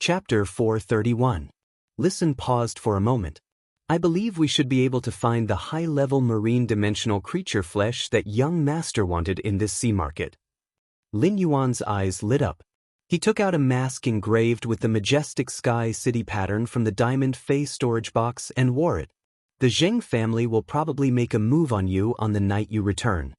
Chapter 431. Listen paused for a moment. I believe we should be able to find the high-level marine dimensional creature flesh that young master wanted in this sea market. Lin Yuan's eyes lit up. He took out a mask engraved with the majestic sky city pattern from the diamond face storage box and wore it. The Zheng family will probably make a move on you on the night you return.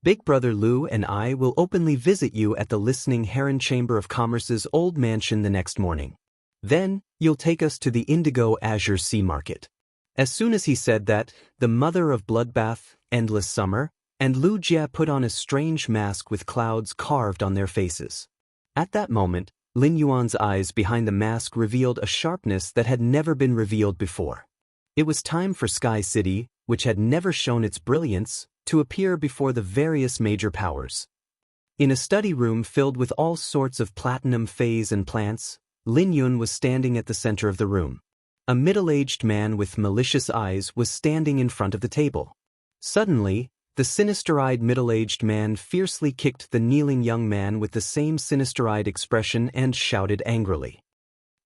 Big Brother Lu and I will openly visit you at the Listening Heron Chamber of Commerce's old mansion the next morning. Then, you'll take us to the Indigo Azure Sea Market. As soon as he said that, the mother of Bloodbath, Endless Summer, and Lu Jia put on a strange mask with clouds carved on their faces. At that moment, Lin Yuan's eyes behind the mask revealed a sharpness that had never been revealed before. It was time for Sky City, which had never shown its brilliance, to appear before the various major powers. In a study room filled with all sorts of platinum phase and plants, Lin Yun was standing at the center of the room. A middle-aged man with malicious eyes was standing in front of the table. Suddenly, the sinister-eyed middle-aged man fiercely kicked the kneeling young man with the same sinister-eyed expression and shouted angrily.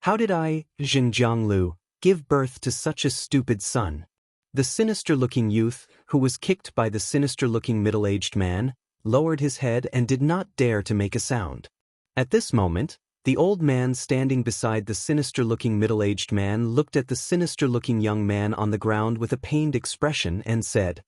"How did I, Xinjiang Lu, give birth to such a stupid son?" The sinister-looking youth, who was kicked by the sinister-looking middle-aged man, lowered his head and did not dare to make a sound. At this moment, the old man standing beside the sinister-looking middle-aged man looked at the sinister-looking young man on the ground with a pained expression and said,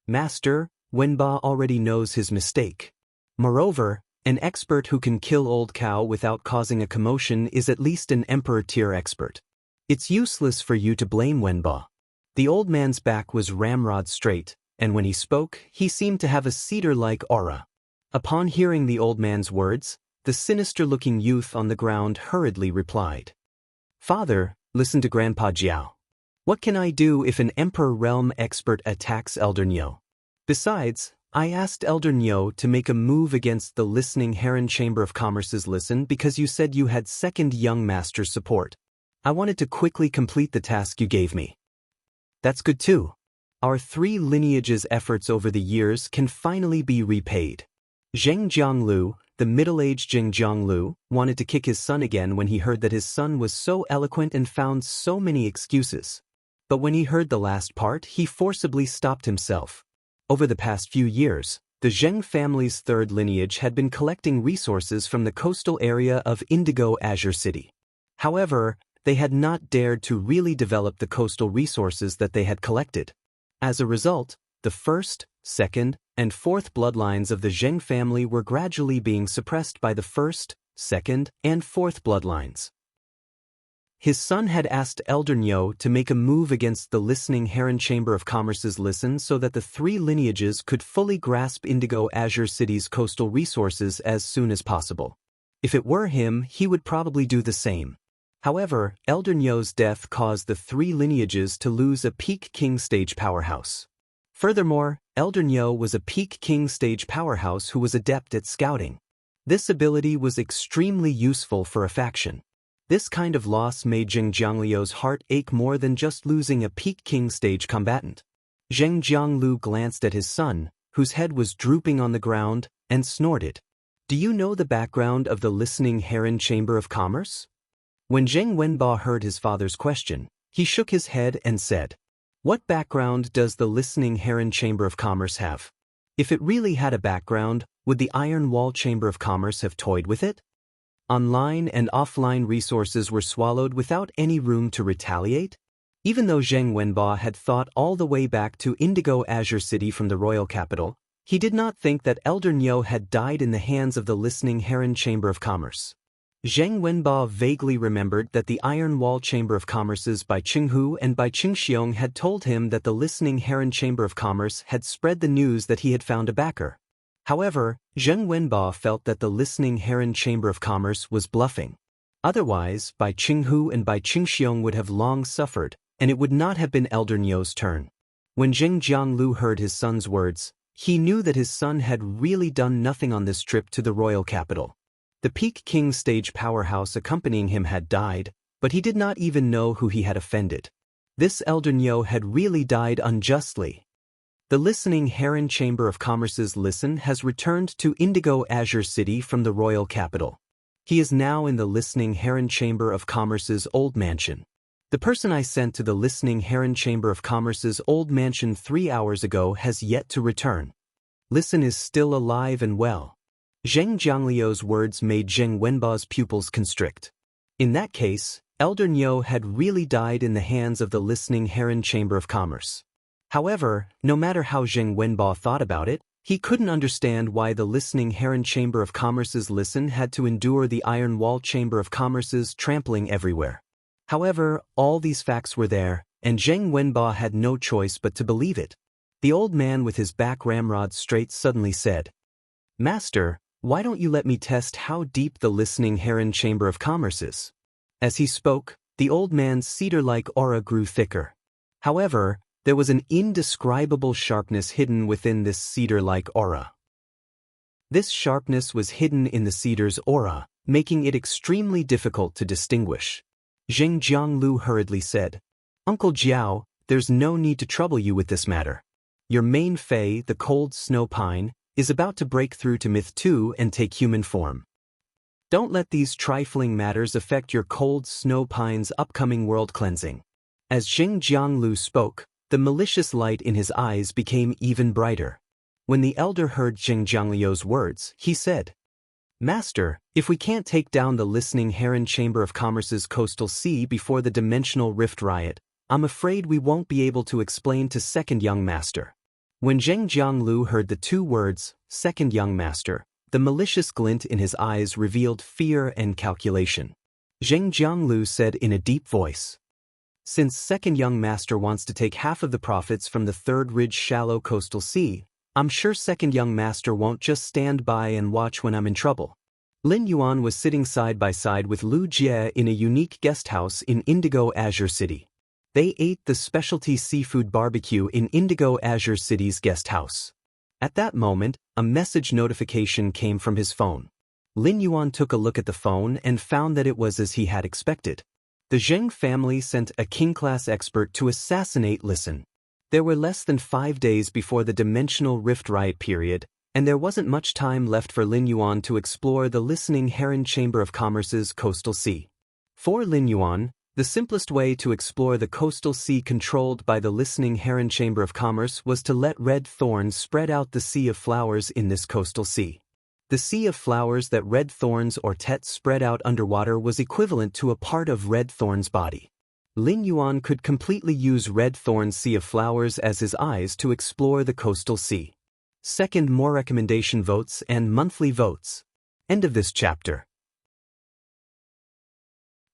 "Master, Wenba already knows his mistake. Moreover, an expert who can kill old cow without causing a commotion is at least an emperor-tier expert. It's useless for you to blame Wenba." The old man's back was ramrod straight, and when he spoke, he seemed to have a cedar-like aura. Upon hearing the old man's words, the sinister-looking youth on the ground hurriedly replied, "Father, listen to Grandpa Jiao. What can I do if an Emperor Realm expert attacks Elder Nyo? Besides, I asked Elder Nyo to make a move against the Listening Heron Chamber of Commerce's listen because you said you had second young master's support. I wanted to quickly complete the task you gave me." "That's good too. Our three lineages' efforts over the years can finally be repaid." Zheng Jianglu, the middle-aged Zheng Jianglu, wanted to kick his son again when he heard that his son was so eloquent and found so many excuses. But when he heard the last part, he forcibly stopped himself. Over the past few years, the Zheng family's third lineage had been collecting resources from the coastal area of Indigo Azure City. However, they had not dared to really develop the coastal resources that they had collected. As a result, the first, second, and fourth bloodlines of the Zheng family were gradually being suppressed by the first, second, and fourth bloodlines. His son had asked Elder Nyo to make a move against the Listening Heron Chamber of Commerce's listen so that the three lineages could fully grasp Indigo Azure City's coastal resources as soon as possible. If it were him, he would probably do the same. However, Elder Nyo's death caused the three lineages to lose a peak king stage powerhouse. Furthermore, Elder Nyo was a peak king stage powerhouse who was adept at scouting. This ability was extremely useful for a faction. This kind of loss made Zheng Jiangliu's heart ache more than just losing a peak king stage combatant. Zheng Jianglu glanced at his son, whose head was drooping on the ground, and snorted. "Do you know the background of the Listening Heron Chamber of Commerce?" When Zheng Wenba heard his father's question, he shook his head and said, "What background does the Listening Heron Chamber of Commerce have? If it really had a background, would the Iron Wall Chamber of Commerce have toyed with it? Online and offline resources were swallowed without any room to retaliate?" Even though Zheng Wenba had thought all the way back to Indigo Azure City from the royal capital, he did not think that Elder Nyo had died in the hands of the Listening Heron Chamber of Commerce. Zheng Wenba vaguely remembered that the Iron Wall Chamber of Commerce's Bai Qinghu and Bai Qingxiong had told him that the Listening Heron Chamber of Commerce had spread the news that he had found a backer. However, Zheng Wenba felt that the Listening Heron Chamber of Commerce was bluffing. Otherwise, Bai Qinghu and Bai Qingxiong would have long suffered, and it would not have been Elder Nyo's turn. When Zheng Jianglu heard his son's words, he knew that his son had really done nothing on this trip to the royal capital. The peak king stage powerhouse accompanying him had died, but he did not even know who he had offended. This Elder Nyo had really died unjustly. The Listening Heron Chamber of Commerce's listen has returned to Indigo Azure City from the royal capital. He is now in the Listening Heron Chamber of Commerce's old mansion. The person I sent to the Listening Heron Chamber of Commerce's old mansion 3 hours ago has yet to return. Listen is still alive and well. Zheng Jiangliu's words made Zheng Wenba's pupils constrict. In that case, Elder Niu had really died in the hands of the Listening Heron Chamber of Commerce. However, no matter how Zheng Wenba thought about it, he couldn't understand why the Listening Heron Chamber of Commerce's listen had to endure the Iron Wall Chamber of Commerce's trampling everywhere. However, all these facts were there, and Zheng Wenba had no choice but to believe it. The old man with his back ramrod straight suddenly said, "Master, why don't you let me test how deep the Listening Heron Chamber of Commerce is?" As he spoke, the old man's cedar-like aura grew thicker. However, there was an indescribable sharpness hidden within this cedar-like aura. This sharpness was hidden in the cedar's aura, making it extremely difficult to distinguish. Zheng Jianglu hurriedly said, "Uncle Jiao, there's no need to trouble you with this matter. Your main fae, the cold snow pine, is about to break through to Myth 2 and take human form. Don't let these trifling matters affect your cold snow pine's upcoming world cleansing." As Zheng Jianglu spoke, the malicious light in his eyes became even brighter. When the elder heard Zheng Jiangliu's words, he said, "Master, if we can't take down the Listening Heron Chamber of Commerce's coastal sea before the dimensional rift riot, I'm afraid we won't be able to explain to Second Young Master." When Zheng Jianglu heard the 2 words, Second Young Master, the malicious glint in his eyes revealed fear and calculation. Zheng Jianglu said in a deep voice, "Since Second Young Master wants to take half of the profits from the Third Ridge shallow coastal sea, I'm sure Second Young Master won't just stand by and watch when I'm in trouble." Lin Yuan was sitting side by side with Lu Jie in a unique guest house in Indigo Azure City. They ate the specialty seafood barbecue in Indigo Azure City's guest house. At that moment, a message notification came from his phone. Lin Yuan took a look at the phone and found that it was as he had expected. The Zheng family sent a king-class expert to assassinate Listen. There were less than 5 days before the dimensional rift riot period, and there wasn't much time left for Lin Yuan to explore the Listening Heron Chamber of Commerce's coastal sea. For Lin Yuan, the simplest way to explore the coastal sea controlled by the Listening Heron Chamber of Commerce was to let red thorns spread out the sea of flowers in this coastal sea. The sea of flowers that red thorns or tet spread out underwater was equivalent to a part of red thorn's body. Lin Yuan could completely use red thorn's sea of flowers as his eyes to explore the coastal sea. Second, more recommendation votes and monthly votes. End of this chapter.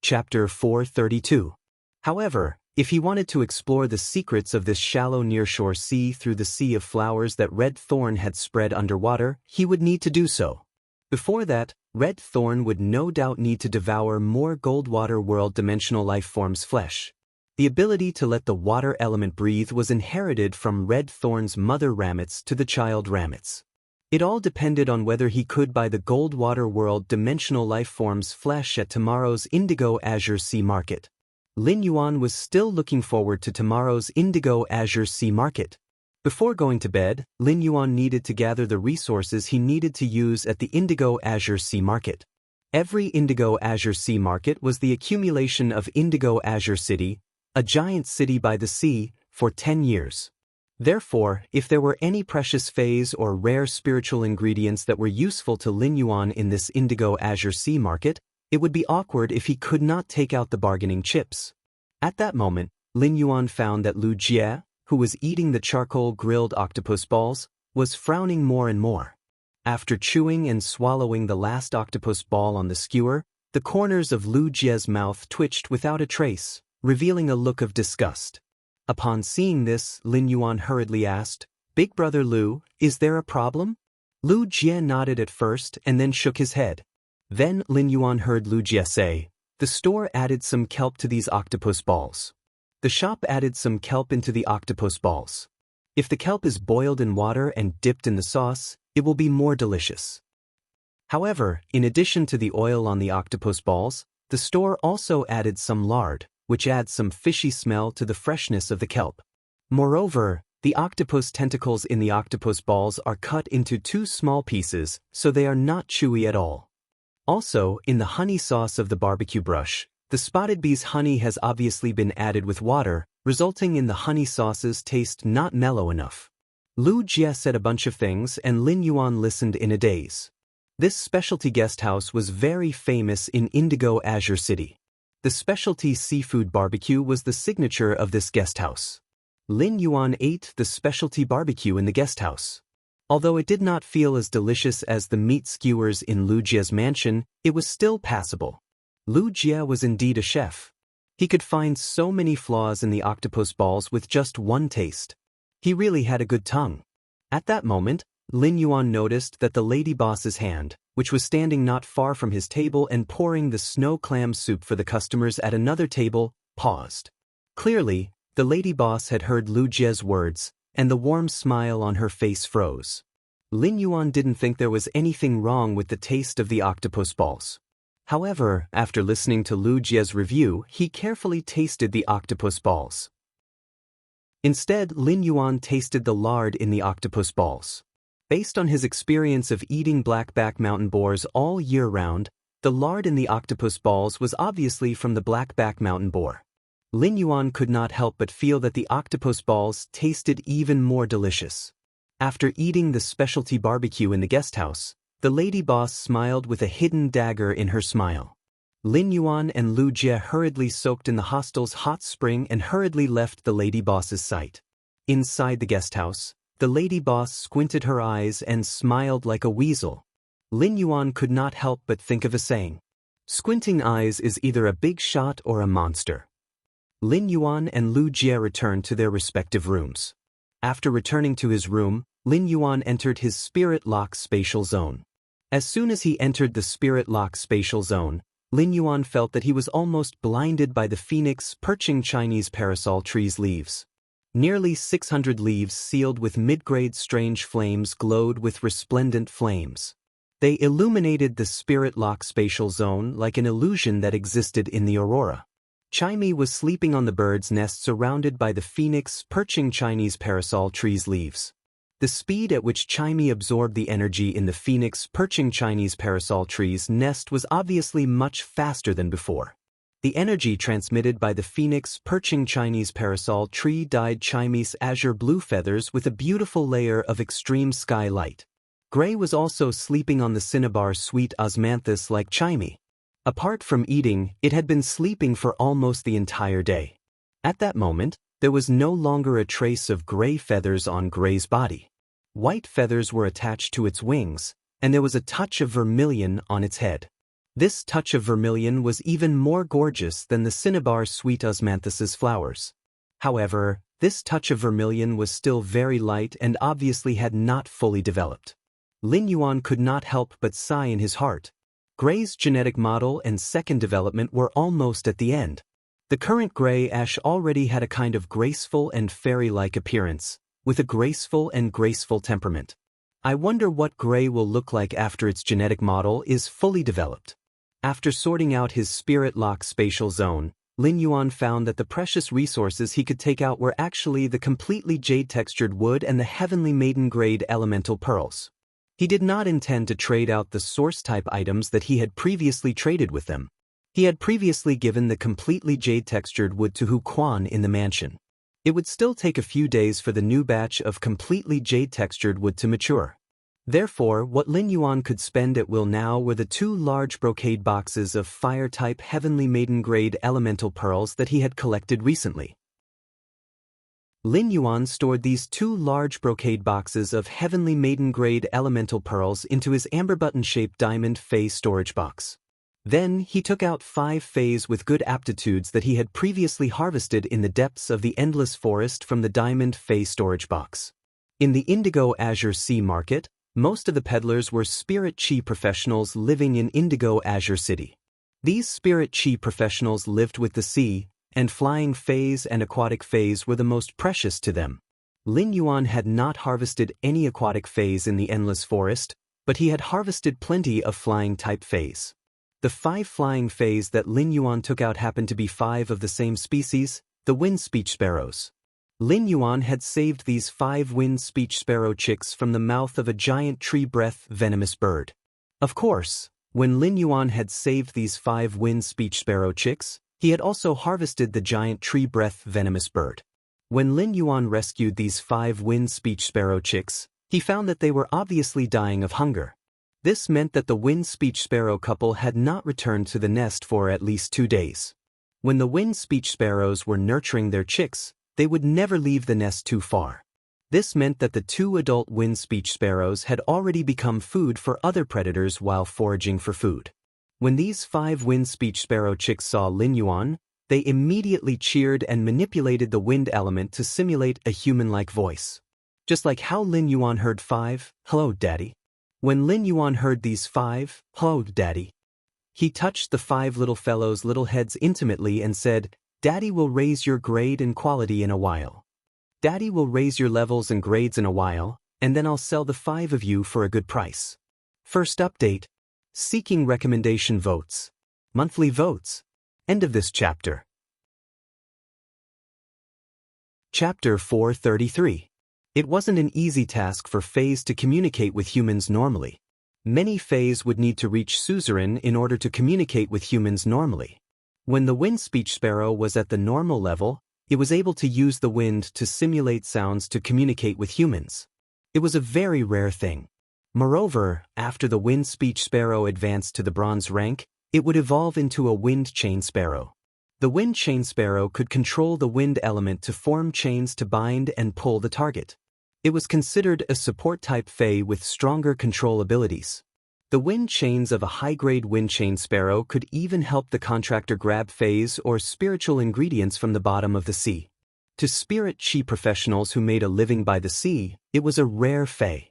Chapter 432. However, if he wanted to explore the secrets of this shallow nearshore sea through the sea of flowers that red thorn had spread underwater, he would need to do so. Before that, red thorn would no doubt need to devour more Goldwater world dimensional life forms' flesh. The ability to let the water element breathe was inherited from red thorn's mother Ramets to the child Ramets. It all depended on whether he could buy the Goldwater world dimensional life forms' flesh at tomorrow's Indigo Azure Sea Market. Lin Yuan was still looking forward to tomorrow's Indigo Azure Sea Market. Before going to bed, Lin Yuan needed to gather the resources he needed to use at the Indigo Azure Sea Market. Every Indigo Azure Sea Market was the accumulation of Indigo Azure City, a giant city by the sea, for 10 years. Therefore, if there were any precious phase or rare spiritual ingredients that were useful to Lin Yuan in this Indigo Azure Sea Market, it would be awkward if he could not take out the bargaining chips. At that moment, Lin Yuan found that Lu Jie, who was eating the charcoal-grilled octopus balls, was frowning more and more. After chewing and swallowing the last octopus ball on the skewer, the corners of Lu Jie's mouth twitched without a trace, revealing a look of disgust. Upon seeing this, Lin Yuan hurriedly asked, "Big brother Lu, is there a problem?" Lu Jie nodded at first and then shook his head. Then Lin Yuan heard Lu Jie say, "The store added some kelp to these octopus balls. The shop added some kelp into the octopus balls. If the kelp is boiled in water and dipped in the sauce, it will be more delicious." However, in addition to the oil on the octopus balls, the store also added some lard, which adds some fishy smell to the freshness of the kelp. Moreover, the octopus tentacles in the octopus balls are cut into 2 small pieces, so they are not chewy at all. Also, in the honey sauce of the barbecue brush, the spotted bee's honey has obviously been added with water, resulting in the honey sauce's taste not mellow enough. Lu Jie said a bunch of things and Lin Yuan listened in a daze. This specialty guest house was very famous in Indigo Azure City. The specialty seafood barbecue was the signature of this guest house. Lin Yuan ate the specialty barbecue in the guest house. Although it did not feel as delicious as the meat skewers in Lu Jie's mansion, it was still passable. Lu Jie was indeed a chef. He could find so many flaws in the octopus balls with just one taste. He really had a good tongue. At that moment, Lin Yuan noticed that the lady boss's hand, which was standing not far from his table and pouring the snow clam soup for the customers at another table, paused. Clearly, the lady boss had heard Lu Jie's words, and the warm smile on her face froze. Lin Yuan didn't think there was anything wrong with the taste of the octopus balls. However, after listening to Lu Jie's review, he carefully tasted the octopus balls. Instead, Lin Yuan tasted the lard in the octopus balls. Based on his experience of eating blackback mountain boars all year round, the lard in the octopus balls was obviously from the blackback mountain boar. Lin Yuan could not help but feel that the octopus balls tasted even more delicious. After eating the specialty barbecue in the guest house, the lady boss smiled with a hidden dagger in her smile. Lin Yuan and Lu Jie hurriedly soaked in the hostel's hot spring and hurriedly left the lady boss's sight. Inside the guest house, the lady boss squinted her eyes and smiled like a weasel. Lin Yuan could not help but think of a saying. Squinting eyes is either a big shot or a monster. Lin Yuan and Lu Jie returned to their respective rooms. After returning to his room, Lin Yuan entered his spirit lock spatial zone. As soon as he entered the spirit lock spatial zone, Lin Yuan felt that he was almost blinded by the phoenix perching Chinese parasol tree's leaves. Nearly 600 leaves sealed with mid-grade strange flames glowed with resplendent flames. They illuminated the spirit lock spatial zone like an illusion that existed in the aurora. Chimey was sleeping on the bird's nest surrounded by the phoenix perching Chinese parasol tree's leaves. The speed at which Chimey absorbed the energy in the phoenix perching Chinese parasol tree's nest was obviously much faster than before. The energy transmitted by the phoenix perching Chinese parasol tree dyed Chimey's azure blue feathers with a beautiful layer of extreme sky light. Gray was also sleeping on the cinnabar sweet osmanthus like Chimey. Apart from eating, it had been sleeping for almost the entire day. At that moment, there was no longer a trace of gray feathers on Gray's body. White feathers were attached to its wings, and there was a touch of vermilion on its head. This touch of vermilion was even more gorgeous than the cinnabar sweet osmanthus's flowers. However, this touch of vermilion was still very light and obviously had not fully developed. Lin Yuan could not help but sigh in his heart. Gray's genetic model and second development were almost at the end. The current gray ash already had a kind of graceful and fairy-like appearance, with a graceful temperament. I wonder what gray will look like after its genetic model is fully developed. After sorting out his spirit lock spatial zone, Lin Yuan found that the precious resources he could take out were actually the completely jade-textured wood and the heavenly maiden-grade elemental pearls. He did not intend to trade out the source-type items that he had previously traded with them. He had previously given the completely jade-textured wood to Hu Quan in the mansion. It would still take a few days for the new batch of completely jade-textured wood to mature. Therefore, what Lin Yuan could spend at will now were the 2 large brocade boxes of fire-type heavenly maiden-grade elemental pearls that he had collected recently. Lin Yuan stored these 2 large brocade boxes of heavenly maiden-grade elemental pearls into his amber button-shaped diamond phase storage box. Then, he took out 5 fays with good aptitudes that he had previously harvested in the depths of the endless forest from the diamond fay storage box. In the Indigo Azure Sea market, most of the peddlers were spirit chi professionals living in Indigo Azure City. These spirit chi professionals lived with the sea, and flying fays and aquatic fays were the most precious to them. Lin Yuan had not harvested any aquatic fays in the endless forest, but he had harvested plenty of flying-type fays. The 5 flying fays that Lin Yuan took out happened to be 5 of the same species, the wind speech sparrows. Lin Yuan had saved these 5 wind speech sparrow chicks from the mouth of a giant tree breath venomous bird. Of course, When Lin Yuan had saved these 5 wind speech sparrow chicks, he had also harvested the giant tree breath venomous bird. When Lin Yuan rescued these 5 wind speech sparrow chicks, he found that they were obviously dying of hunger. This meant that the wind speech sparrow couple had not returned to the nest for at least 2 days. When the wind speech sparrows were nurturing their chicks, they would never leave the nest too far. This meant that the 2 adult wind speech sparrows had already become food for other predators while foraging for food. When these 5 wind speech sparrow chicks saw Lin Yuan, they immediately cheered and manipulated the wind element to simulate a human-like voice. Just like how Lin Yuan heard 5, "Hello, Daddy." When Lin Yuan heard these 5, "Hello, Daddy," he touched the 5 little fellows' little heads intimately and said, "Daddy will raise your grade and quality in a while. Daddy will raise your levels and grades in a while, and then I'll sell the 5 of you for a good price." First update. Seeking recommendation votes. Monthly votes. End of this chapter. Chapter 433. It wasn't an easy task for Fays to communicate with humans normally. Many Fays would need to reach suzerain in order to communicate with humans normally. When the wind speech sparrow was at the normal level, it was able to use the wind to simulate sounds to communicate with humans. It was a very rare thing. Moreover, after the wind speech sparrow advanced to the bronze rank, it would evolve into a wind chain sparrow. The wind chain sparrow could control the wind element to form chains to bind and pull the target. It was considered a support-type Fae with stronger control abilities. The wind chains of a high-grade wind chain sparrow could even help the contractor grab Faes or spiritual ingredients from the bottom of the sea. To spirit chi professionals who made a living by the sea, it was a rare Fae.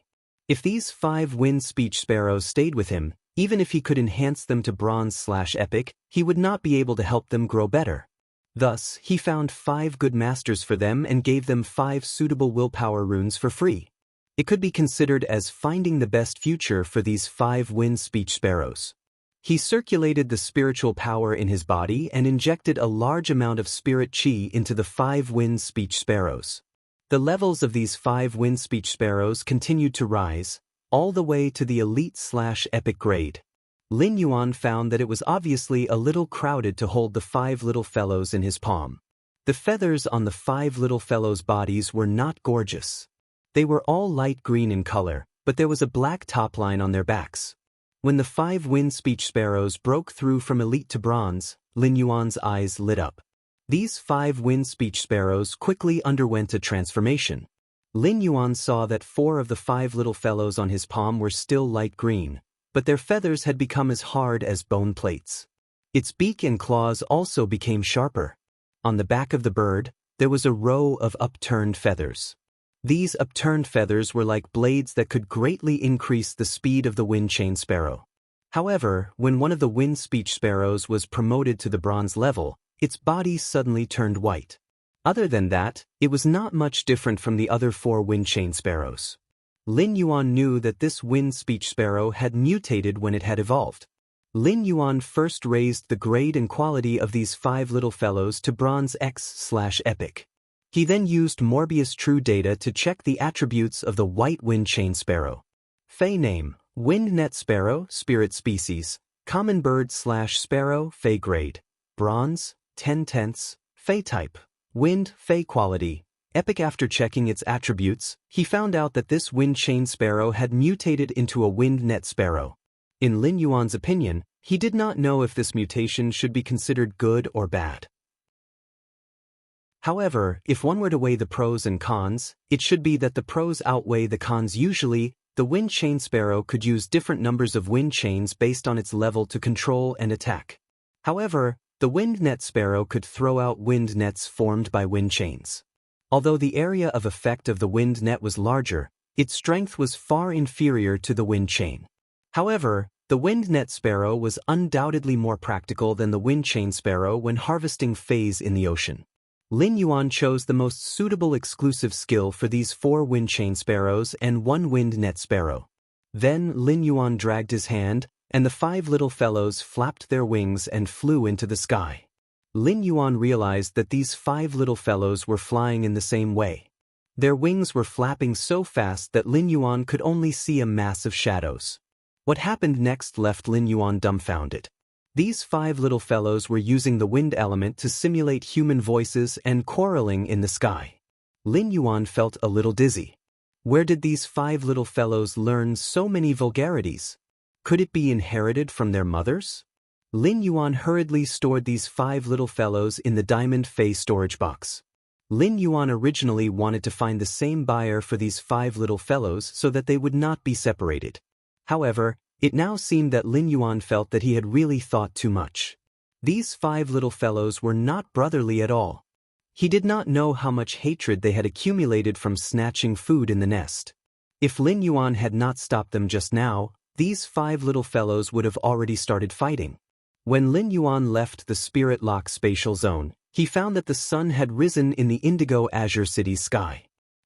If these 5 wind speech sparrows stayed with him, even if he could enhance them to bronze/epic, he would not be able to help them grow better. Thus, he found 5 good masters for them and gave them 5 suitable willpower runes for free. It could be considered as finding the best future for these 5 wind speech sparrows. He circulated the spiritual power in his body and injected a large amount of spirit chi into the 5 wind speech sparrows. The levels of these 5 wind speech sparrows continued to rise, all the way to the elite/epic grade. Lin Yuan found that it was obviously a little crowded to hold the 5 little fellows in his palm. The feathers on the 5 little fellows' bodies were not gorgeous. They were all light green in color, but there was a black top line on their backs. When the 5 wind speech sparrows broke through from elite to bronze, Lin Yuan's eyes lit up. These 5 wind speech sparrows quickly underwent a transformation. Lin Yuan saw that 4 of the 5 little fellows on his palm were still light green, but their feathers had become as hard as bone plates. Its beak and claws also became sharper. On the back of the bird, there was a row of upturned feathers. These upturned feathers were like blades that could greatly increase the speed of the wind chain sparrow. However, when one of the wind speech sparrows was promoted to the bronze level, its body suddenly turned white. Other than that, it was not much different from the other 4 wind chain sparrows. Lin Yuan knew that this wind speech sparrow had mutated when it had evolved. Lin Yuan first raised the grade and quality of these 5 little fellows to bronze X/epic. He then used Morbius True data to check the attributes of the white wind chain sparrow. Fey name, wind net sparrow, spirit species, common bird/sparrow, Fey grade, bronze, 10/10, Fey type, wind, Fey quality, epic. After checking its attributes, he found out that this wind chain sparrow had mutated into a wind net sparrow. In Lin Yuan's opinion, he did not know if this mutation should be considered good or bad. However, if one were to weigh the pros and cons, it should be that the pros outweigh the cons. Usually, the wind chain sparrow could use different numbers of wind chains based on its level to control and attack. However, the wind net sparrow could throw out wind nets formed by wind chains. Although the area of effect of the wind net was larger, its strength was far inferior to the wind chain. However, the wind net sparrow was undoubtedly more practical than the wind chain sparrow when harvesting Fays in the ocean. Lin Yuan chose the most suitable exclusive skill for these 4 wind chain sparrows and 1 wind net sparrow. Then Lin Yuan dragged his hand, and the 5 little fellows flapped their wings and flew into the sky. Lin Yuan realized that these 5 little fellows were flying in the same way. Their wings were flapping so fast that Lin Yuan could only see a mass of shadows. What happened next left Lin Yuan dumbfounded. These 5 little fellows were using the wind element to simulate human voices and quarreling in the sky. Lin Yuan felt a little dizzy. Where did these 5 little fellows learn so many vulgarities? Could it be inherited from their mothers? Lin Yuan hurriedly stored these 5 little fellows in the diamond Fei storage box. Lin Yuan originally wanted to find the same buyer for these 5 little fellows so that they would not be separated. However, it now seemed that Lin Yuan felt that he had really thought too much. These 5 little fellows were not brotherly at all. He did not know how much hatred they had accumulated from snatching food in the nest. If Lin Yuan had not stopped them just now, these 5 little fellows would have already started fighting. When Lin Yuan left the Spirit Lock spatial zone, he found that the sun had risen in the indigo azure city's sky.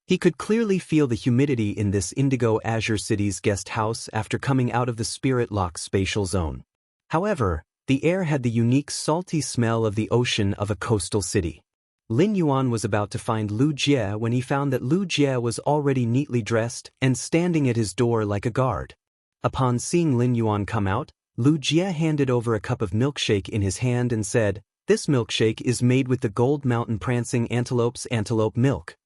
He could clearly feel the humidity in this indigo azure city's guest house after coming out of the Spirit Lock spatial zone. However, the air had the unique salty smell of the ocean of a coastal city. Lin Yuan was about to find Lu Jie when he found that Lu Jie was already neatly dressed and standing at his door like a guard. Upon seeing Lin Yuan come out, Lu Jie handed over a cup of milkshake in his hand and said, "This milkshake is made with the Gold Mountain Prancing Antelope's antelope milk.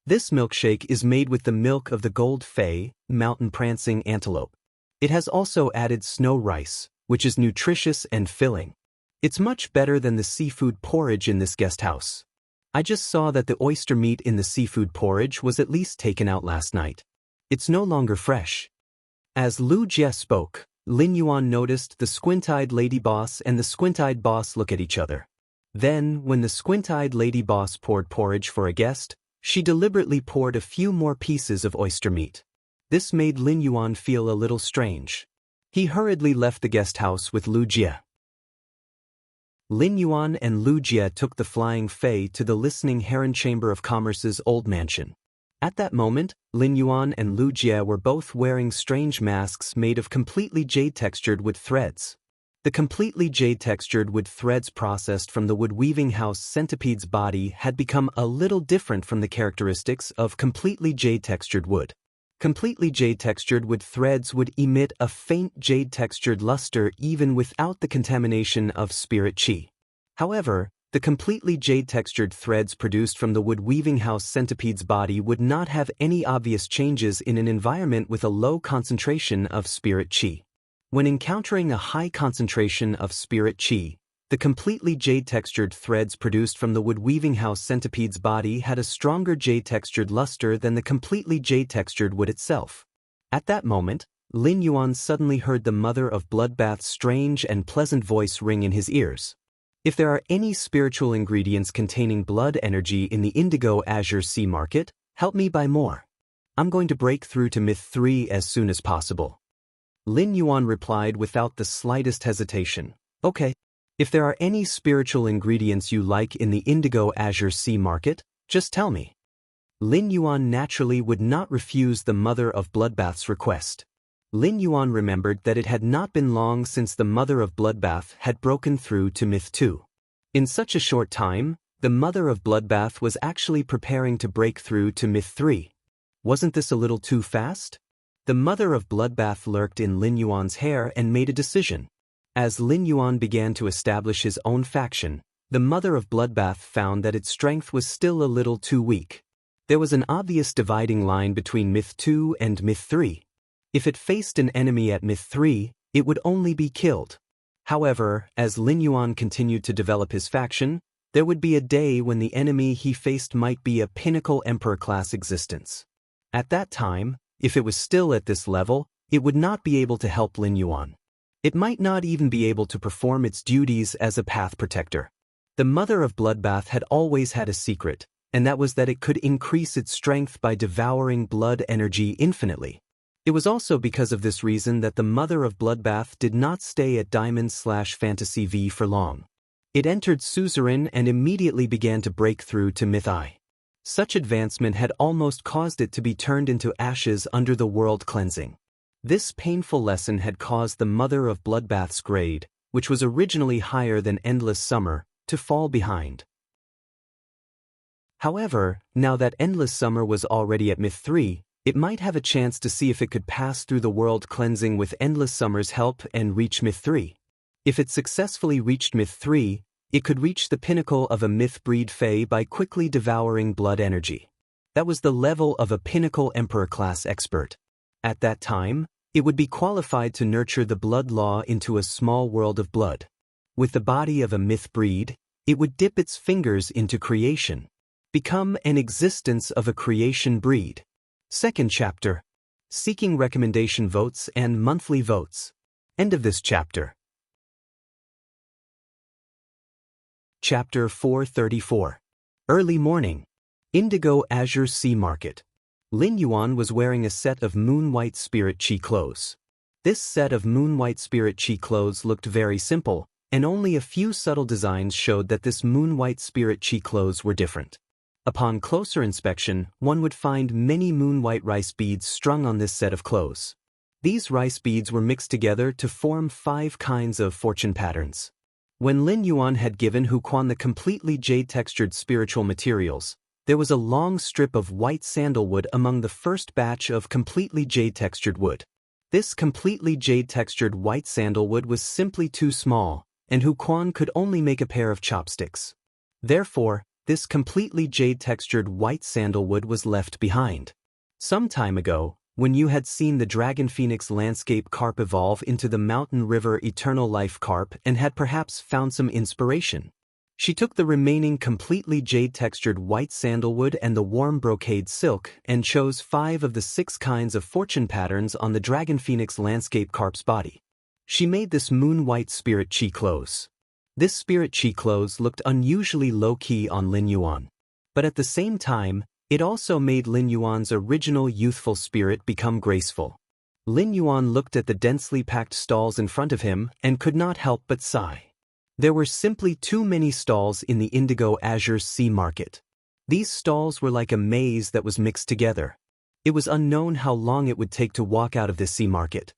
This milkshake is made with the milk of the Gold Fei, Mountain Prancing Antelope. It has also added snow rice, which is nutritious and filling. It's much better than the seafood porridge in this guest house. I just saw that the oyster meat in the seafood porridge was at least taken out last night. It's no longer fresh." As Lu Jie spoke, Lin Yuan noticed the squint-eyed lady boss and the squint-eyed boss look at each other. Then, when the squint-eyed lady boss poured porridge for a guest, she deliberately poured a few more pieces of oyster meat. This made Lin Yuan feel a little strange. He hurriedly left the guest house with Lu Jie. Lin Yuan and Lu Jie took the Flying Fei to the Listening Heron Chamber of Commerce's old mansion. At that moment, Lin Yuan and Lu Jie were both wearing strange masks made of completely jade-textured wood threads. The completely jade-textured wood threads processed from the wood-weaving house centipede's body had become a little different from the characteristics of completely jade-textured wood. Completely jade-textured wood threads would emit a faint jade-textured luster even without the contamination of spirit qi. However, the completely jade-textured threads produced from the wood-weaving house centipede's body would not have any obvious changes in an environment with a low concentration of spirit qi. When encountering a high concentration of spirit qi, the completely jade-textured threads produced from the wood-weaving house centipede's body had a stronger jade-textured luster than the completely jade-textured wood itself. At that moment, Lin Yuan suddenly heard the mother of Bloodbath's strange and pleasant voice ring in his ears. If there are any spiritual ingredients containing blood energy in the indigo azure sea market, help me buy more. I'm going to break through to Myth 3 as soon as possible. Lin Yuan replied without the slightest hesitation. Okay. If there are any spiritual ingredients you like in the indigo azure sea market, just tell me. Lin Yuan naturally would not refuse the mother of Bloodbath's request. Lin Yuan remembered that it had not been long since the mother of Bloodbath had broken through to Myth 2. In such a short time, the mother of Bloodbath was actually preparing to break through to Myth 3. Wasn't this a little too fast? The mother of Bloodbath lurked in Lin Yuan's hair and made a decision. As Lin Yuan began to establish his own faction, the mother of Bloodbath found that its strength was still a little too weak. There was an obvious dividing line between Myth 2 and Myth 3. If it faced an enemy at Myth 3, it would only be killed. However, as Lin Yuan continued to develop his faction, there would be a day when the enemy he faced might be a pinnacle emperor-class existence. At that time, if it was still at this level, it would not be able to help Lin Yuan. It might not even be able to perform its duties as a path protector. The mother of Bloodbath had always had a secret, and that was that it could increase its strength by devouring blood energy infinitely. It was also because of this reason that the mother of Bloodbath did not stay at Diamond/Fantasy V for long. It entered Suzerain and immediately began to break through to Myth I. Such advancement had almost caused it to be turned into ashes under the world cleansing. This painful lesson had caused the mother of Bloodbath's grade, which was originally higher than Endless Summer, to fall behind. However, now that Endless Summer was already at Myth 3, It might have a chance to see if it could pass through the world cleansing with Endless Summer's help and reach Myth 3. If it successfully reached Myth 3, it could reach the pinnacle of a myth breed Fae by quickly devouring blood energy. That was the level of a pinnacle Emperor-class expert. At that time, it would be qualified to nurture the blood law into a small world of blood. With the body of a myth breed, it would dip its fingers into creation. Become an existence of a creation breed. Second chapter. Seeking recommendation votes and monthly votes. End of this chapter. Chapter 434. Early morning. Indigo Azure Sea Market. Lin Yuan was wearing a set of moon-white spirit chi clothes. This set of moon-white spirit chi clothes looked very simple, and only a few subtle designs showed that this moon-white spirit chi clothes were different. Upon closer inspection, one would find many moon-white rice beads strung on this set of clothes. These rice beads were mixed together to form 5 kinds of fortune patterns. When Lin Yuan had given Hu Quan the completely jade-textured spiritual materials, there was a long strip of white sandalwood among the first batch of completely jade-textured wood. This completely jade-textured white sandalwood was simply too small, and Hu Quan could only make a pair of chopsticks. Therefore, this completely jade-textured white sandalwood was left behind. Some time ago, when you had seen the Dragon Phoenix landscape carp evolve into the Mountain River Eternal Life carp and had perhaps found some inspiration, she took the remaining completely jade-textured white sandalwood and the warm brocade silk and chose 5 of the 6 kinds of fortune patterns on the Dragon Phoenix landscape carp's body. She made this moon-white spirit chi clothes. This spirit chi clothes looked unusually low-key on Lin Yuan. But at the same time, it also made Lin Yuan's original youthful spirit become graceful. Lin Yuan looked at the densely packed stalls in front of him and could not help but sigh. There were simply too many stalls in the Indigo Azure Sea Market. These stalls were like a maze that was mixed together. It was unknown how long it would take to walk out of this sea market.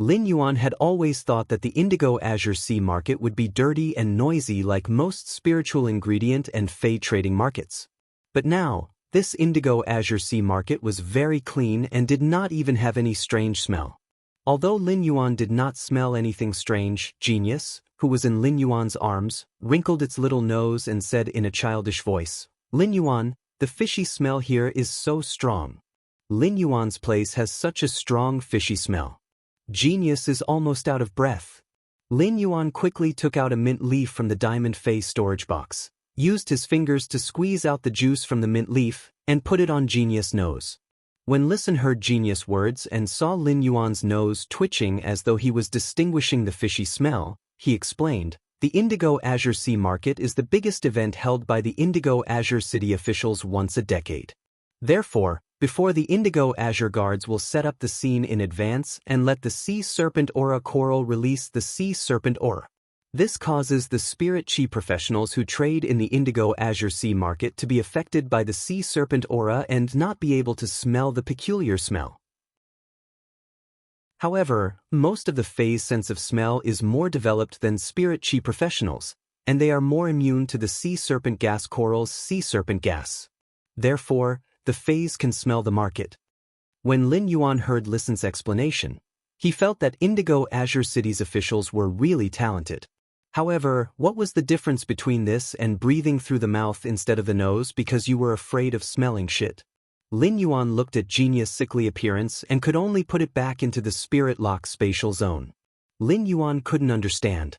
Lin Yuan had always thought that the Indigo Azure Sea Market would be dirty and noisy like most spiritual ingredient and Fey trading markets. But now, this Indigo Azure Sea Market was very clean and did not even have any strange smell. Although Lin Yuan did not smell anything strange, Genius, who was in Lin Yuan's arms, wrinkled its little nose and said in a childish voice, "Lin Yuan, the fishy smell here is so strong. Lin Yuan's place has such a strong fishy smell. Genius is almost out of breath." Lin Yuan quickly took out a mint leaf from the diamond face storage box, used his fingers to squeeze out the juice from the mint leaf, and put it on Genius' nose. When Listen heard Genius' words and saw Lin Yuan's nose twitching as though he was distinguishing the fishy smell, he explained, "The Indigo Azure Sea Market is the biggest event held by the Indigo Azure City officials once a decade. Therefore, before the Indigo Azure Guards will set up the scene in advance and let the Sea Serpent Aura Coral release the Sea Serpent Aura. This causes the spirit chi professionals who trade in the Indigo Azure Sea Market to be affected by the Sea Serpent Aura and not be able to smell the peculiar smell. However, most of the Fae's sense of smell is more developed than spirit chi professionals, and they are more immune to the Sea Serpent Gas Coral's Sea Serpent Gas. Therefore, the Faes can smell the market." When Lin Yuan heard Listen's explanation, he felt that Indigo Azure City's officials were really talented. However, what was the difference between this and breathing through the mouth instead of the nose because you were afraid of smelling shit? Lin Yuan looked at Genius' sickly appearance and could only put it back into the spirit lock spatial zone. Lin Yuan couldn't understand.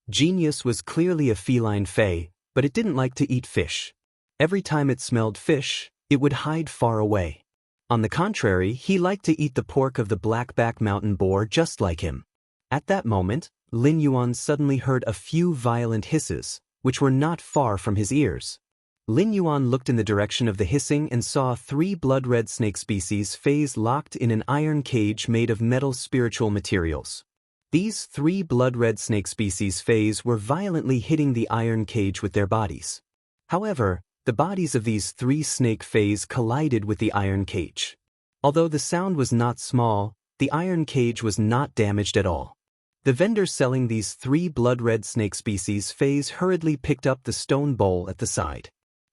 Genius was clearly a feline fae, but it didn't like to eat fish. Every time it smelled fish, it would hide far away. On the contrary, he liked to eat the pork of the blackback mountain boar just like him. At that moment, Lin Yuan suddenly heard a few violent hisses, which were not far from his ears. Lin Yuan looked in the direction of the hissing and saw 3 blood-red snake species Faes locked in an iron cage made of metal spiritual materials. These 3 blood-red snake species Faes were violently hitting the iron cage with their bodies. However, the bodies of these 3 snake Faes collided with the iron cage. Although the sound was not small, the iron cage was not damaged at all. The vendor selling these 3 blood-red snake species Faes hurriedly picked up the stone bowl at the side.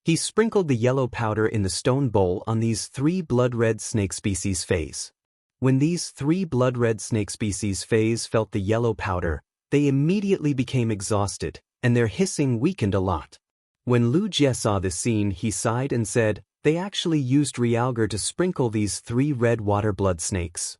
He sprinkled the yellow powder in the stone bowl on these 3 blood-red snake species phase. When these 3 blood-red snake species phase felt the yellow powder, they immediately became exhausted, and their hissing weakened a lot. When Lu Jie saw this scene, he sighed and said, "They actually used realgar to sprinkle these 3 red water blood snakes."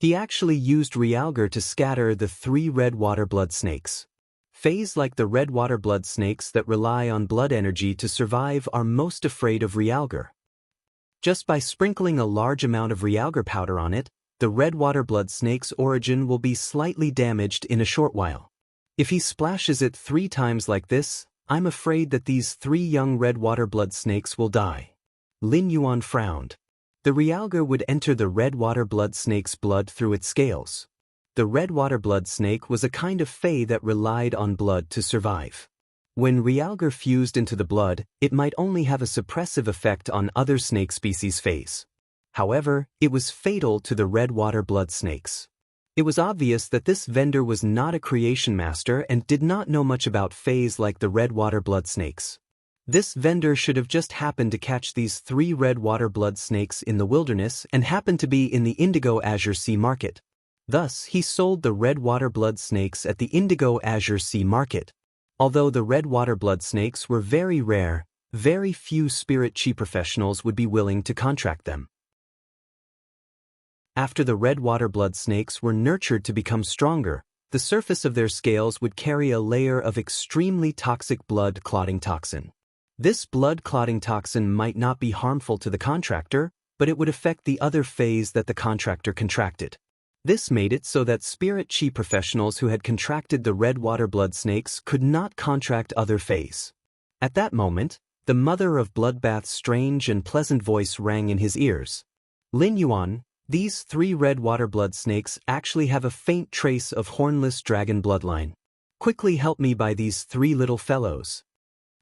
He actually used realgar to scatter the 3 red water blood snakes. Fays like the red water blood snakes that rely on blood energy to survive are most afraid of realgar. Just by sprinkling a large amount of realgar powder on it, the red water blood snake's origin will be slightly damaged in a short while. If he splashes it 3 times like this, I'm afraid that these 3 young red water blood snakes will die. Lin Yuan frowned. The realgar would enter the red water blood snake's blood through its scales. The red water blood snake was a kind of fey that relied on blood to survive. When realgar fused into the blood, it might only have a suppressive effect on other snake species fays. However, it was fatal to the red water blood snakes. It was obvious that this vendor was not a creation master and did not know much about fays like the red water blood snakes. This vendor should have just happened to catch these 3 red water blood snakes in the wilderness and happened to be in the Indigo Azure Sea market. Thus, he sold the red water blood snakes at the Indigo Azure Sea market. Although the red water blood snakes were very rare, very few spirit chi professionals would be willing to contract them. After the red water blood snakes were nurtured to become stronger, the surface of their scales would carry a layer of extremely toxic blood-clotting toxin. This blood-clotting toxin might not be harmful to the contractor, but it would affect the other phase that the contractor contracted. This made it so that spirit chi professionals who had contracted the red water blood snakes could not contract other phase. At that moment, the mother of Bloodbath's strange and pleasant voice rang in his ears. "Lin Yuan, these 3 red water blood snakes actually have a faint trace of hornless dragon bloodline. Quickly help me by these 3 little fellows."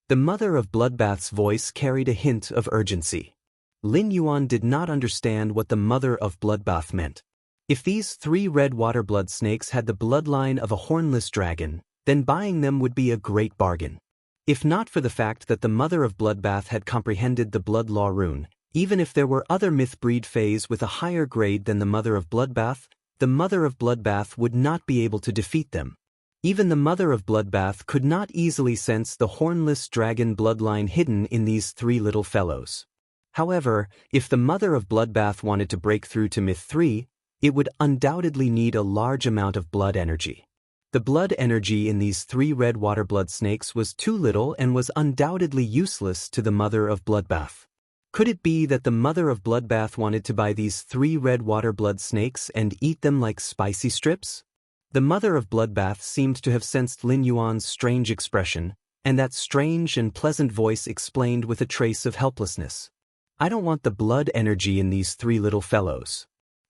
The mother of Bloodbath's voice carried a hint of urgency. Lin Yuan did not understand what the mother of Bloodbath meant. If these 3 red water blood snakes had the bloodline of a hornless dragon, then buying them would be a great bargain. If not for the fact that the mother of Bloodbath had comprehended the blood law rune, even if there were other myth breed fays with a higher grade than the mother of Bloodbath, the mother of Bloodbath would not be able to defeat them. Even the mother of Bloodbath could not easily sense the hornless dragon bloodline hidden in these 3 little fellows. However, if the mother of Bloodbath wanted to break through to Myth 3, it would undoubtedly need a large amount of blood energy. The blood energy in these 3 red water blood snakes was too little and was undoubtedly useless to the mother of Bloodbath. Could it be that the mother of Bloodbath wanted to buy these 3 red water blood snakes and eat them like spicy strips? The mother of Bloodbath seemed to have sensed Lin Yuan's strange expression, and that strange and pleasant voice explained with a trace of helplessness. "I don't want the blood energy in these 3 little fellows.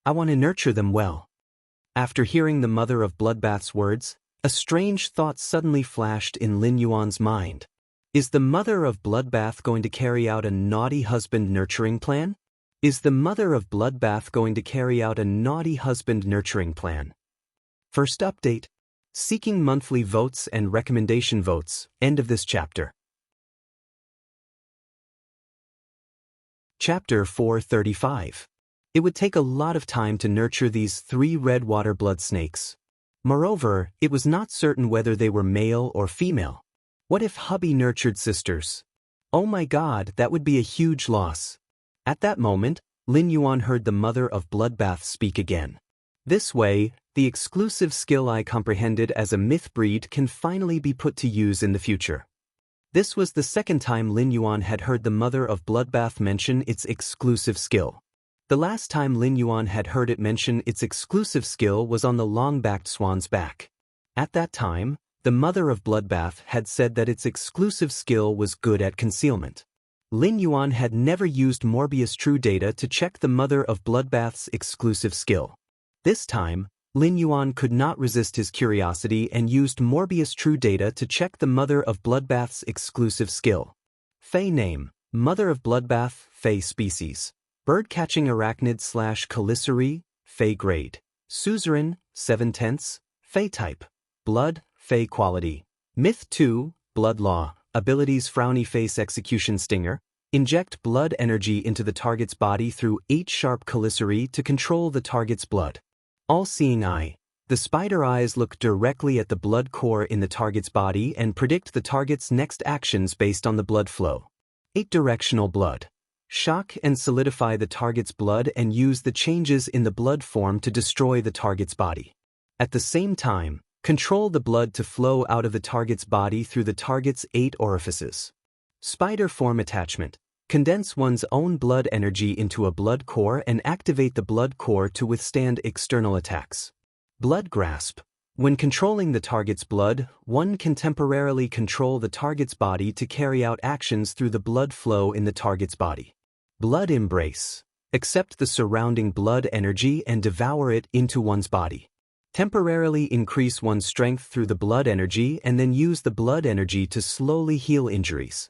I want to nurture them well." After hearing the mother of Bloodbath's words, a strange thought suddenly flashed in Lin Yuan's mind. Is the mother of Bloodbath going to carry out a naughty husband nurturing plan? Is the mother of Bloodbath going to carry out a naughty husband nurturing plan? First update. Seeking monthly votes and recommendation votes. End of this chapter. Chapter 435. It would take a lot of time to nurture these 3 red water blood snakes. Moreover, it was not certain whether they were male or female. What if hubby nurtured sisters? Oh my god, that would be a huge loss. At that moment, Lin Yuan heard the mother of Bloodbath speak again. This way, the exclusive skill I comprehended as a myth breed can finally be put to use in the future. This was the second time Lin Yuan had heard the mother of Bloodbath mention its exclusive skill. The last time Lin Yuan had heard it mention its exclusive skill was on the long-backed swan's back. At that time, the mother of Bloodbath had said that its exclusive skill was good at concealment. Lin Yuan had never used Morbius True Data to check the mother of Bloodbath's exclusive skill. This time, Lin Yuan could not resist his curiosity and used Morbius True Data to check the mother of Bloodbath's exclusive skill. Fey name, Mother of Bloodbath, Fey species. Bird-catching arachnid / Calicary, Fey grade. Suzerain, 7/10. Fey type. Blood, Fey quality. Myth 2, Blood law, Abilities: Frowny Face, Execution Stinger. Inject blood energy into the target's body through 8 sharp caliceri to control the target's blood. All-Seeing Eye. The spider eyes look directly at the blood core in the target's body and predict the target's next actions based on the blood flow. 8 Directional Blood. Shock and solidify the target's blood and use the changes in the blood form to destroy the target's body. At the same time, control the blood to flow out of the target's body through the target's 8 orifices. Spider Form Attachment. Condense one's own blood energy into a blood core and activate the blood core to withstand external attacks. Blood Grasp. When controlling the target's blood, one can temporarily control the target's body to carry out actions through the blood flow in the target's body. Blood Embrace. Accept the surrounding blood energy and devour it into one's body. Temporarily increase one's strength through the blood energy and then use the blood energy to slowly heal injuries.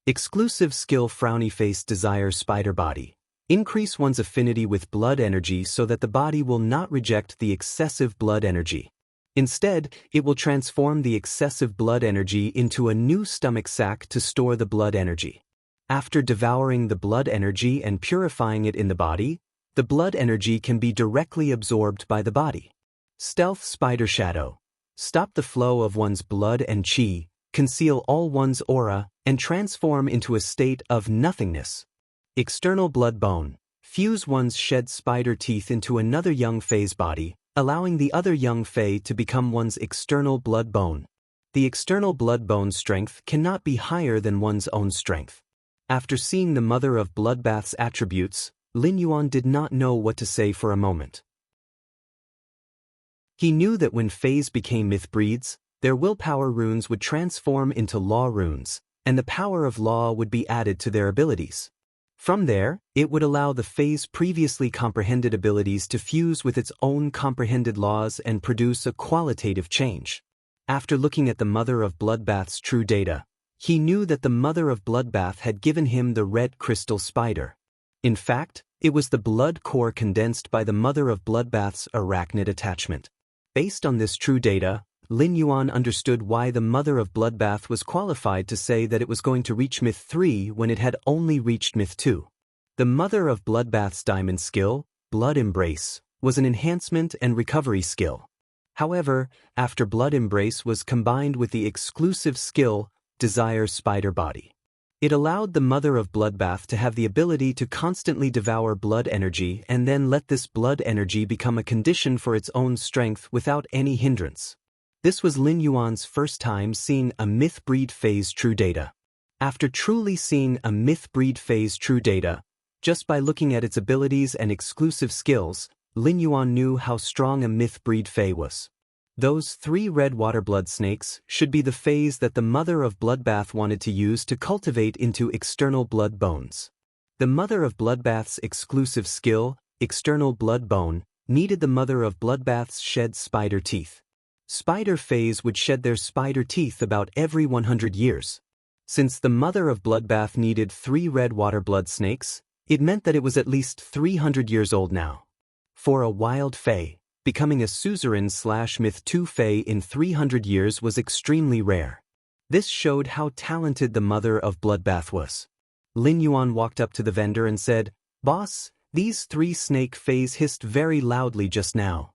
Exclusive Skill: Frowny Face, Desire Spider Body. Increase one's affinity with blood energy so that the body will not reject the excessive blood energy. Instead, it will transform the excessive blood energy into a new stomach sac to store the blood energy. After devouring the blood energy and purifying it in the body, the blood energy can be directly absorbed by the body. Stealth Spider Shadow. Stop the flow of one's blood and chi, conceal all one's aura, and transform into a state of nothingness. External Blood Bone. Fuse one's shed spider teeth into another young Fae's body, allowing the other young Fae to become one's external blood bone. The external blood bone strength cannot be higher than one's own strength. After seeing the Mother of Bloodbath's attributes, Lin Yuan did not know what to say for a moment. He knew that when Faes became myth breeds, their willpower runes would transform into law runes, and the power of law would be added to their abilities. From there, it would allow the Fae's previously comprehended abilities to fuse with its own comprehended laws and produce a qualitative change. After looking at the Mother of Bloodbath's true data, he knew that the Mother of Bloodbath had given him the red crystal spider. In fact, it was the blood core condensed by the Mother of Bloodbath's arachnid attachment. Based on this true data, Lin Yuan understood why the Mother of Bloodbath was qualified to say that it was going to reach Myth 3 when it had only reached Myth 2. The Mother of Bloodbath's diamond skill, Blood Embrace, was an enhancement and recovery skill. However, after Blood Embrace was combined with the exclusive skill, Desire Spider Body, it allowed the Mother of Bloodbath to have the ability to constantly devour blood energy and then let this blood energy become a condition for its own strength without any hindrance. This was Lin Yuan's first time seeing a myth breed Fae's true data. After truly seeing a myth breed Fae's true data, just by looking at its abilities and exclusive skills, Lin Yuan knew how strong a myth breed Fae was. Those 3 red water blood snakes should be the Faes that the Mother of Bloodbath wanted to use to cultivate into external blood bones. The Mother of Bloodbath's exclusive skill, External Blood Bone, needed the Mother of Bloodbath's shed spider teeth. Spider Faes would shed their spider teeth about every 100 years. Since the Mother of Bloodbath needed 3 red water blood snakes, it meant that it was at least 300 years old now. For a wild Fae, becoming a suzerain/myth 2 Fae in 300 years was extremely rare. This showed how talented the Mother of Bloodbath was. Lin Yuan walked up to the vendor and said, "Boss, these 3 snake Faes hissed very loudly just now."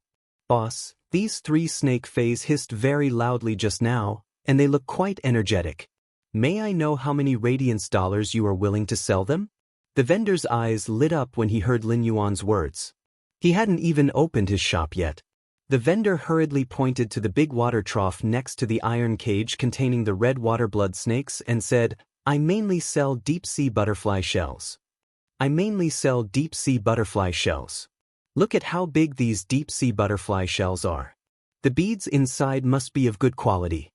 "Boss, these 3 snake Faes hissed very loudly just now, and they look quite energetic. May I know how many radiance dollars you are willing to sell them?" The vendor's eyes lit up when he heard Lin Yuan's words. He hadn't even opened his shop yet. The vendor hurriedly pointed to the big water trough next to the iron cage containing the red water blood snakes and said, "I mainly sell deep-sea butterfly shells. I mainly sell deep-sea butterfly shells. Look at how big these deep-sea butterfly shells are. The beads inside must be of good quality."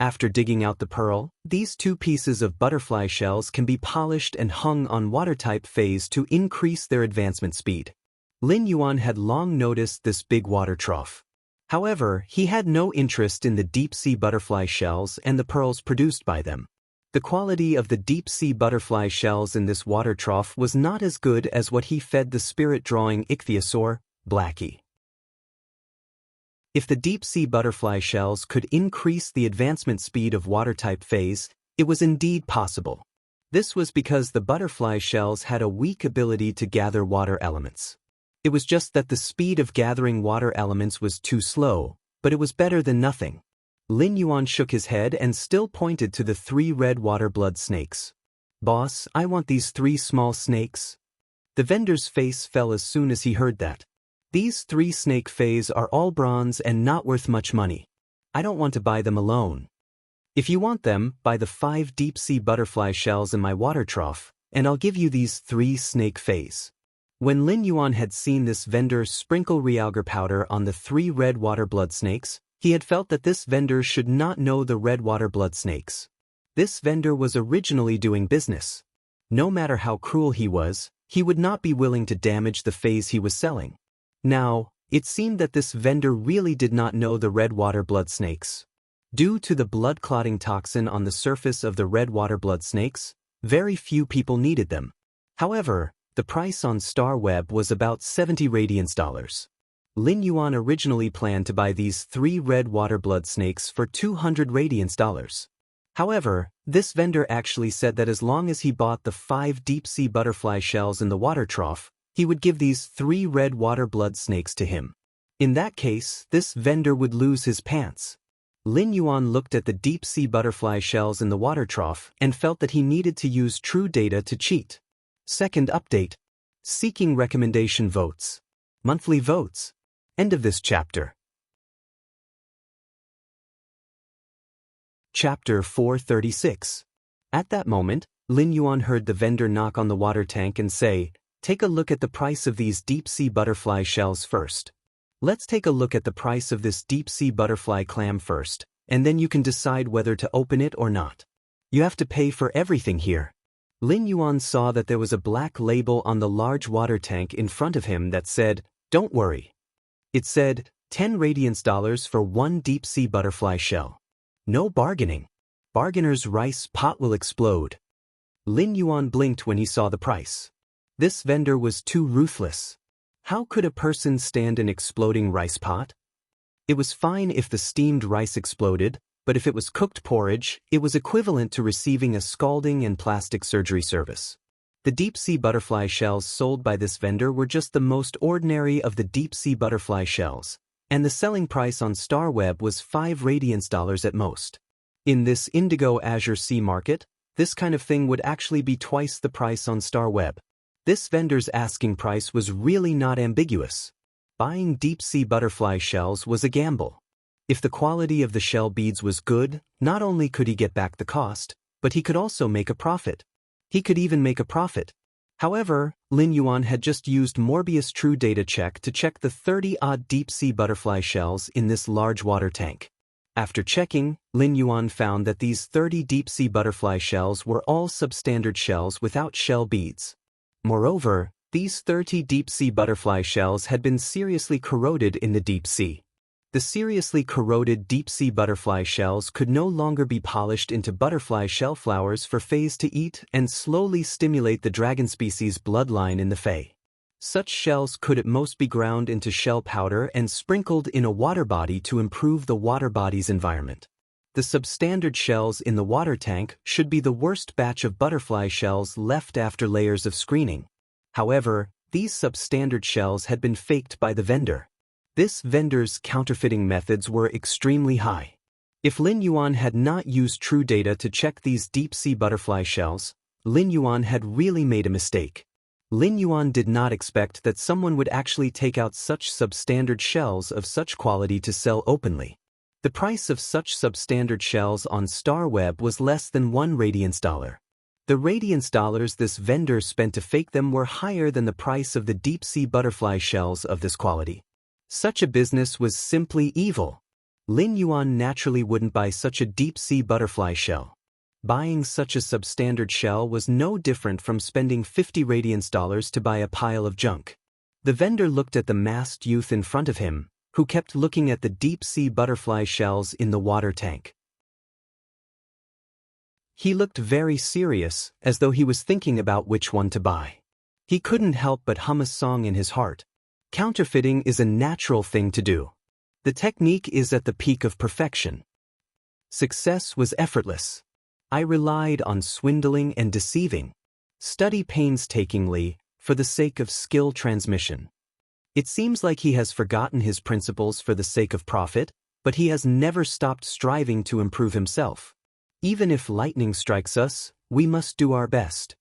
After digging out the pearl, these 2 pieces of butterfly shells can be polished and hung on water-type Faes to increase their advancement speed. Lin Yuan had long noticed this big water trough. However, he had no interest in the deep-sea butterfly shells and the pearls produced by them. The quality of the deep-sea butterfly shells in this water trough was not as good as what he fed the spirit-drawing ichthyosaur, Blackie. If the deep-sea butterfly shells could increase the advancement speed of water-type Faes, It was indeed possible. This was because the butterfly shells had a weak ability to gather water elements. It was just that the speed of gathering water elements was too slow, but it was better than nothing. Lin Yuan shook his head and still pointed to the 3 red water blood snakes. "Boss, I want these 3 small snakes." The vendor's face fell as soon as he heard that. "These 3 snake fays are all bronze and not worth much money. I don't want to buy them alone. If you want them, buy the 5 deep-sea butterfly shells in my water trough, and I'll give you these 3 snake fays." When Lin Yuan had seen this vendor sprinkle realgar powder on the 3 red water blood snakes, he had felt that this vendor should not know the red water blood snakes. This vendor was originally doing business. No matter how cruel he was, he would not be willing to damage the fays he was selling. Now, it seemed that this vendor really did not know the red water blood snakes. Due to the blood-clotting toxin on the surface of the red water blood snakes, very few people needed them. However, the price on StarWeb was about $70 radiance. Lin Yuan originally planned to buy these 3 red water blood snakes for $200 radiance. However, this vendor actually said that as long as he bought the 5 deep-sea butterfly shells in the water trough, he would give these 3 red water blood snakes to him. In that case, this vendor would lose his pants. Lin Yuan looked at the deep-sea butterfly shells in the water trough and felt that he needed to use true data to cheat. Second update. Seeking recommendation votes. Monthly votes. End of this chapter. Chapter 436. At that moment, Lin Yuan heard the vendor knock on the water tank and say, "Take a look at the price of these deep-sea butterfly shells first. Let's take a look at the price of this deep-sea butterfly clam first, and then you can decide whether to open it or not. You have to pay for everything here." Lin Yuan saw that there was a black label on the large water tank in front of him that said, "Don't worry." It said, $10 radiance for 1 deep-sea butterfly shell. No bargaining. Bargainer's rice pot will explode. Lin Yuan blinked when he saw the price. This vendor was too ruthless. How could a person stand an exploding rice pot? It was fine if the steamed rice exploded, but if it was cooked porridge, it was equivalent to receiving a scalding and plastic surgery service. The deep-sea butterfly shells sold by this vendor were just the most ordinary of the deep-sea butterfly shells, and the selling price on StarWeb was $5 radiance at most. In this indigo azure sea market, this kind of thing would actually be twice the price on StarWeb. This vendor's asking price was really not ambiguous. Buying deep-sea butterfly shells was a gamble. If the quality of the shell beads was good, not only could he get back the cost, but he could also make a profit. He could even make a profit. However, Lin Yuan had just used Morbius True Data Check to check the 30-odd deep-sea butterfly shells in this large water tank. After checking, Lin Yuan found that these 30 deep-sea butterfly shells were all substandard shells without shell beads. Moreover, these 30 deep-sea butterfly shells had been seriously corroded in the deep sea. The seriously corroded deep-sea butterfly shells could no longer be polished into butterfly shell flowers for fays to eat and slowly stimulate the dragon species bloodline in the fae. Such shells could at most be ground into shell powder and sprinkled in a water body to improve the water body's environment. The substandard shells in the water tank should be the worst batch of butterfly shells left after layers of screening. However, these substandard shells had been faked by the vendor. This vendor's counterfeiting methods were extremely high. If Lin Yuan had not used true data to check these deep-sea butterfly shells, Lin Yuan had really made a mistake. Lin Yuan did not expect that someone would actually take out such substandard shells of such quality to sell openly. The price of such substandard shells on StarWeb was less than $1 radiance. The radiance dollars this vendor spent to fake them were higher than the price of the deep-sea butterfly shells of this quality. Such a business was simply evil. Lin Yuan naturally wouldn't buy such a deep-sea butterfly shell. Buying such a substandard shell was no different from spending $50 radiance to buy a pile of junk. The vendor looked at the masked youth in front of him, who kept looking at the deep-sea butterfly shells in the water tank. He looked very serious, as though he was thinking about which one to buy. He couldn't help but hum a song in his heart. Counterfeiting is a natural thing to do. The technique is at the peak of perfection. Success was effortless. I relied on swindling and deceiving. Study painstakingly, for the sake of skill transmission. It seems like he has forgotten his principles for the sake of profit, but he has never stopped striving to improve himself. Even if lightning strikes us, we must do our best.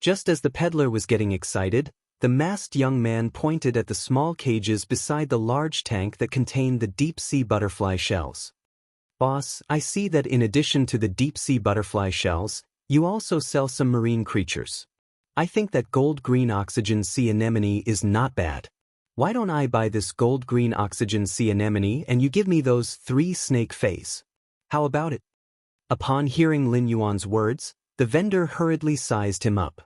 Just as the peddler was getting excited, the masked young man pointed at the small cages beside the large tank that contained the deep-sea butterfly shells. Boss, I see that in addition to the deep-sea butterfly shells, you also sell some marine creatures. I think that gold-green oxygen sea anemone is not bad. Why don't I buy this gold-green oxygen sea anemone and you give me those 3 snake fays? How about it? Upon hearing Lin Yuan's words, the vendor hurriedly sized him up.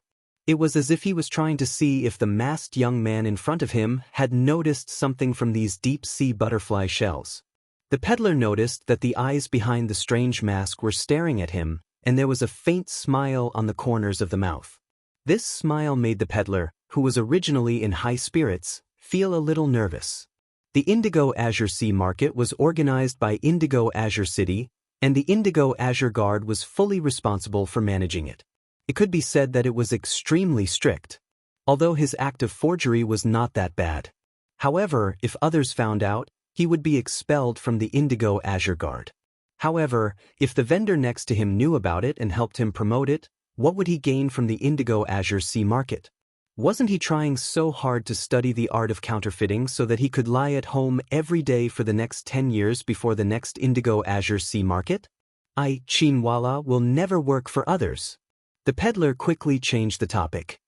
It was as if he was trying to see if the masked young man in front of him had noticed something from these deep-sea butterfly shells. The peddler noticed that the eyes behind the strange mask were staring at him, and there was a faint smile on the corners of the mouth. This smile made the peddler, who was originally in high spirits, feel a little nervous. The Indigo Azure Sea Market was organized by Indigo Azure City, and the Indigo Azure Guard was fully responsible for managing it. It could be said that it was extremely strict, although his act of forgery was not that bad. However, if others found out, he would be expelled from the Indigo Azure Guard. However, if the vendor next to him knew about it and helped him promote it, what would he gain from the Indigo Azure Sea Market? Wasn't he trying so hard to study the art of counterfeiting so that he could lie at home every day for the next 10 years before the next Indigo Azure Sea Market? Chinwala will never work for others. The peddler quickly changed the topic.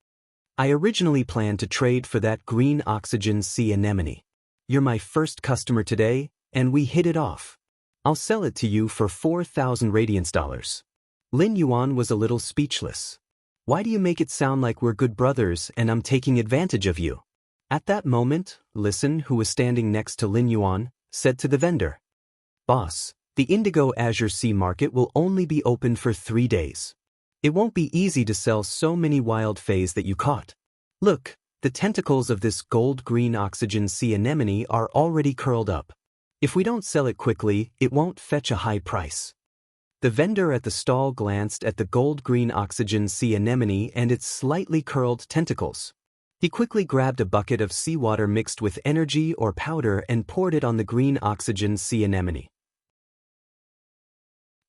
I originally planned to trade for that green oxygen sea anemone. You're my first customer today, and we hit it off. I'll sell it to you for 4,000 radiance dollars. Lin Yuan was a little speechless. Why do you make it sound like we're good brothers and I'm taking advantage of you? At that moment, Listen, who was standing next to Lin Yuan, said to the vendor, Boss, the Indigo Azure Sea Market will only be open for 3 days. It won't be easy to sell so many wild fays that you caught. Look, the tentacles of this gold-green oxygen sea anemone are already curled up. If we don't sell it quickly, it won't fetch a high price. The vendor at the stall glanced at the gold-green oxygen sea anemone and its slightly curled tentacles. He quickly grabbed a bucket of seawater mixed with energy or powder and poured it on the green oxygen sea anemone.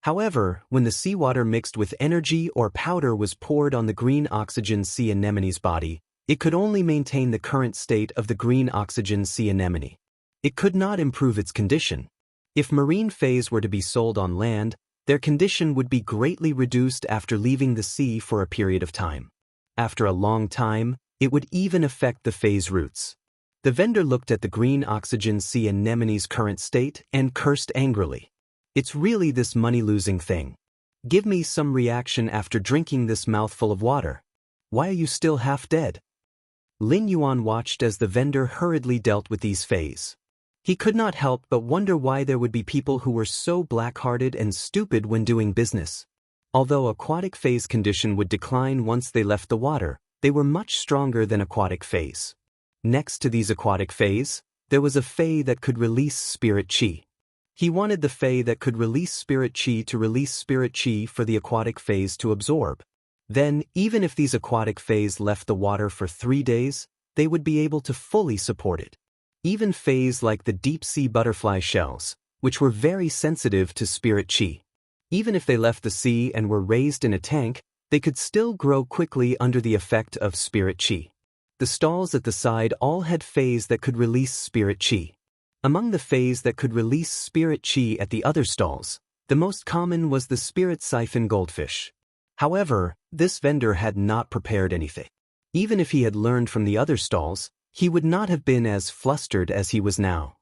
However, when the seawater mixed with energy or powder was poured on the green oxygen sea anemone's body, it could only maintain the current state of the green oxygen sea anemone. It could not improve its condition. If marine fays were to be sold on land, their condition would be greatly reduced after leaving the sea for a period of time. After a long time, it would even affect the fay's roots. The vendor looked at the green oxygen sea anemone's current state and cursed angrily. It's really this money-losing thing. Give me some reaction after drinking this mouthful of water. Why are you still half dead? Lin Yuan watched as the vendor hurriedly dealt with these fays. He could not help but wonder why there would be people who were so black-hearted and stupid when doing business. Although aquatic fays' condition would decline once they left the water, they were much stronger than aquatic fays. Next to these aquatic fays, there was a fay that could release spirit chi. He wanted the fay that could release spirit chi to release spirit chi for the aquatic fays to absorb. Then, even if these aquatic fays left the water for 3 days, they would be able to fully support it. Even fays like the deep-sea butterfly shells, which were very sensitive to spirit chi. Even if they left the sea and were raised in a tank, they could still grow quickly under the effect of spirit chi. The stalls at the side all had fays that could release spirit chi. Among the fays that could release spirit chi at the other stalls, the most common was the spirit siphon goldfish. However, this vendor had not prepared anything. Even if he had learned from the other stalls, he would not have been as flustered as he was now.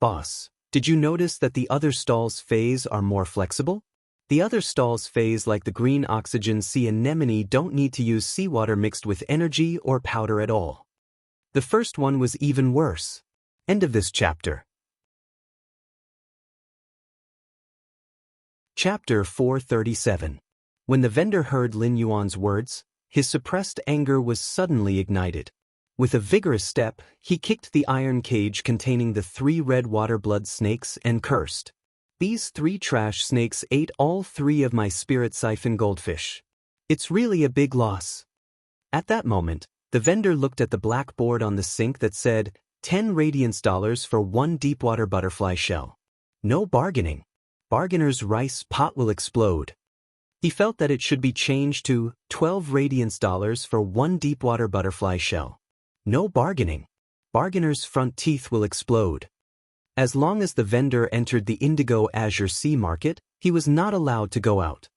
Boss, did you notice that the other stalls' fays are more flexible? The other stalls' fays like the green oxygen sea anemone don't need to use seawater mixed with energy or powder at all. The first one was even worse. End of this chapter. Chapter 437. When the vendor heard Lin Yuan's words, his suppressed anger was suddenly ignited. With a vigorous step, he kicked the iron cage containing the 3 red water blood snakes and cursed. These 3 trash snakes ate all 3 of my spirit siphon goldfish. It's really a big loss. At that moment, the vendor looked at the blackboard on the sink that said, 10 radiance dollars for 1 deepwater butterfly shell. No bargaining. Bargainer's rice pot will explode. He felt that it should be changed to 12 radiance dollars for 1 deepwater butterfly shell. No bargaining. Bargainer's front teeth will explode. As long as the vendor entered the Indigo Azure Sea market, he was not allowed to go out.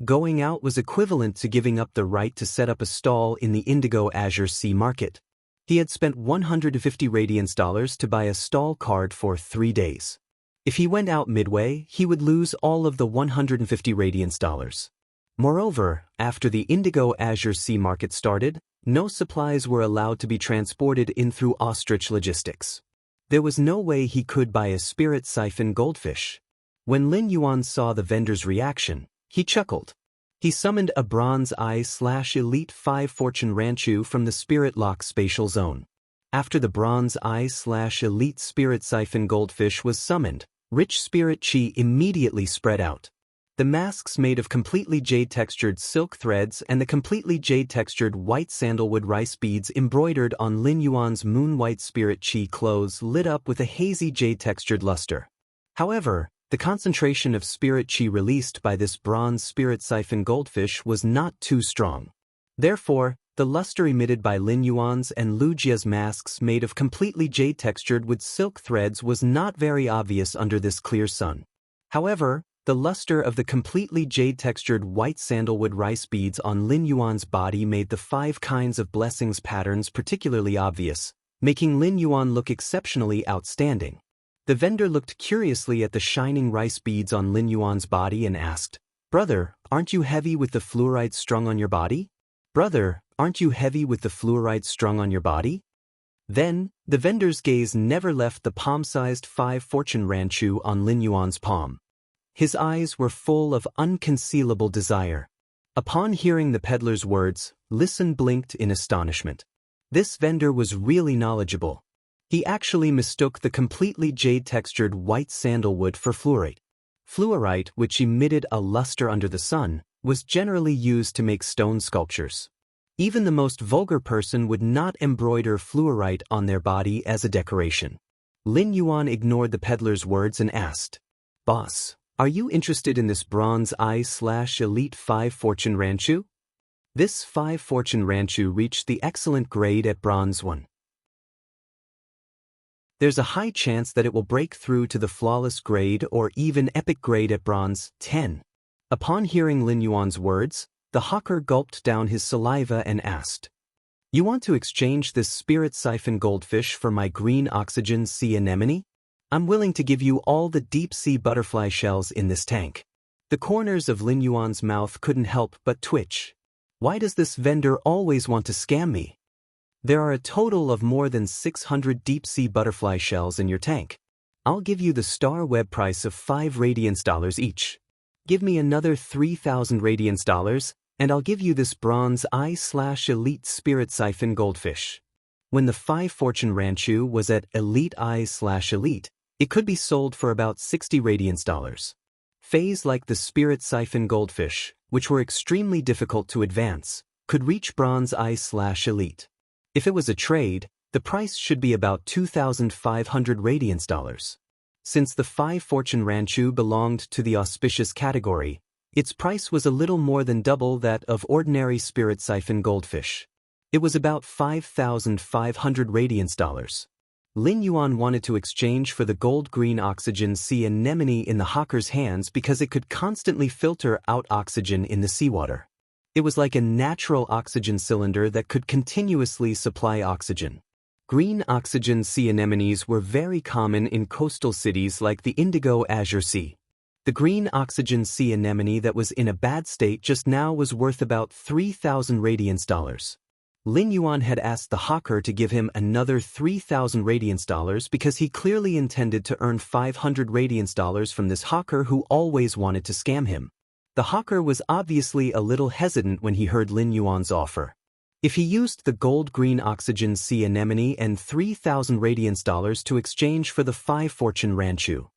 Going out was equivalent to giving up the right to set up a stall in the Indigo Azure Sea market. He had spent 150 radiance dollars to buy a stall card for 3 days. If he went out midway, he would lose all of the 150 radiance dollars. Moreover, after the Indigo Azure Sea market started, no supplies were allowed to be transported in through ostrich logistics. There was no way he could buy a spirit siphon goldfish. When Lin Yuan saw the vendor's reaction, he chuckled. He summoned a Bronze Eye/Elite 5 Fortune Ranchu from the Spirit Lock Spatial Zone. After the Bronze Eye/Elite Spirit Siphon Goldfish was summoned, rich spirit chi immediately spread out. The masks made of completely jade-textured silk threads and the completely jade-textured white sandalwood rice beads embroidered on Lin Yuan's moon-white spirit chi clothes lit up with a hazy jade-textured luster. However, the concentration of spirit chi released by this bronze spirit siphon goldfish was not too strong. Therefore, the luster emitted by Lin Yuan's and Lu Jia's masks made of completely jade-textured with silk threads was not very obvious under this clear sun. However, the luster of the completely jade-textured white sandalwood rice beads on Lin Yuan's body made the 5 kinds of blessings patterns particularly obvious, making Lin Yuan look exceptionally outstanding. The vendor looked curiously at the shining rice beads on Lin Yuan's body and asked, "Brother, aren't you heavy with the fluoride strung on your body? Brother, aren't you heavy with the fluoride strung on your body?" Then, the vendor's gaze never left the palm-sized 5 Fortune Ranchu on Lin Yuan's palm. His eyes were full of unconcealable desire. Upon hearing the peddler's words, Lin blinked in astonishment. This vendor was really knowledgeable. He actually mistook the completely jade-textured white sandalwood for fluorite. Fluorite, which emitted a luster under the sun, was generally used to make stone sculptures. Even the most vulgar person would not embroider fluorite on their body as a decoration. Lin Yuan ignored the peddler's words and asked, "Boss, are you interested in this Bronze Eye/Elite 5 Fortune Ranchu?" This 5 Fortune Ranchu reached the excellent grade at Bronze 1. There's a high chance that it will break through to the flawless grade or even epic grade at Bronze 10. Upon hearing Lin Yuan's words, the hawker gulped down his saliva and asked, "You want to exchange this spirit siphon goldfish for my green oxygen sea anemone? I'm willing to give you all the deep-sea butterfly shells in this tank." The corners of Lin Yuan's mouth couldn't help but twitch. Why does this vendor always want to scam me? There are a total of more than 600 deep-sea butterfly shells in your tank. I'll give you the star web price of 5 radiance dollars each. Give me another 3,000 radiance dollars, and I'll give you this Bronze Eye/Elite Spirit Siphon Goldfish. When the 5 Fortune Ranchu was at Elite Eye/Elite, it could be sold for about 60 radiance dollars. Phase like the Spirit Siphon Goldfish, which were extremely difficult to advance, could reach Bronze Eye/Elite. If it was a trade, the price should be about 2,500 radiance dollars. Since the 5 Fortune Ranchu belonged to the auspicious category, its price was a little more than double that of ordinary spirit siphon goldfish. It was about 5,500 radiance dollars. Lin Yuan wanted to exchange for the gold-green oxygen sea anemone in the hawker's hands because it could constantly filter out oxygen in the seawater. It was like a natural oxygen cylinder that could continuously supply oxygen. Green oxygen sea anemones were very common in coastal cities like the Indigo Azure Sea. The green oxygen sea anemone that was in a bad state just now was worth about 3,000 radiance dollars. Lin Yuan had asked the hawker to give him another 3,000 radiance dollars because he clearly intended to earn 500 radiance dollars from this hawker who always wanted to scam him. The hawker was obviously a little hesitant when he heard Lin Yuan's offer. If he used the gold-green oxygen sea anemone and 3,000 radiance dollars to exchange for the 5 Fortune Ranchu,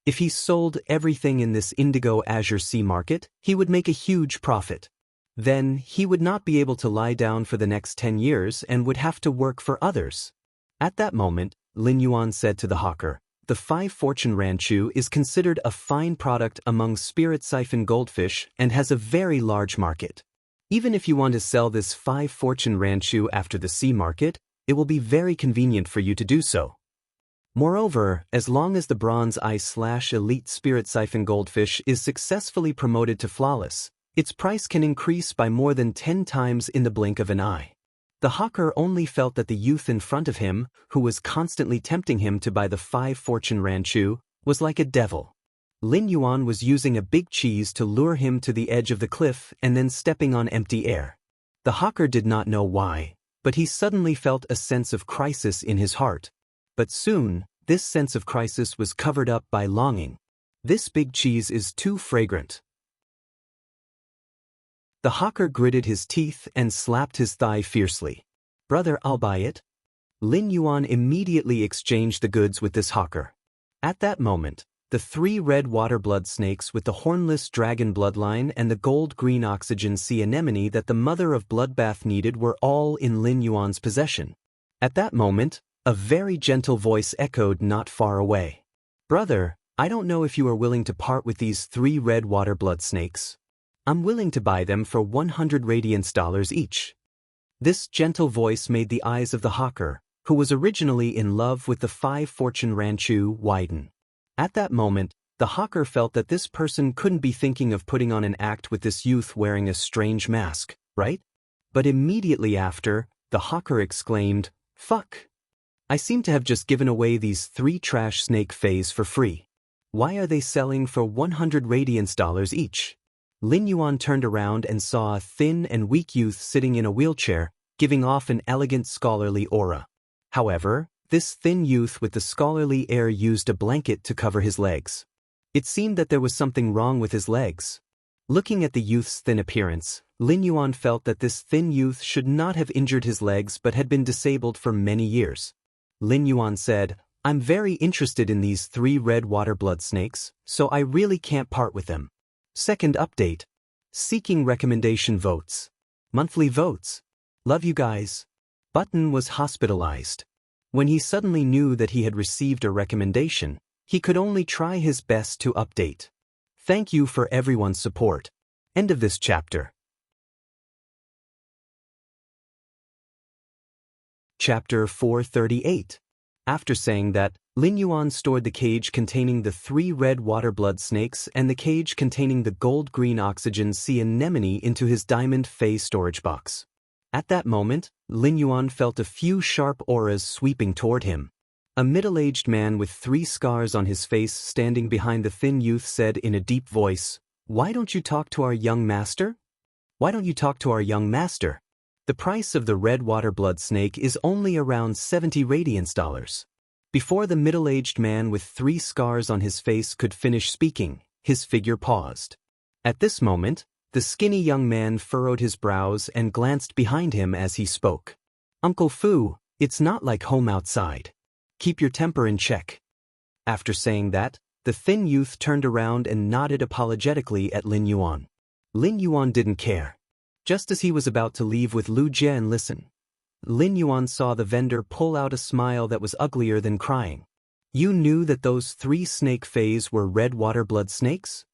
If he sold everything in this indigo azure sea market, he would make a huge profit. Then, he would not be able to lie down for the next 10 years and would have to work for others. At that moment, Lin Yuan said to the hawker, "The 5 fortune ranchu is considered a fine product among spirit siphon goldfish and has a very large market. Even if you want to sell this 5 fortune ranchu after the sea market, it will be very convenient for you to do so. Moreover, as long as the bronze /elite spirit siphon goldfish is successfully promoted to flawless, its price can increase by more than 10 times in the blink of an eye." The hawker only felt that the youth in front of him, who was constantly tempting him to buy the 5 fortune ranchu, was like a devil. Lin Yuan was using a big cheese to lure him to the edge of the cliff and then stepping on empty air. The hawker did not know why, but he suddenly felt a sense of crisis in his heart. But soon, this sense of crisis was covered up by longing. "This big cheese is too fragrant." The hawker gritted his teeth and slapped his thigh fiercely. "Brother, I'll buy it." Lin Yuan immediately exchanged the goods with this hawker. At that moment, the 3 red water blood snakes with the hornless dragon bloodline and the gold-green oxygen sea anemone that the mother of bloodbath needed were all in Lin Yuan's possession. At that moment, a very gentle voice echoed not far away. "Brother, I don't know if you are willing to part with these 3 red water blood snakes. I'm willing to buy them for 100 radiance dollars each." This gentle voice made the eyes of the hawker, who was originally in love with the 5 fortune ranchu, widen. At that moment, the hawker felt that this person couldn't be thinking of putting on an act with this youth wearing a strange mask, right? But immediately after, the hawker exclaimed, "Fuck! I seem to have just given away these 3 trash snake fays for free. Why are they selling for 100 radiance dollars each?" Lin Yuan turned around and saw a thin and weak youth sitting in a wheelchair, giving off an elegant scholarly aura. However, this thin youth with the scholarly air used a blanket to cover his legs. It seemed that there was something wrong with his legs. Looking at the youth's thin appearance, Lin Yuan felt that this thin youth should not have injured his legs but had been disabled for many years. Lin Yuan said, "I'm very interested in these 3 red water blood snakes, so I really can't part with them." Second update. Seeking recommendation votes. Monthly votes. Love you guys. Button was hospitalized. When he suddenly knew that he had received a recommendation, he could only try his best to update. Thank you for everyone's support. End of this chapter. Chapter 438. After saying that, Lin Yuan stored the cage containing the 3 red water blood snakes and the cage containing the gold-green oxygen sea anemone into his diamond fey storage box. At that moment, Lin Yuan felt a few sharp auras sweeping toward him. A middle-aged man with 3 scars on his face standing behind the thin youth said in a deep voice, "Why don't you talk to our young master? Why don't you talk to our young master? The price of the red water blood snake is only around 70 radiance dollars." Before the middle-aged man with 3 scars on his face could finish speaking, his figure paused. At this moment, the skinny young man furrowed his brows and glanced behind him as he spoke. "Uncle Fu, it's not like home outside. Keep your temper in check." After saying that, the thin youth turned around and nodded apologetically at Lin Yuan. Lin Yuan didn't care. Just as he was about to leave with Lu Jie and listen, Lin Yuan saw the vendor pull out a smile that was uglier than crying. "You knew that those 3 snake fays were red water blood snakes?"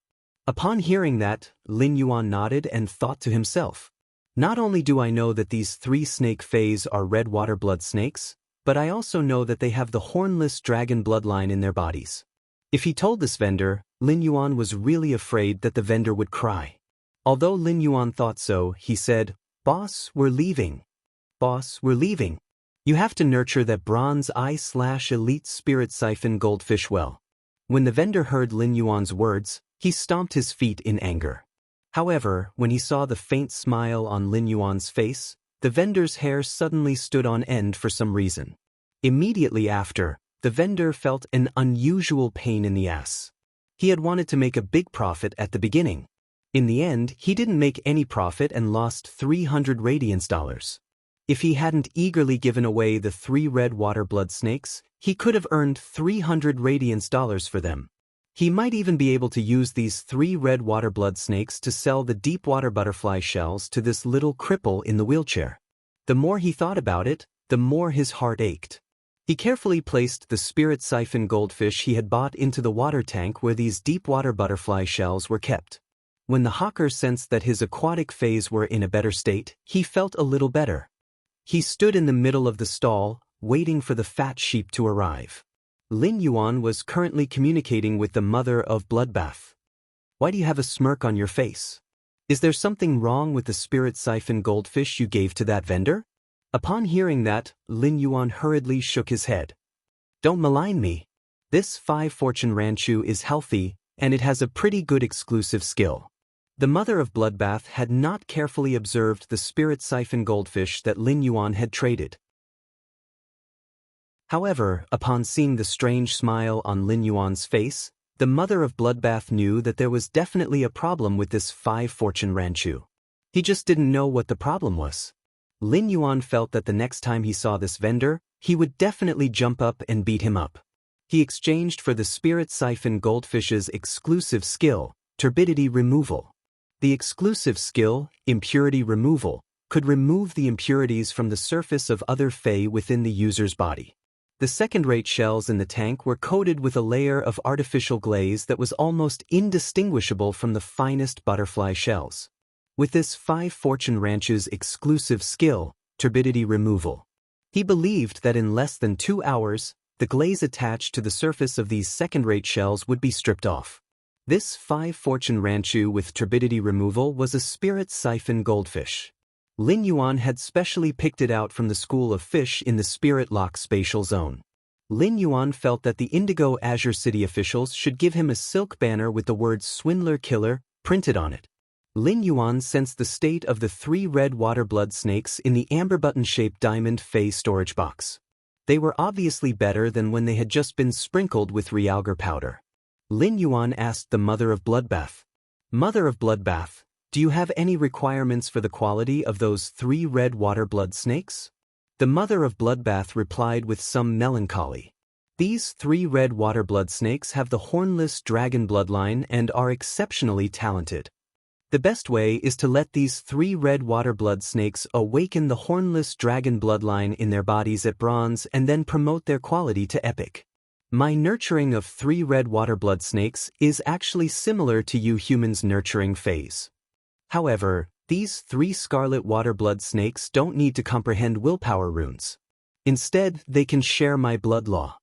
Upon hearing that, Lin Yuan nodded and thought to himself, "Not only do I know that these 3 snake fays are red water blood snakes, but I also know that they have the hornless dragon bloodline in their bodies." If he told this vendor, Lin Yuan was really afraid that the vendor would cry. Although Lin Yuan thought so, he said, "Boss, we're leaving. Boss, we're leaving. You have to nurture that bronze /elite spirit siphon goldfish well." When the vendor heard Lin Yuan's words, he stomped his feet in anger. However, when he saw the faint smile on Lin Yuan's face, the vendor's hair suddenly stood on end for some reason. Immediately after, the vendor felt an unusual pain in the ass. He had wanted to make a big profit at the beginning. In the end, he didn't make any profit and lost 300 radiance dollars. If he hadn't eagerly given away the 3 red water blood snakes, he could have earned 300 radiance dollars for them. He might even be able to use these 3 red water blood snakes to sell the deep water butterfly shells to this little cripple in the wheelchair. The more he thought about it, the more his heart ached. He carefully placed the spirit siphon goldfish he had bought into the water tank where these deep water butterfly shells were kept. When the hawker sensed that his aquatic phase were in a better state, he felt a little better. He stood in the middle of the stall, waiting for the fat sheep to arrive. Lin Yuan was currently communicating with the mother of Bloodbath. Why do you have a smirk on your face? Is there something wrong with the spirit siphon goldfish you gave to that vendor? Upon hearing that, Lin Yuan hurriedly shook his head. Don't malign me. This 5 fortune ranchu is healthy, and it has a pretty good exclusive skill. The mother of Bloodbath had not carefully observed the spirit siphon goldfish that Lin Yuan had traded. However, upon seeing the strange smile on Lin Yuan's face, the mother of Bloodbath knew that there was definitely a problem with this 5 fortune ranchu. He just didn't know what the problem was. Lin Yuan felt that the next time he saw this vendor, he would definitely jump up and beat him up. He exchanged for the spirit siphon goldfish's exclusive skill, turbidity removal. The exclusive skill, impurity removal, could remove the impurities from the surface of other Fey within the user's body. The second-rate shells in the tank were coated with a layer of artificial glaze that was almost indistinguishable from the finest butterfly shells. With this 5 fortune ranchu's exclusive skill, turbidity removal, he believed that in less than 2 hours, the glaze attached to the surface of these second-rate shells would be stripped off. This 5 fortune ranchu with turbidity removal was a spirit siphon goldfish. Lin Yuan had specially picked it out from the school of fish in the Spirit Lock spatial zone. Lin Yuan felt that the Indigo Azure City officials should give him a silk banner with the words Swindler Killer printed on it. Lin Yuan sensed the state of the 3 red water blood snakes in the amber button-shaped diamond Fey storage box. They were obviously better than when they had just been sprinkled with realgar powder. Lin Yuan asked the mother of Bloodbath, "Mother of Bloodbath, do you have any requirements for the quality of those 3 red water blood snakes?" The mother of Bloodbath replied with some melancholy. These 3 red water blood snakes have the hornless dragon bloodline and are exceptionally talented. The best way is to let these 3 red water blood snakes awaken the hornless dragon bloodline in their bodies at bronze and then promote their quality to epic. My nurturing of 3 red water blood snakes is actually similar to you humans' nurturing phase. However, these 3 scarlet water blood snakes don't need to comprehend willpower runes. Instead, they can share my blood law.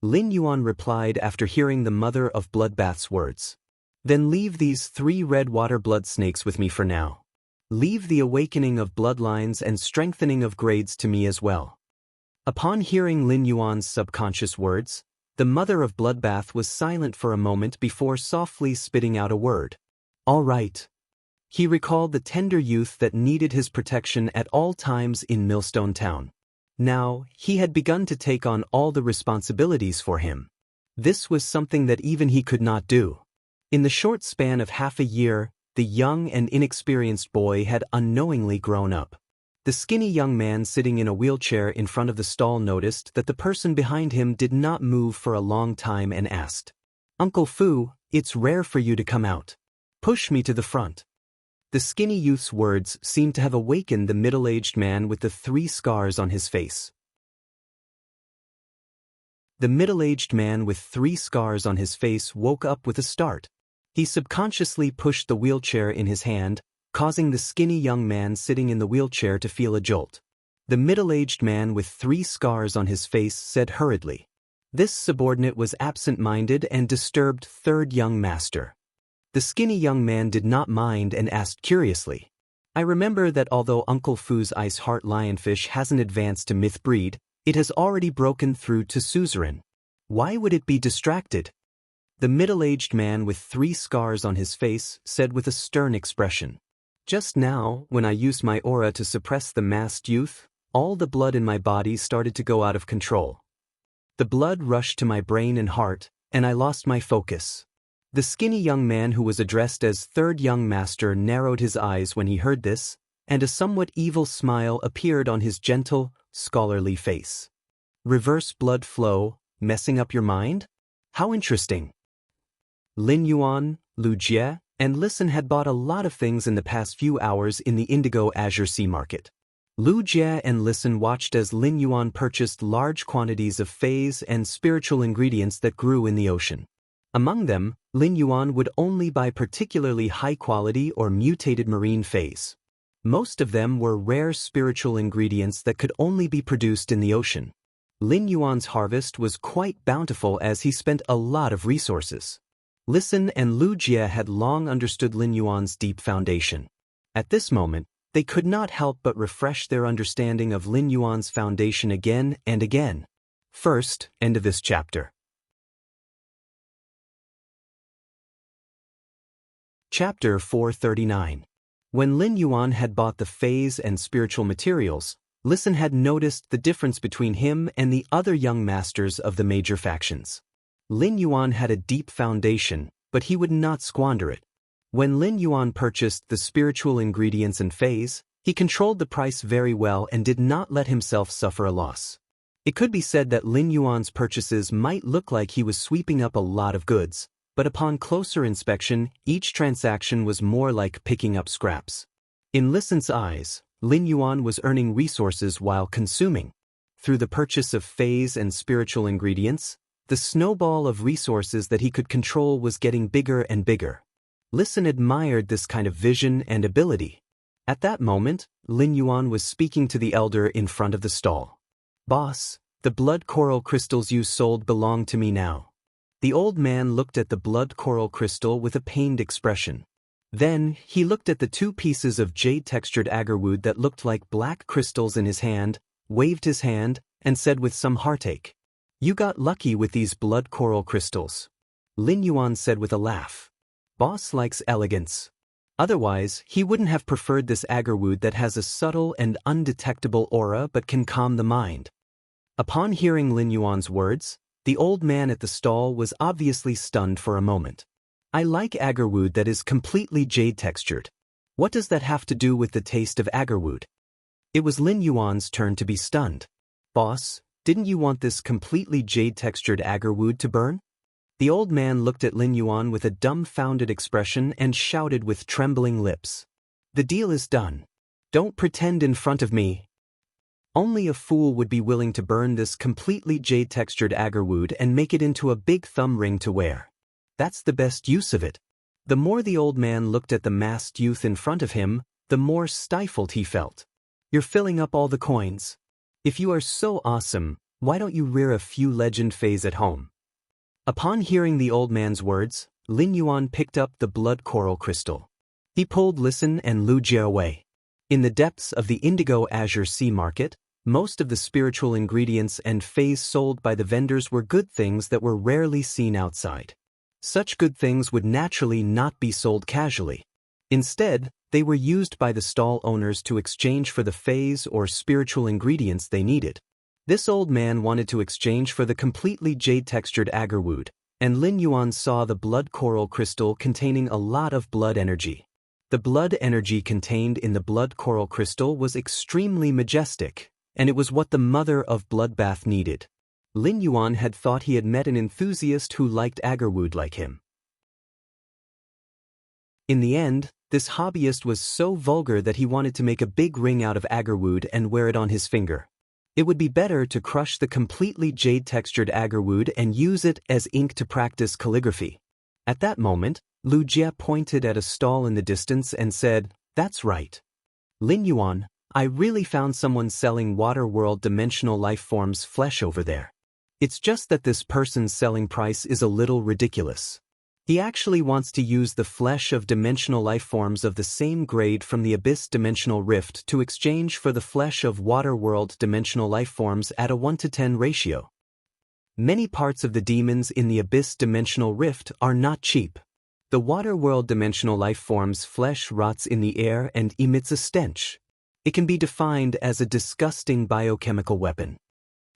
Lin Yuan replied after hearing the mother of Bloodbath's words. Then leave these 3 red water blood snakes with me for now. Leave the awakening of bloodlines and strengthening of grades to me as well. Upon hearing Lin Yuan's subconscious words, the mother of Bloodbath was silent for a moment before softly spitting out a word. All right. He recalled the tender youth that needed his protection at all times in Millstone Town. Now, he had begun to take on all the responsibilities for him. This was something that even he could not do. In the short span of half a year, the young and inexperienced boy had unknowingly grown up. The skinny young man sitting in a wheelchair in front of the stall noticed that the person behind him did not move for a long time and asked, "Uncle Fu, it's rare for you to come out. Push me to the front." The skinny youth's words seemed to have awakened the middle-aged man with the 3 scars on his face. The middle-aged man with 3 scars on his face woke up with a start. He subconsciously pushed the wheelchair in his hand, causing the skinny young man sitting in the wheelchair to feel a jolt. The middle-aged man with 3 scars on his face said hurriedly. This subordinate was absent-minded and disturbed third young master. The skinny young man did not mind and asked curiously, "I remember that although Uncle Fu's ice heart lionfish hasn't advanced to myth breed, it has already broken through to suzerain. Why would it be distracted?" The middle-aged man with 3 scars on his face said with a stern expression, "Just now, when I used my aura to suppress the masked youth, all the blood in my body started to go out of control. The blood rushed to my brain and heart, and I lost my focus." The skinny young man who was addressed as third young master narrowed his eyes when he heard this, and a somewhat evil smile appeared on his gentle, scholarly face. "Reverse blood flow, messing up your mind? How interesting." Lin Yuan, Lu Jie, and Listen had bought a lot of things in the past few hours in the Indigo Azure Sea market. Lu Jie and Listen watched as Lin Yuan purchased large quantities of phase and spiritual ingredients that grew in the ocean. Among them, Lin Yuan would only buy particularly high-quality or mutated marine phase. Most of them were rare spiritual ingredients that could only be produced in the ocean. Lin Yuan's harvest was quite bountiful as he spent a lot of resources. Listen and Lu Jie had long understood Lin Yuan's deep foundation. At this moment, they could not help but refresh their understanding of Lin Yuan's foundation again and again. First, end of this chapter. Chapter 439. When Lin Yuan had bought the phase and spiritual materials, Listen had noticed the difference between him and the other young masters of the major factions. Lin Yuan had a deep foundation, but he would not squander it. When Lin Yuan purchased the spiritual ingredients and phase, he controlled the price very well and did not let himself suffer a loss. It could be said that Lin Yuan's purchases might look like he was sweeping up a lot of goods, but upon closer inspection, each transaction was more like picking up scraps. In Listen's eyes, Lin Yuan was earning resources while consuming. Through the purchase of phase and spiritual ingredients, the snowball of resources that he could control was getting bigger and bigger. Listen admired this kind of vision and ability. At that moment, Lin Yuan was speaking to the elder in front of the stall. "Boss, the blood coral crystals you sold belong to me now." The old man looked at the blood coral crystal with a pained expression. Then, he looked at the 2 pieces of jade-textured agarwood that looked like black crystals in his hand, waved his hand, and said with some heartache, "You got lucky with these blood coral crystals." Lin Yuan said with a laugh, "Boss likes elegance. Otherwise, he wouldn't have preferred this agarwood that has a subtle and undetectable aura but can calm the mind." Upon hearing Lin Yuan's words, the old man at the stall was obviously stunned for a moment. "I like agarwood that is completely jade-textured. What does that have to do with the taste of agarwood?" It was Lin Yuan's turn to be stunned. "Boss, didn't you want this completely jade-textured agarwood to burn?" The old man looked at Lin Yuan with a dumbfounded expression and shouted with trembling lips, "The deal is done. Don't pretend in front of me. Only a fool would be willing to burn this completely jade-textured agarwood and make it into a big thumb ring to wear. That's the best use of it." The more the old man looked at the masked youth in front of him, the more stifled he felt. "You're filling up all the coins. If you are so awesome, why don't you rear a few legend phase at home?" Upon hearing the old man's words, Lin Yuan picked up the blood coral crystal. He pulled Listen and Lu Jie away. In the depths of the Indigo Azure Sea market, most of the spiritual ingredients and phase sold by the vendors were good things that were rarely seen outside. Such good things would naturally not be sold casually. Instead, they were used by the stall owners to exchange for the phase or spiritual ingredients they needed. This old man wanted to exchange for the completely jade-textured agarwood, and Lin Yuan saw the blood coral crystal containing a lot of blood energy. The blood energy contained in the blood coral crystal was extremely majestic, and it was what the mother of bloodbath needed. Lin Yuan had thought he had met an enthusiast who liked agarwood like him. In the end, this hobbyist was so vulgar that he wanted to make a big ring out of agarwood and wear it on his finger. It would be better to crush the completely jade-textured agarwood and use it as ink to practice calligraphy. At that moment, Lu Jie pointed at a stall in the distance and said, "That's right. Lin Yuan, I really found someone selling water world dimensional life forms flesh over there. It's just that this person's selling price is a little ridiculous. He actually wants to use the flesh of dimensional life forms of the same grade from the Abyss Dimensional Rift to exchange for the flesh of water world dimensional life forms at a 1:10 ratio. Many parts of the demons in the Abyss Dimensional Rift are not cheap. The water world dimensional life form's flesh rots in the air and emits a stench. It can be defined as a disgusting biochemical weapon.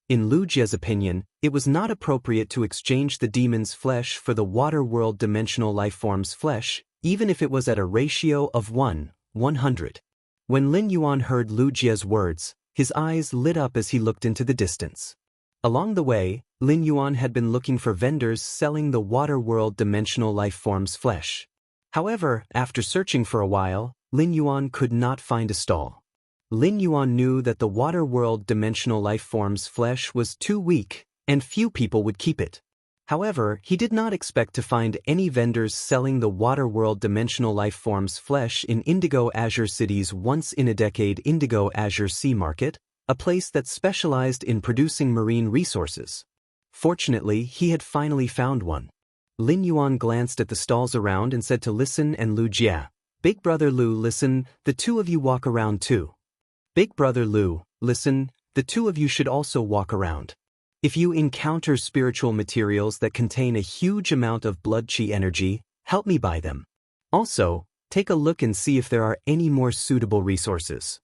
In Lu Jie's opinion, it was not appropriate to exchange the demon's flesh for the water world dimensional life form's flesh, even if it was at a ratio of 1:100. When Lin Yuan heard Lu Jie's words, his eyes lit up as he looked into the distance. Along the way, Lin Yuan had been looking for vendors selling the water world dimensional life form's flesh. However, after searching for a while, Lin Yuan could not find a stall. Lin Yuan knew that the water world dimensional life form's flesh was too weak, and few people would keep it. However, he did not expect to find any vendors selling the water world dimensional life form's flesh in Indigo Azure City's once-in-a-decade Indigo Azure Sea Market, a place that specialized in producing marine resources. Fortunately, he had finally found one. Lin Yuan glanced at the stalls around and said to Listen and Lu Jia, "Big brother Lu, listen, the two of you walk around too. Big brother Lu, listen, the two of you should also walk around. If you encounter spiritual materials that contain a huge amount of blood chi energy, help me buy them. Also, take a look and see if there are any more suitable resources."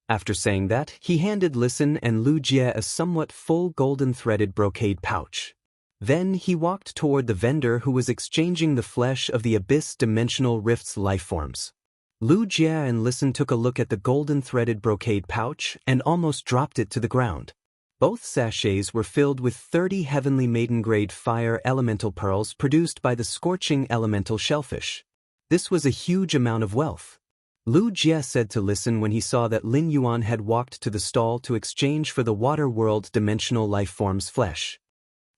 After saying that, he handed Listen and Lu Jie a somewhat full golden threaded brocade pouch. Then he walked toward the vendor who was exchanging the flesh of the Abyss Dimensional Rift's lifeforms. Lu Jie and Listen took a look at the golden threaded brocade pouch and almost dropped it to the ground. Both sachets were filled with 30 heavenly maiden-grade fire elemental pearls produced by the scorching elemental shellfish. This was a huge amount of wealth. Lu Jie said to Listen when he saw that Lin Yuan had walked to the stall to exchange for the water world dimensional life form's flesh.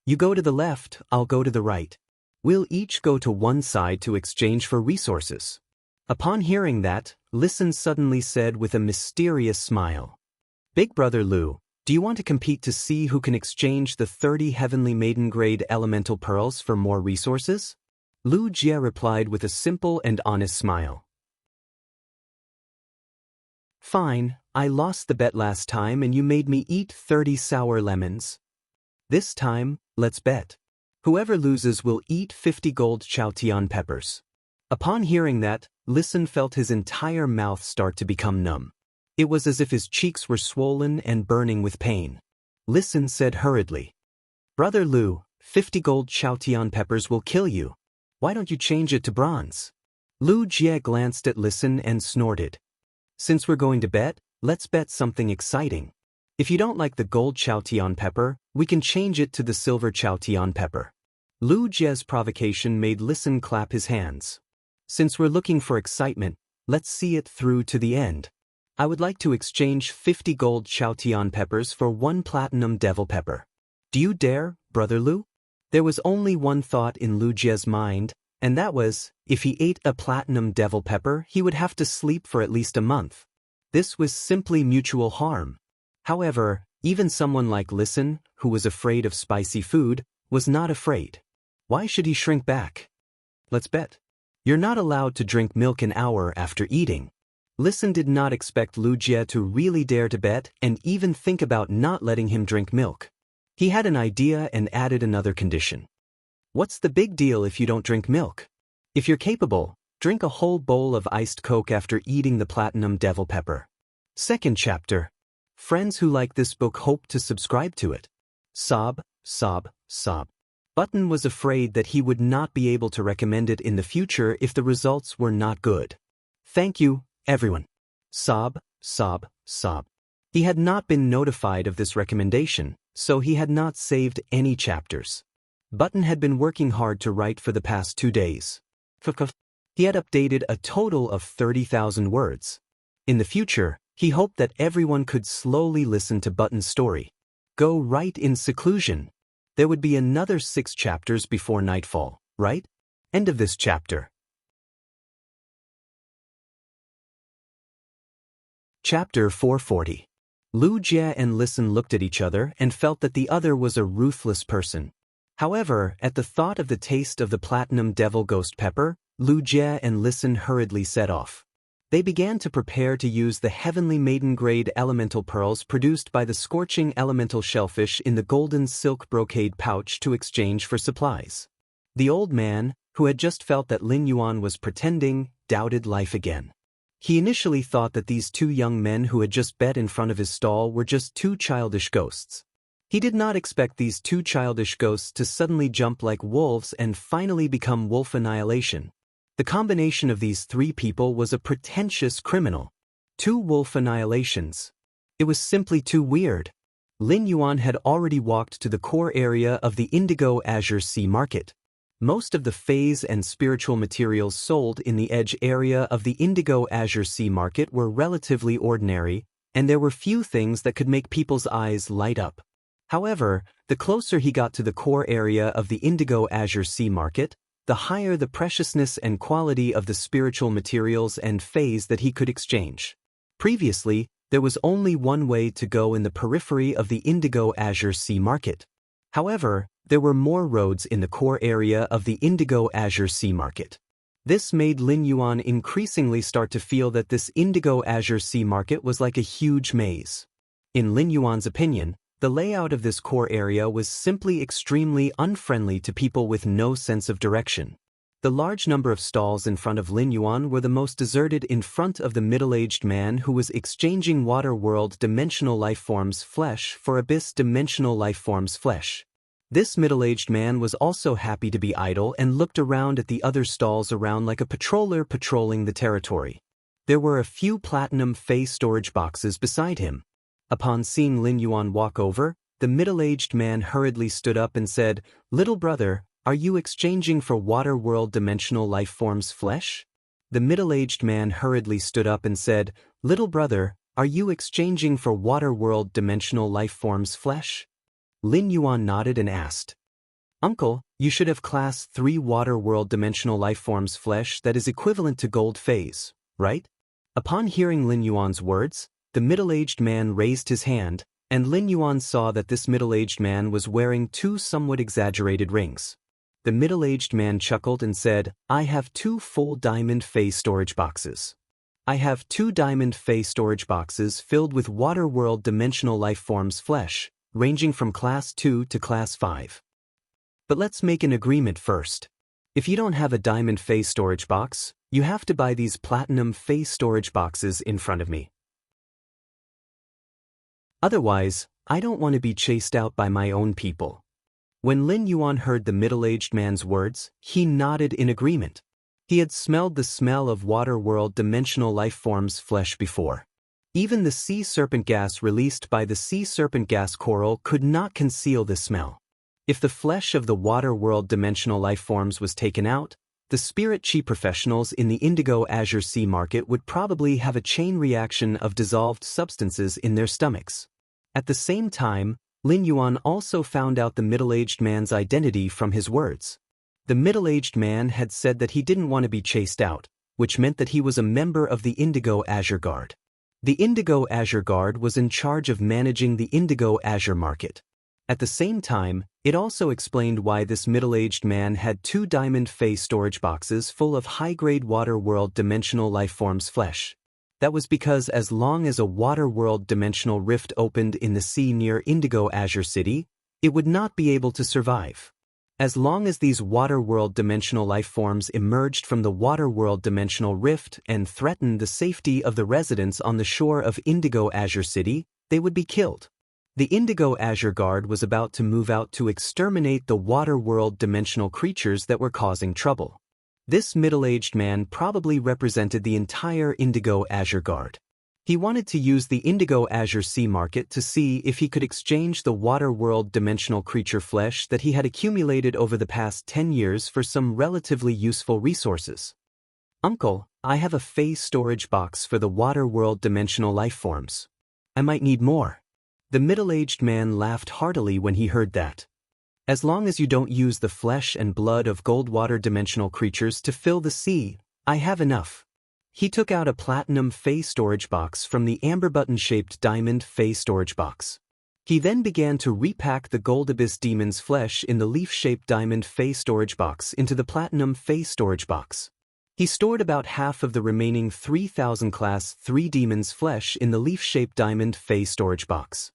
"You go to the left, I'll go to the right. We'll each go to one side to exchange for resources." Upon hearing that, Listen suddenly said with a mysterious smile, "Big brother Lu, do you want to compete to see who can exchange the 30 heavenly maiden-grade elemental pearls for more resources?" Lu Jie replied with a simple and honest smile. "Fine, I lost the bet last time and you made me eat 30 sour lemons. This time, let's bet. Whoever loses will eat 50 gold Chaotian peppers." Upon hearing that, Listen felt his entire mouth start to become numb. It was as if his cheeks were swollen and burning with pain. Listen said hurriedly, "Brother Lu, 50 gold Chaotian peppers will kill you. Why don't you change it to bronze?" Lu Jie glanced at Listen and snorted. "Since we're going to bet, let's bet something exciting. If you don't like the gold Chaotian pepper, we can change it to the silver Chaotian pepper." Lu Jie's provocation made Listen clap his hands. "Since we're looking for excitement, let's see it through to the end. I would like to exchange 50 gold Chaotian peppers for 1 platinum devil pepper. Do you dare, brother Lu?" There was only one thought in Lu Jie's mind, and that was, if he ate a platinum devil pepper, he would have to sleep for at least a month. This was simply mutual harm. However, even someone like Listen, who was afraid of spicy food, was not afraid. Why should he shrink back? "Let's bet. You're not allowed to drink milk an hour after eating." Listen did not expect Lu Jie to really dare to bet and even think about not letting him drink milk. He had an idea and added another condition. "What's the big deal if you don't drink milk? If you're capable, drink a whole bowl of iced Coke after eating the platinum devil pepper." Second chapter. Friends who like this book hope to subscribe to it. Sob, sob, sob. Button was afraid that he would not be able to recommend it in the future if the results were not good. "Thank you, everyone." Sob, sob, sob. He had not been notified of this recommendation, so he had not saved any chapters. Button had been working hard to write for the past 2 days. He had updated a total of 30,000 words. In the future, he hoped that everyone could slowly listen to Button's story. Go right in seclusion. There would be another 6 chapters before nightfall, right? End of this chapter. Chapter 440. Lu Jie and Listen looked at each other and felt that the other was a ruthless person. However, at the thought of the taste of the platinum devil ghost pepper, Lu Jie and Listen hurriedly set off. They began to prepare to use the heavenly maiden-grade elemental pearls produced by the scorching elemental shellfish in the golden silk brocade pouch to exchange for supplies. The old man, who had just felt that Lin Yuan was pretending, doubted life again. He initially thought that these 2 young men who had just bet in front of his stall were just 2 childish ghosts. He did not expect these 2 childish ghosts to suddenly jump like wolves and finally become wolf annihilation. The combination of these 3 people was a pretentious criminal. 2 wolf annihilations. It was simply too weird. Lin Yuan had already walked to the core area of the Indigo Azure Sea Market. Most of the phase and spiritual materials sold in the edge area of the Indigo Azure Sea Market were relatively ordinary, and there were few things that could make people's eyes light up. However, the closer he got to the core area of the Indigo Azure Sea Market, the higher the preciousness and quality of the spiritual materials and phase that he could exchange. Previously, there was only one way to go in the periphery of the Indigo Azure Sea Market. However, there were more roads in the core area of the Indigo Azure Sea Market. This made Lin Yuan increasingly start to feel that this Indigo Azure Sea Market was like a huge maze. In Lin Yuan's opinion, the layout of this core area was simply extremely unfriendly to people with no sense of direction. The large number of stalls in front of Lin Yuan were the most deserted in front of the middle-aged man who was exchanging water world dimensional lifeforms flesh for abyss dimensional lifeforms flesh. This middle-aged man was also happy to be idle and looked around at the other stalls around like a patroller patrolling the territory. There were a few platinum phase storage boxes beside him. Upon seeing Lin Yuan walk over, the middle-aged man hurriedly stood up and said, "Little brother, are you exchanging for water world dimensional lifeforms flesh?" The middle-aged man hurriedly stood up and said, "Little brother, are you exchanging for water world dimensional lifeforms flesh?" Lin Yuan nodded and asked, "Uncle, you should have class 3 water world dimensional lifeforms flesh that is equivalent to gold phase, right?" Upon hearing Lin Yuan's words, the middle-aged man raised his hand, and Lin Yuan saw that this middle-aged man was wearing 2 somewhat exaggerated rings. The middle-aged man chuckled and said, "I have 2 full diamond phase storage boxes. I have 2 diamond phase storage boxes filled with water world dimensional lifeforms flesh, ranging from class 2 to class 5. But let's make an agreement first. If you don't have a diamond phase storage box, you have to buy these platinum phase storage boxes in front of me. Otherwise, I don't want to be chased out by my own people." When Lin Yuan heard the middle-aged man's words, he nodded in agreement. He had smelled the smell of water world dimensional lifeforms flesh before. Even the sea serpent gas released by the sea serpent gas coral could not conceal the smell. If the flesh of the water world dimensional lifeforms was taken out, the spirit chi professionals in the Indigo Azure Sea Market would probably have a chain reaction of dissolved substances in their stomachs. At the same time, Lin Yuan also found out the middle-aged man's identity from his words. The middle-aged man had said that he didn't want to be chased out, which meant that he was a member of the Indigo Azure Guard. The Indigo Azure Guard was in charge of managing the Indigo Azure Market. At the same time, it also explained why this middle-aged man had 2 diamond phase storage boxes full of high-grade water world dimensional lifeforms flesh. That was because as long as a water world dimensional rift opened in the sea near Indigo Azure City, it would not be able to survive. As long as these water world dimensional lifeforms emerged from the water world dimensional rift and threatened the safety of the residents on the shore of Indigo Azure City, they would be killed. The Indigo Azure Guard was about to move out to exterminate the water world dimensional creatures that were causing trouble. This middle-aged man probably represented the entire Indigo Azure Guard. He wanted to use the Indigo Azure Sea Market to see if he could exchange the water world dimensional creature flesh that he had accumulated over the past 10 years for some relatively useful resources. "Uncle, I have a phase storage box for the water world dimensional lifeforms. I might need more." The middle-aged man laughed heartily when he heard that. "As long as you don't use the flesh and blood of Goldwater dimensional creatures to fill the sea, I have enough." He took out a platinum phase storage box from the amber button-shaped diamond phase storage box. He then began to repack the Gold Abyss demon's flesh in the leaf-shaped diamond phase storage box into the platinum phase storage box. He stored about half of the remaining 3000 class 3 demon's flesh in the leaf-shaped diamond phase storage box.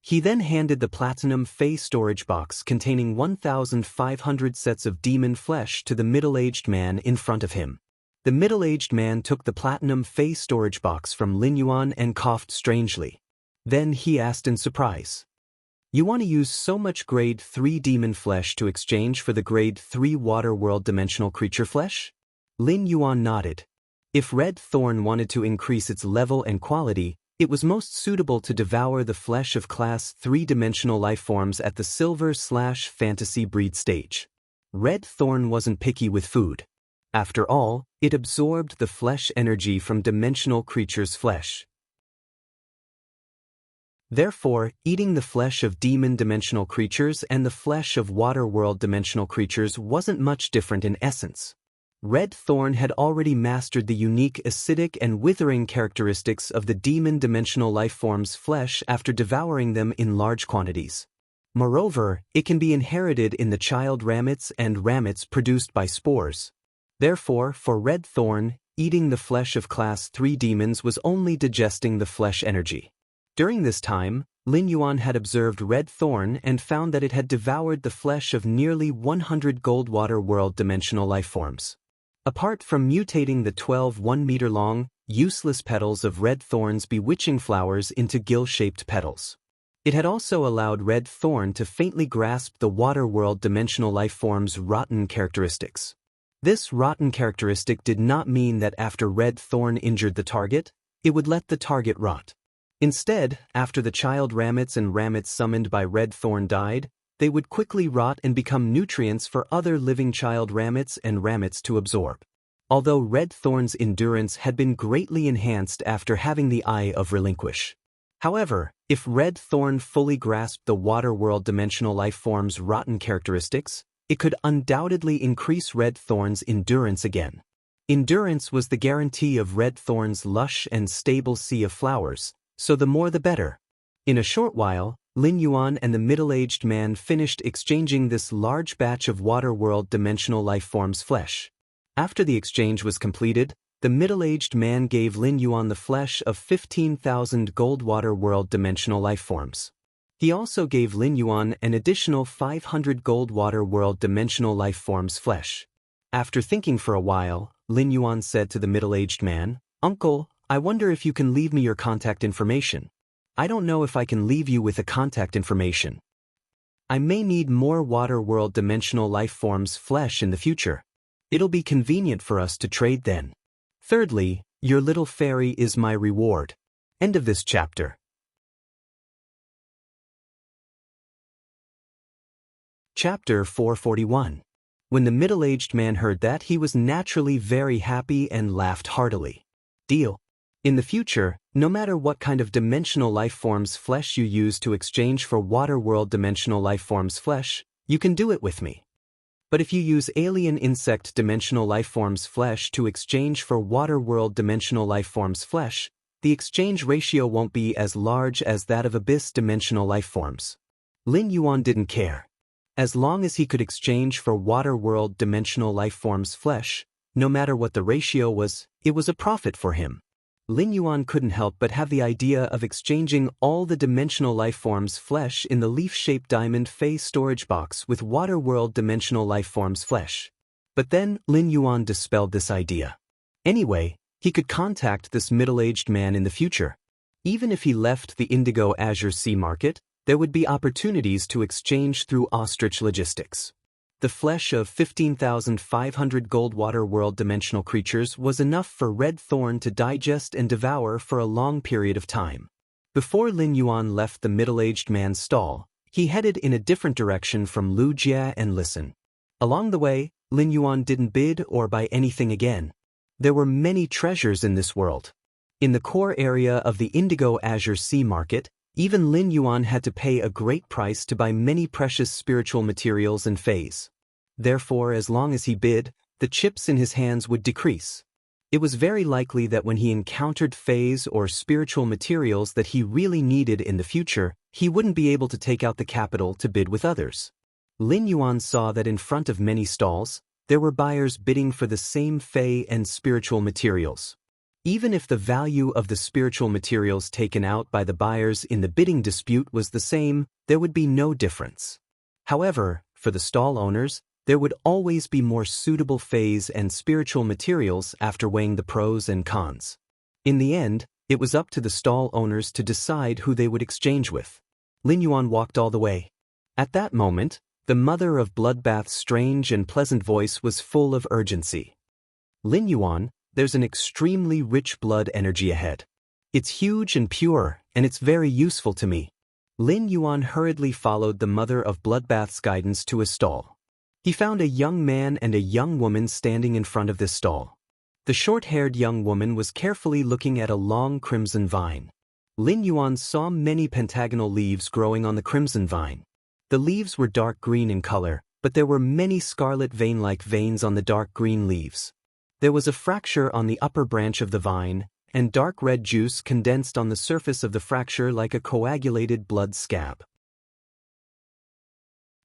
He then handed the platinum phase storage box containing 1,500 sets of demon flesh to the middle-aged man in front of him. The middle-aged man took the platinum phase storage box from Lin Yuan and coughed strangely. Then he asked in surprise, "You want to use so much grade 3 demon flesh to exchange for the grade 3 water world dimensional creature flesh?" Lin Yuan nodded. If Red Thorn wanted to increase its level and quality, It was most suitable to devour the flesh of class 3-dimensional lifeforms at the silver/fantasy breed stage. Red thorn wasn't picky with food. After all, it absorbed the flesh energy from dimensional creatures' flesh. Therefore, eating the flesh of demon-dimensional creatures and the flesh of water-world-dimensional creatures wasn't much different in essence. Red thorn had already mastered the unique acidic and withering characteristics of the demon-dimensional lifeforms' flesh after devouring them in large quantities. Moreover, it can be inherited in the child ramets and ramets produced by spores. Therefore, for red thorn, eating the flesh of class 3 demons was only digesting the flesh energy. During this time, Lin Yuan had observed red thorn and found that it had devoured the flesh of nearly 100 Goldwater world dimensional lifeforms. Apart from mutating the 12 1-meter-long, useless petals of red thorn's bewitching flowers into gill-shaped petals, it had also allowed red thorn to faintly grasp the water world dimensional lifeform's rotten characteristics. This rotten characteristic did not mean that after red thorn injured the target, it would let the target rot. Instead, after the child ramets and ramets summoned by red thorn died, they would quickly rot and become nutrients for other living child ramets and ramets to absorb. Although red thorn's endurance had been greatly enhanced after having the Eye of Relinquish. However, if red thorn fully grasped the water world dimensional lifeform's rotten characteristics, it could undoubtedly increase red thorn's endurance again. Endurance was the guarantee of red thorn's lush and stable sea of flowers, so the more the better. In a short while, Lin Yuan and the middle-aged man finished exchanging this large batch of water world dimensional lifeform's flesh. After the exchange was completed, the middle-aged man gave Lin Yuan the flesh of 15,000 Goldwater world dimensional lifeforms. He also gave Lin Yuan an additional 500 Goldwater world dimensional lifeforms flesh. After thinking for a while, Lin Yuan said to the middle-aged man, "Uncle, I wonder if you can leave me your contact information. I don't know if I can leave you with a contact information. I may need more water world dimensional lifeforms flesh in the future. It'll be convenient for us to trade then. Thirdly, your little fairy is my reward." End of this chapter. Chapter 441. When the middle-aged man heard that, he was naturally very happy and laughed heartily. Deal. In the future, no matter what kind of dimensional lifeforms flesh you use to exchange for water world dimensional lifeforms flesh, you can do it with me. But if you use alien insect dimensional lifeforms flesh to exchange for water world dimensional lifeforms flesh, the exchange ratio won't be as large as that of abyss dimensional lifeforms. Lin Yuan didn't care. As long as he could exchange for water world dimensional lifeforms flesh, no matter what the ratio was, it was a profit for him. Lin Yuan couldn't help but have the idea of exchanging all the dimensional lifeforms flesh in the leaf-shaped diamond phase storage box with water world dimensional lifeforms flesh. But then Lin Yuan dispelled this idea. Anyway, he could contact this middle-aged man in the future. Even if he left the Indigo Azure Sea market, there would be opportunities to exchange through ostrich logistics. The flesh of 15,500 Goldwater world dimensional creatures was enough for red thorn to digest and devour for a long period of time. Before Lin Yuan left the middle-aged man's stall, he headed in a different direction from Lu Jia and Listen. Along the way, Lin Yuan didn't bid or buy anything again. There were many treasures in this world. In the core area of the Indigo Azure Sea market, even Lin Yuan had to pay a great price to buy many precious spiritual materials and phase. Therefore, as long as he bid, the chips in his hands would decrease. It was very likely that when he encountered phase or spiritual materials that he really needed in the future, he wouldn't be able to take out the capital to bid with others. Lin Yuan saw that in front of many stalls, there were buyers bidding for the same fey and spiritual materials. Even if the value of the spiritual materials taken out by the buyers in the bidding dispute was the same, there would be no difference. However, for the stall owners, there would always be more suitable phase and spiritual materials after weighing the pros and cons. In the end, it was up to the stall owners to decide who they would exchange with. Lin Yuan walked all the way. At that moment, the mother of Bloodbath's strange and pleasant voice was full of urgency. "Lin Yuan, there's an extremely rich blood energy ahead. It's huge and pure, and it's very useful to me. Lin Yuan hurriedly followed the mother of bloodbath's guidance to a stall. He found a young man and a young woman standing in front of this stall. The short-haired young woman was carefully looking at a long crimson vine. Lin Yuan saw many pentagonal leaves growing on the crimson vine. The leaves were dark green in color, but there were many scarlet vein-like veins on the dark green leaves. There was a fracture on the upper branch of the vine, and dark red juice condensed on the surface of the fracture like a coagulated blood scab.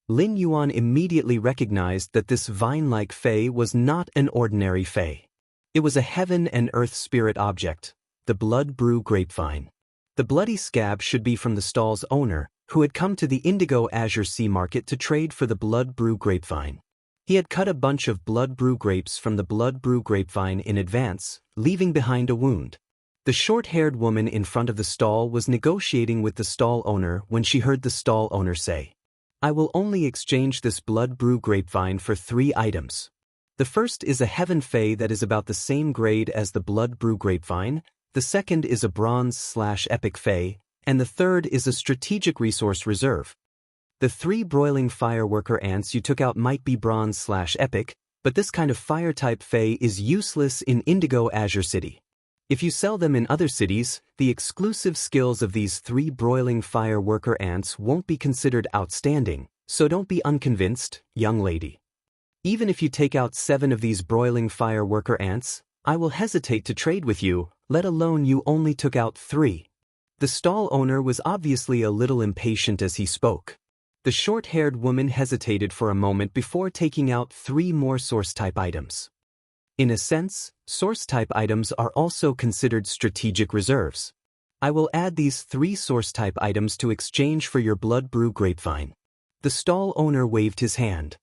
Lin Yuan immediately recognized that this vine-like fey was not an ordinary fey. It was a heaven and earth spirit object, the blood brew grapevine. The bloody scab should be from the stall's owner, who had come to the Indigo Azure Sea Market to trade for the blood brew grapevine. He had cut a bunch of blood brew grapes from the blood brew grapevine in advance, leaving behind a wound. The short-haired woman in front of the stall was negotiating with the stall owner when she heard the stall owner say, "I will only exchange this blood brew grapevine for 3 items. The first is a heaven fey that is about the same grade as the blood brew grapevine, the second is a bronze/epic fey, and the third is a strategic resource reserve. The 3 broiling fireworker ants you took out might be bronze/epic, but this kind of fire-type fey is useless in Indigo Azure City. If you sell them in other cities, the exclusive skills of these 3 broiling fireworker ants won't be considered outstanding, so don't be unconvinced, young lady. Even if you take out 7 of these broiling fireworker ants, I will hesitate to trade with you, let alone you only took out 3. The stall owner was obviously a little impatient as he spoke. The short-haired woman hesitated for a moment before taking out 3 more source-type items. In a sense, source-type items are also considered strategic reserves. I will add these 3 source-type items to exchange for your blood brew grapevine. The stall owner waved his hand.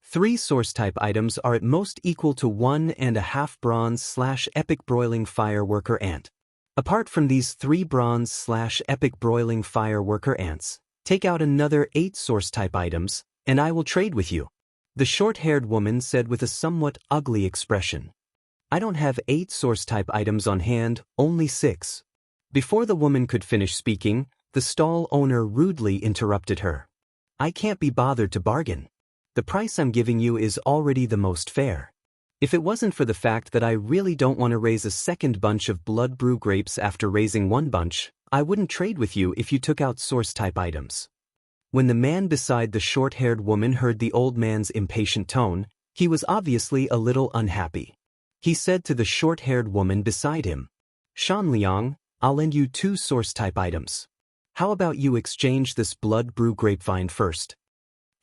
3 source-type items are at most equal to 1.5 bronze/epic broiling fireworker ant. Apart from these 3 bronze/epic broiling fireworker ants, take out another 8 source-type items, and I will trade with you. The short-haired woman said with a somewhat ugly expression. I don't have 8 source-type items on hand, only 6. Before the woman could finish speaking, the stall owner rudely interrupted her. I can't be bothered to bargain. The price I'm giving you is already the most fair. If it wasn't for the fact that I really don't want to raise a second bunch of blood brew grapes after raising 1 bunch, I wouldn't trade with you if you took out source-type items. When the man beside the short-haired woman heard the old man's impatient tone, he was obviously a little unhappy. He said to the short-haired woman beside him, Xianxia, I'll lend you 2 source-type items. How about you exchange this blood brew grapevine first?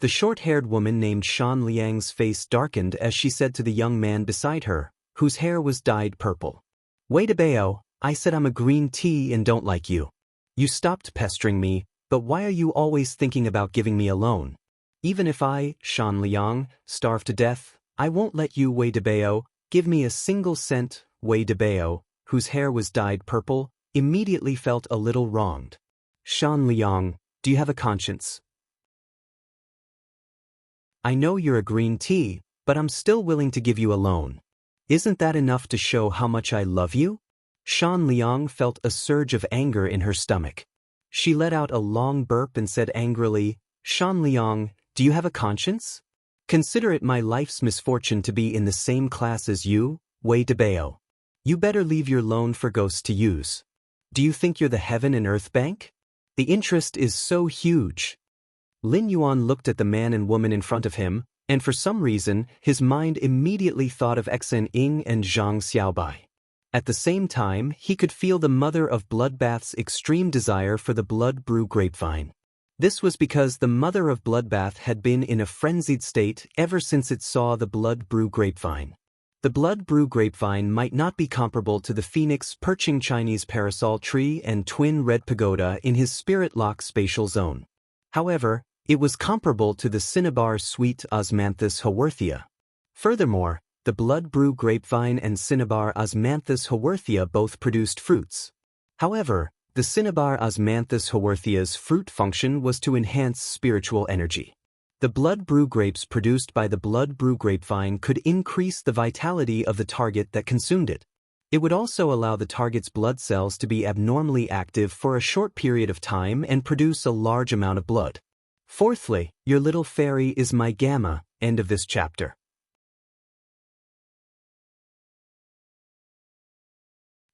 The short-haired woman named Xianxia's face darkened as she said to the young man beside her, whose hair was dyed purple. Wait a bao, I said I'm a green tea and don't like you. You stopped pestering me, but why are you always thinking about giving me a loan? Even if I, Xianxia, starve to death, I won't let you Wei de bao, give me a single cent. Wei de bao, whose hair was dyed purple, immediately felt a little wronged. Xianxia, do you have a conscience? I know you're a green tea, but I'm still willing to give you a loan. Isn't that enough to show how much I love you? Xianxia felt a surge of anger in her stomach. She let out a long burp and said angrily, Xianxia, do you have a conscience? Consider it my life's misfortune to be in the same class as you, Wei de bao. You better leave your loan for ghosts to use. Do you think you're the Heaven and Earth Bank? The interest is so huge. Lin Yuan looked at the man and woman in front of him, and for some reason, his mind immediately thought of Xen Ying and Zhang Xiaobai. At the same time, he could feel the mother of Bloodbath's extreme desire for the blood brew grapevine. This was because the mother of Bloodbath had been in a frenzied state ever since it saw the blood brew grapevine. The blood brew grapevine might not be comparable to the phoenix perching Chinese parasol tree and twin red pagoda in his spirit lock spatial zone. However, it was comparable to the cinnabar sweet Osmanthus haworthia. Furthermore, the blood brew grapevine and cinnabar Osmanthus haworthia both produced fruits. However, the cinnabar Osmanthus haworthia's fruit function was to enhance spiritual energy. The blood brew grapes produced by the blood brew grapevine could increase the vitality of the target that consumed it. It would also allow the target's blood cells to be abnormally active for a short period of time and produce a large amount of blood. Fourthly, your little fairy is my gamma. End of this chapter.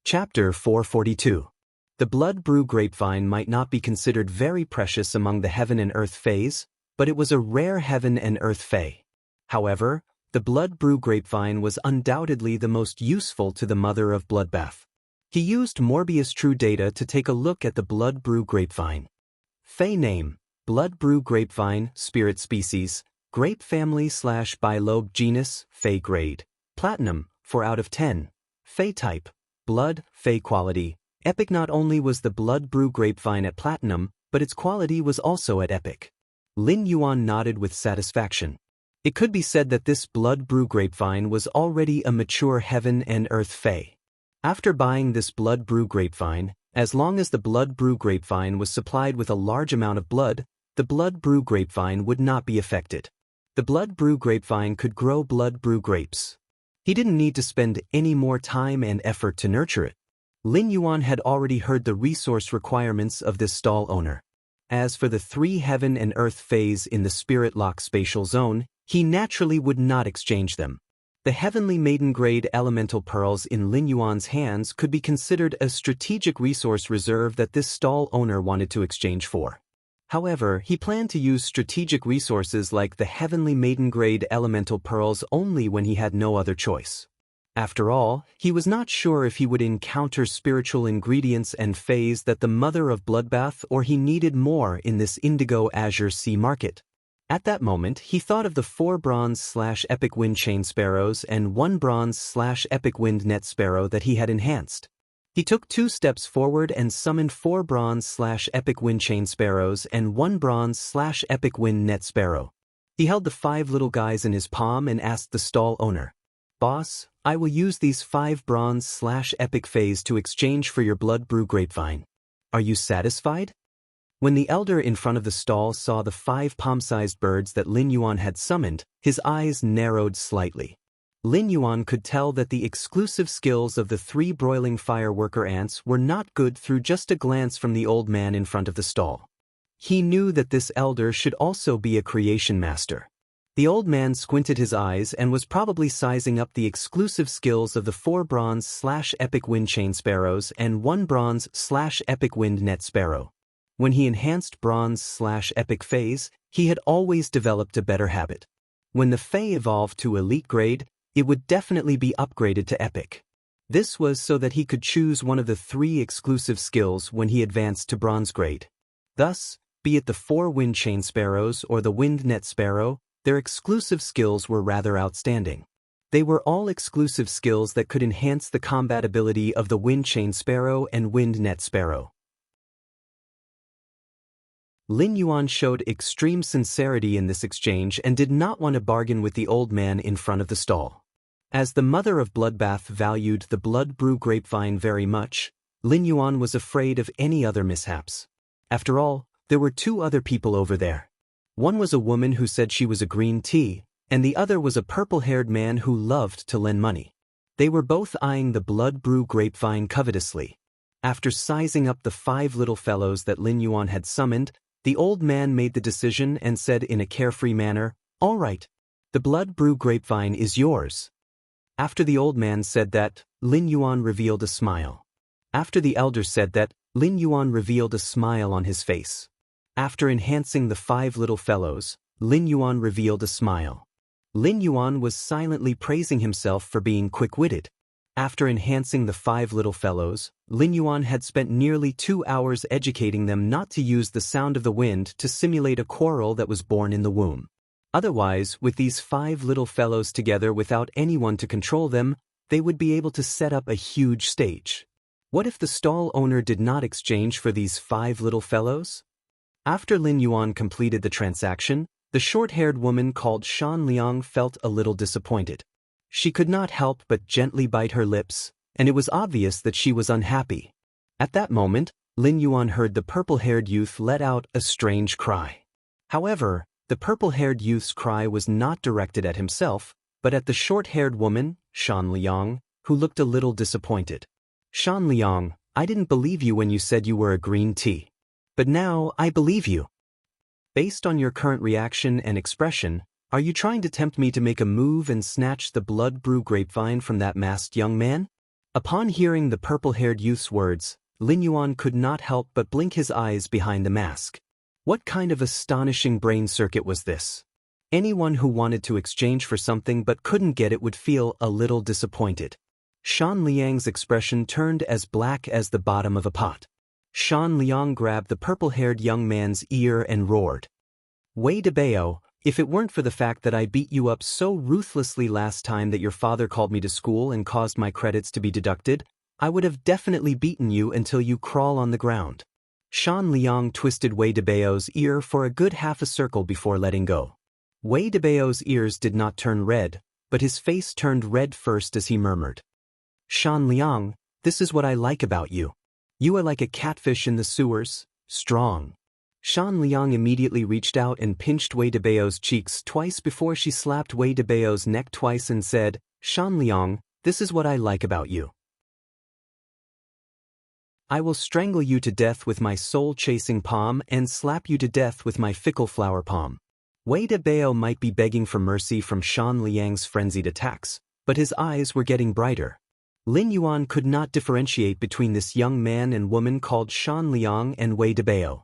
Chapter 442. The blood brew grapevine might not be considered very precious among the heaven and earth fays, but it was a rare heaven and earth fay. However, the blood brew grapevine was undoubtedly the most useful to the mother of Bloodbath. He used Morbius True Data to take a look at the blood brew grapevine. Fay name: blood brew grapevine, spirit species, grape family / bilobe genus, Fay grade, platinum, 4 out of 10. Fay type: blood, Fay quality, epic. Not only was the blood brew grapevine at platinum, but its quality was also at epic. Lin Yuan nodded with satisfaction. It could be said that this blood brew grapevine was already a mature heaven and earth fay. After buying this blood brew grapevine, as long as the blood brew grapevine was supplied with a large amount of blood, the blood brew grapevine would not be affected. The blood brew grapevine could grow blood brew grapes. He didn't need to spend any more time and effort to nurture it. Lin Yuan had already heard the resource requirements of this stall owner. As for the 3 heaven and earth fays in the spirit lock spatial zone, he naturally would not exchange them. The heavenly maiden grade elemental pearls in Lin Yuan's hands could be considered a strategic resource reserve that this stall owner wanted to exchange for. However, he planned to use strategic resources like the heavenly maiden grade elemental pearls only when he had no other choice. After all, he was not sure if he would encounter spiritual ingredients and fays that the mother of Bloodbath, or he needed more in this indigo azure sea market. At that moment, he thought of the 4 bronze / epic wind chain sparrows and 1 bronze / epic wind net sparrow that he had enhanced. He took 2 steps forward and summoned 4 bronze / epic wind chain sparrows and 1 bronze / epic wind net sparrow. He held the 5 little guys in his palm and asked the stall owner, "Boss, I will use these 5 bronze / epic fays to exchange for your blood brew grapevine. Are you satisfied?" When the elder in front of the stall saw the 5 palm-sized birds that Lin Yuan had summoned, his eyes narrowed slightly. Lin Yuan could tell that the exclusive skills of the 3 broiling fireworker ants were not good through just a glance from the old man in front of the stall. He knew that this elder should also be a creation master. The old man squinted his eyes and was probably sizing up the exclusive skills of the 4 bronze / epic wind chain sparrows and 1 bronze / epic wind net sparrow. When he enhanced bronze / epic fays, he had always developed a better habit. When the fay evolved to elite grade, it would definitely be upgraded to epic. This was so that he could choose one of the 3 exclusive skills when he advanced to bronze grade. Thus, be it the 4 wind chain sparrows or the wind net sparrow, their exclusive skills were rather outstanding. They were all exclusive skills that could enhance the combat ability of the wind chain sparrow and wind net sparrow. Lin Yuan showed extreme sincerity in this exchange and did not want to bargain with the old man in front of the stall. As the mother of Bloodbath valued the blood brew grapevine very much, Lin Yuan was afraid of any other mishaps. After all, there were 2 other people over there. One was a woman who said she was a green tea, and the other was a purple-haired man who loved to lend money. They were both eyeing the blood brew grapevine covetously. After sizing up the 5 little fellows that Lin Yuan had summoned, the old man made the decision and said in a carefree manner, "All right, the blood brew grapevine is yours." After the old man said that, Lin Yuan revealed a smile. After the elder said that, Lin Yuan revealed a smile on his face. After enhancing the 5 little fellows, Lin Yuan revealed a smile. Lin Yuan was silently praising himself for being quick-witted. After enhancing the 5 little fellows, Lin Yuan had spent nearly 2 hours educating them not to use the sound of the wind to simulate a quarrel that was born in the womb. Otherwise, with these 5 little fellows together without anyone to control them, they would be able to set up a huge stage. What if the stall owner did not exchange for these 5 little fellows? After Lin Yuan completed the transaction, the short-haired woman called Shan Liang felt a little disappointed. She could not help but gently bite her lips, and it was obvious that she was unhappy. At that moment, Lin Yuan heard the purple-haired youth let out a strange cry. However, the purple-haired youth's cry was not directed at himself, but at the short-haired woman, Shan Liang, who looked a little disappointed. Xianxia, I didn't believe you when you said you were a green tea. But now I believe you. Based on your current reaction and expression, are you trying to tempt me to make a move and snatch the blood brew grapevine from that masked young man? Upon hearing the purple-haired youth's words, Lin Yuan could not help but blink his eyes behind the mask. What kind of astonishing brain circuit was this? Anyone who wanted to exchange for something but couldn't get it would feel a little disappointed. Shan Liang's expression turned as black as the bottom of a pot. Shan Liang grabbed the purple-haired young man's ear and roared. Wei Debao, if it weren't for the fact that I beat you up so ruthlessly last time that your father called me to school and caused my credits to be deducted, I would have definitely beaten you until you crawl on the ground. Shan Liang twisted Wei Debao's ear for a good half a circle before letting go. Wei Debao's ears did not turn red, but his face turned red first as he murmured. Shan Liang, this is what I like about you. You are like a catfish in the sewers, strong. Shan Liang immediately reached out and pinched Wei Debao's cheeks twice before she slapped Wei Debao's neck twice and said, Shan Liang, this is what I like about you. I will strangle you to death with my soul-chasing palm and slap you to death with my fickle flower palm. Wei Debao might be begging for mercy from Shan Liang's frenzied attacks, but his eyes were getting brighter. Lin Yuan could not differentiate between this young man and woman called Shan Liang and Wei Debao.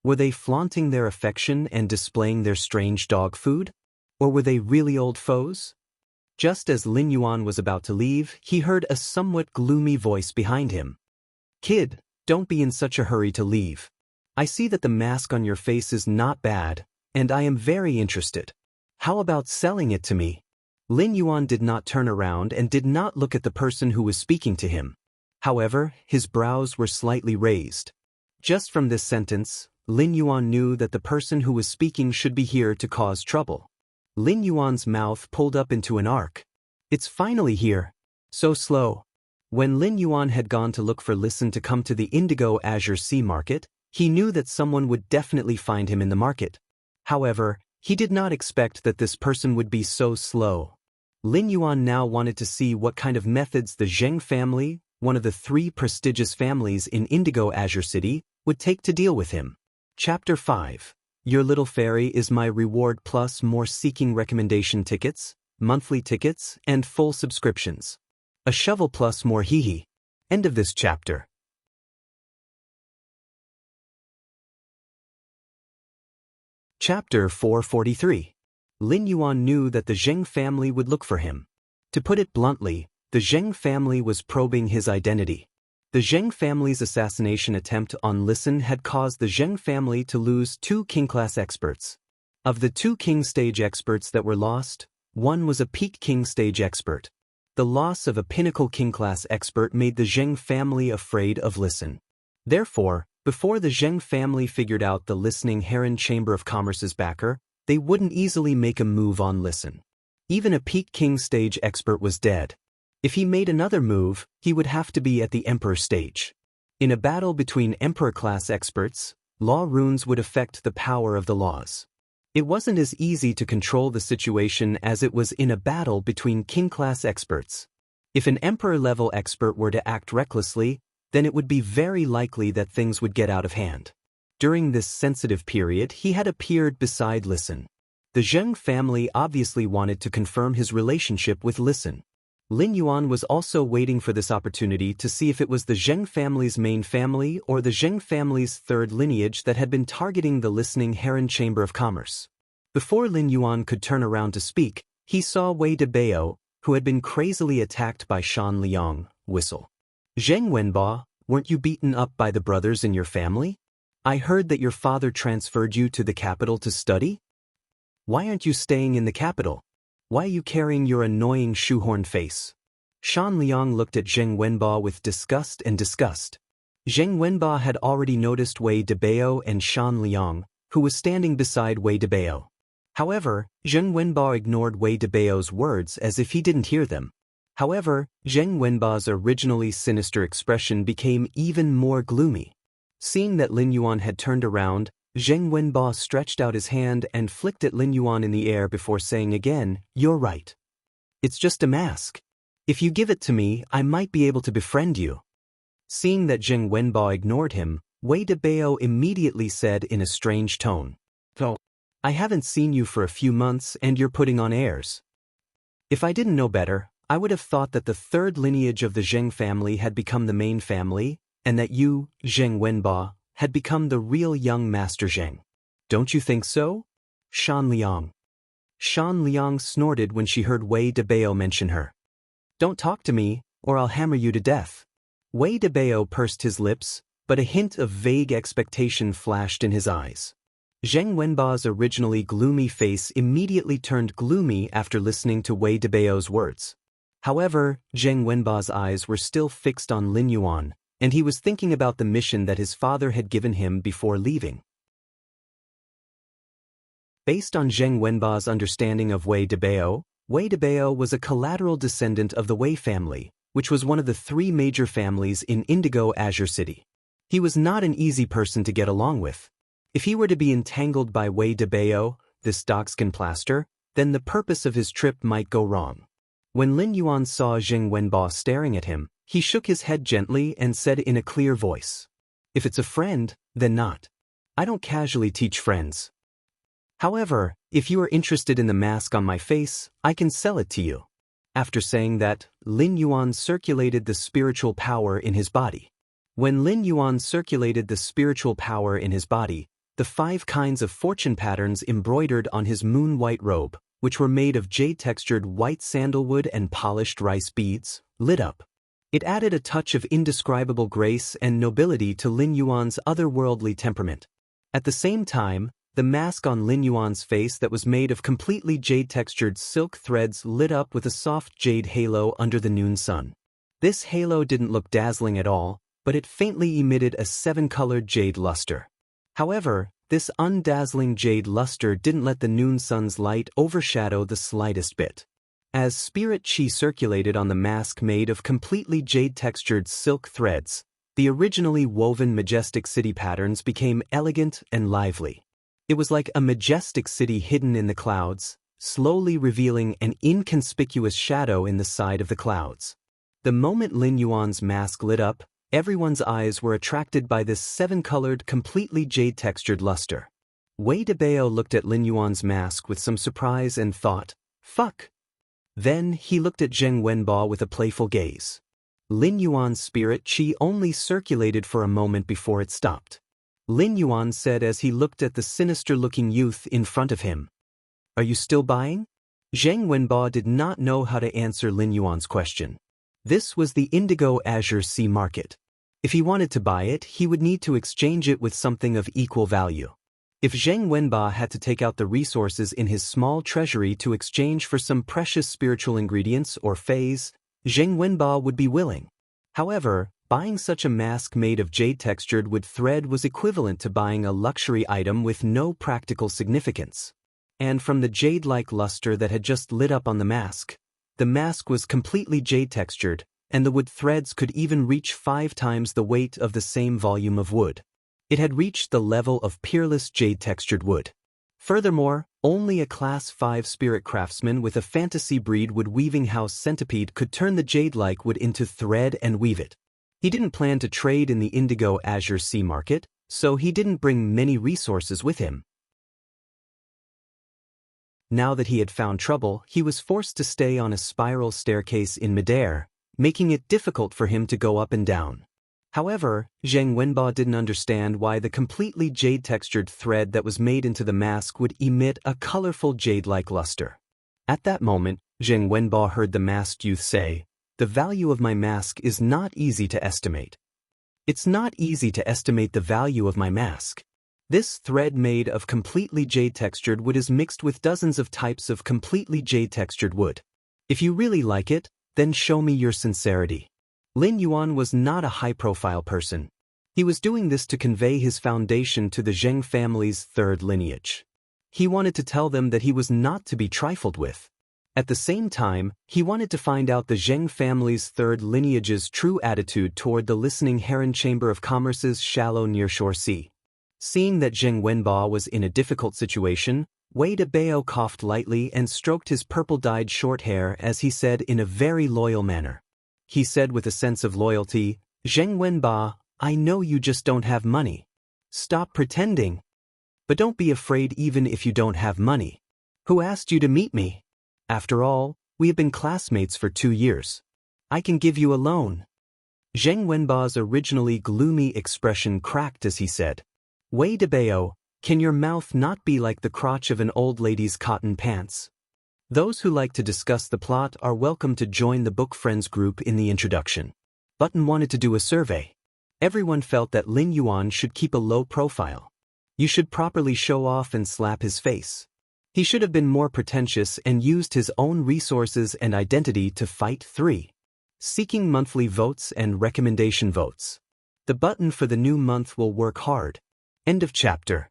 Were they flaunting their affection and displaying their strange dog food? Or were they really old foes? Just as Lin Yuan was about to leave, he heard a somewhat gloomy voice behind him. Kid, don't be in such a hurry to leave. I see that the mask on your face is not bad, and I am very interested. How about selling it to me? Lin Yuan did not turn around and did not look at the person who was speaking to him. However, his brows were slightly raised. Just from this sentence, Lin Yuan knew that the person who was speaking should be here to cause trouble. Lin Yuan's mouth pulled up into an arc. It's finally here. So slow. When Lin Yuan had gone to look for Listen to come to the Indigo Azure Sea market, he knew that someone would definitely find him in the market. However, he did not expect that this person would be so slow. Lin Yuan now wanted to see what kind of methods the Zheng family, one of the 3 prestigious families in Indigo Azure City, would take to deal with him. Chapter 5. Your Little Fairy is my reward plus more seeking recommendation tickets, monthly tickets, and full subscriptions. A shovel plus more hee-hee. End of this chapter. Chapter 443. Lin Yuan knew that the Zheng family would look for him. To put it bluntly, the Zheng family was probing his identity. The Zheng family's assassination attempt on Listen had caused the Zheng family to lose 2 king-class experts. Of the 2 king-stage experts that were lost, one was a peak king-stage expert. The loss of a pinnacle king-class expert made the Zheng family afraid of Listen. Therefore, before the Zheng family figured out the listening Heron Chamber of Commerce's backer, they wouldn't easily make a move on Listen. Even a peak king-stage expert was dead. If he made another move, he would have to be at the Emperor stage. In a battle between Emperor-class experts, law runes would affect the power of the laws. It wasn't as easy to control the situation as it was in a battle between king-class experts. If an Emperor-level expert were to act recklessly, then it would be very likely that things would get out of hand. During this sensitive period, he had appeared beside Listen. The Zheng family obviously wanted to confirm his relationship with Listen. Lin Yuan was also waiting for this opportunity to see if it was the Zheng family's main family or the Zheng family's 3rd lineage that had been targeting the listening Heron Chamber of Commerce. Before Lin Yuan could turn around to speak, he saw Wei Debao, who had been crazily attacked by Shan Liang, whistle. Zheng Wenba, weren't you beaten up by the brothers in your family? I heard that your father transferred you to the capital to study? Why aren't you staying in the capital? Why are you carrying your annoying shoehorn face? Shan Liang looked at Zheng Wenba with disgust and disgust. Zheng Wenba had already noticed Wei Debao and Shan Liang, who was standing beside Wei Debao. However, Zheng Wenba ignored Wei Debao's words as if he didn't hear them. However, Zheng Wenba's originally sinister expression became even more gloomy. Seeing that Lin Yuan had turned around, Zheng Wenba stretched out his hand and flicked at Lin Yuan in the air before saying again, "You're right. It's just a mask. If you give it to me, I might be able to befriend you. Seeing that Zheng Wenbo ignored him, Wei Debao immediately said in a strange tone, "So, I haven't seen you for a few months and you're putting on airs. If I didn't know better, I would have thought that the third lineage of the Zheng family had become the main family, and that you, Zheng Wenbo, had become the real young Master Zheng. Don't you think so? Shan Liang." Shan Liang snorted when she heard Wei Debao mention her. "Don't talk to me, or I'll hammer you to death." Wei Debao pursed his lips, but a hint of vague expectation flashed in his eyes. Zheng Wenba's originally gloomy face immediately turned gloomy after listening to Wei Debao's words. However, Zheng Wenba's eyes were still fixed on Lin Yuan, and he was thinking about the mission that his father had given him before leaving. Based on Zheng Wenba's understanding of Wei Debao was a collateral descendant of the Wei family, which was one of the three major families in Indigo Azure City. He was not an easy person to get along with. If he were to be entangled by Wei Debao, this dogskin plaster, then the purpose of his trip might go wrong. When Lin Yuan saw Zheng Wenbo staring at him, he shook his head gently and said in a clear voice, "If it's a friend, then not. I don't casually teach friends. However, if you are interested in the mask on my face, I can sell it to you." After saying that, Lin Yuan circulated the spiritual power in his body. When Lin Yuan circulated the spiritual power in his body, the 5 kinds of fortune patterns embroidered on his moon-white robe, which were made of jade-textured white sandalwood and polished rice beads, lit up. It added a touch of indescribable grace and nobility to Lin Yuan's otherworldly temperament. At the same time, the mask on Lin Yuan's face that was made of completely jade-textured silk threads lit up with a soft jade halo under the noon sun. This halo didn't look dazzling at all, but it faintly emitted a 7-colored jade luster. However, this undazzling jade luster didn't let the noon sun's light overshadow the slightest bit. As spirit chi circulated on the mask made of completely jade-textured silk threads, the originally woven majestic city patterns became elegant and lively. It was like a majestic city hidden in the clouds, slowly revealing an inconspicuous shadow in the side of the clouds. The moment Lin Yuan's mask lit up, everyone's eyes were attracted by this 7-colored, completely jade-textured luster. Wei Debao looked at Lin Yuan's mask with some surprise and thought, "Fuck." Then he looked at Zheng Wenbo with a playful gaze. Lin Yuan's spirit chi only circulated for a moment before it stopped. Lin Yuan said as he looked at the sinister-looking youth in front of him, "Are you still buying?" Zheng Wenbo did not know how to answer Lin Yuan's question. This was the Indigo Azure Sea market. If he wanted to buy it, he would need to exchange it with something of equal value. If Zheng Wenbo had to take out the resources in his small treasury to exchange for some precious spiritual ingredients or phase, Zheng Wenbo would be willing. However, buying such a mask made of jade-textured wood thread was equivalent to buying a luxury item with no practical significance. And from the jade-like luster that had just lit up on the mask was completely jade-textured, and the wood threads could even reach 5 times the weight of the same volume of wood. It had reached the level of peerless jade-textured wood. Furthermore, only a Class 5 spirit craftsman with a fantasy breed wood-weaving house centipede could turn the jade-like wood into thread and weave it. He didn't plan to trade in the Indigo Azure Sea market, so he didn't bring many resources with him. Now that he had found trouble, he was forced to stay on a spiral staircase in midair, making it difficult for him to go up and down. However, Zheng Wenbo didn't understand why the completely jade-textured thread that was made into the mask would emit a colorful jade-like luster. At that moment, Zheng Wenbo heard the masked youth say, "The value of my mask is not easy to estimate." It's not easy to estimate the value of my mask. This thread made of completely jade-textured wood is mixed with dozens of types of completely jade-textured wood. If you really like it, then show me your sincerity. Lin Yuan was not a high-profile person. He was doing this to convey his foundation to the Zheng family's third lineage. He wanted to tell them that he was not to be trifled with. At the same time, he wanted to find out the Zheng family's third lineage's true attitude toward the listening Heron Chamber of Commerce's shallow nearshore sea. Seeing that Zheng Wenbo was in a difficult situation, Wei Dabao coughed lightly and stroked his purple-dyed short hair as he said in a very loyal manner. He said with a sense of loyalty, "Zheng Wenba, I know you just don't have money. Stop pretending. But don't be afraid even if you don't have money. Who asked you to meet me? After all, we have been classmates for 2 years. I can give you a loan." Zheng Wenba's originally gloomy expression cracked as he said, "Wei Dabao, can your mouth not be like the crotch of an old lady's cotton pants?" Those who like to discuss the plot are welcome to join the Book Friends group in the introduction. Button wanted to do a survey. Everyone felt that Lin Yuan should keep a low profile. You should properly show off and slap his face. He should have been more pretentious and used his own resources and identity to fight 3. Seeking monthly votes and recommendation votes. The button for the new month will work hard. End of chapter.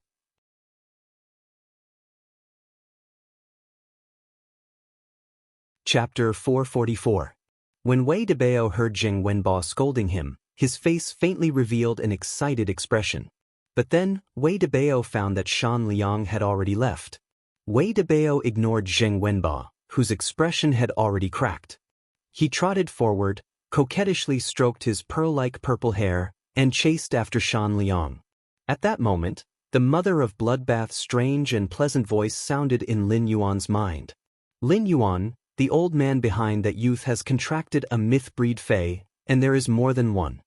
Chapter 444. When Wei Dabao heard Zheng Wenba scolding him, his face faintly revealed an excited expression. But then, Wei Dabao found that Shan Liang had already left. Wei Dabao ignored Zheng Wenba, whose expression had already cracked. He trotted forward, coquettishly stroked his pearl-like purple hair, and chased after Shan Liang. At that moment, the mother of Bloodbath's strange and pleasant voice sounded in Lin Yuan's mind. Lin Yuan, the old man behind that youth has contracted a myth-breed fey, and there is more than one.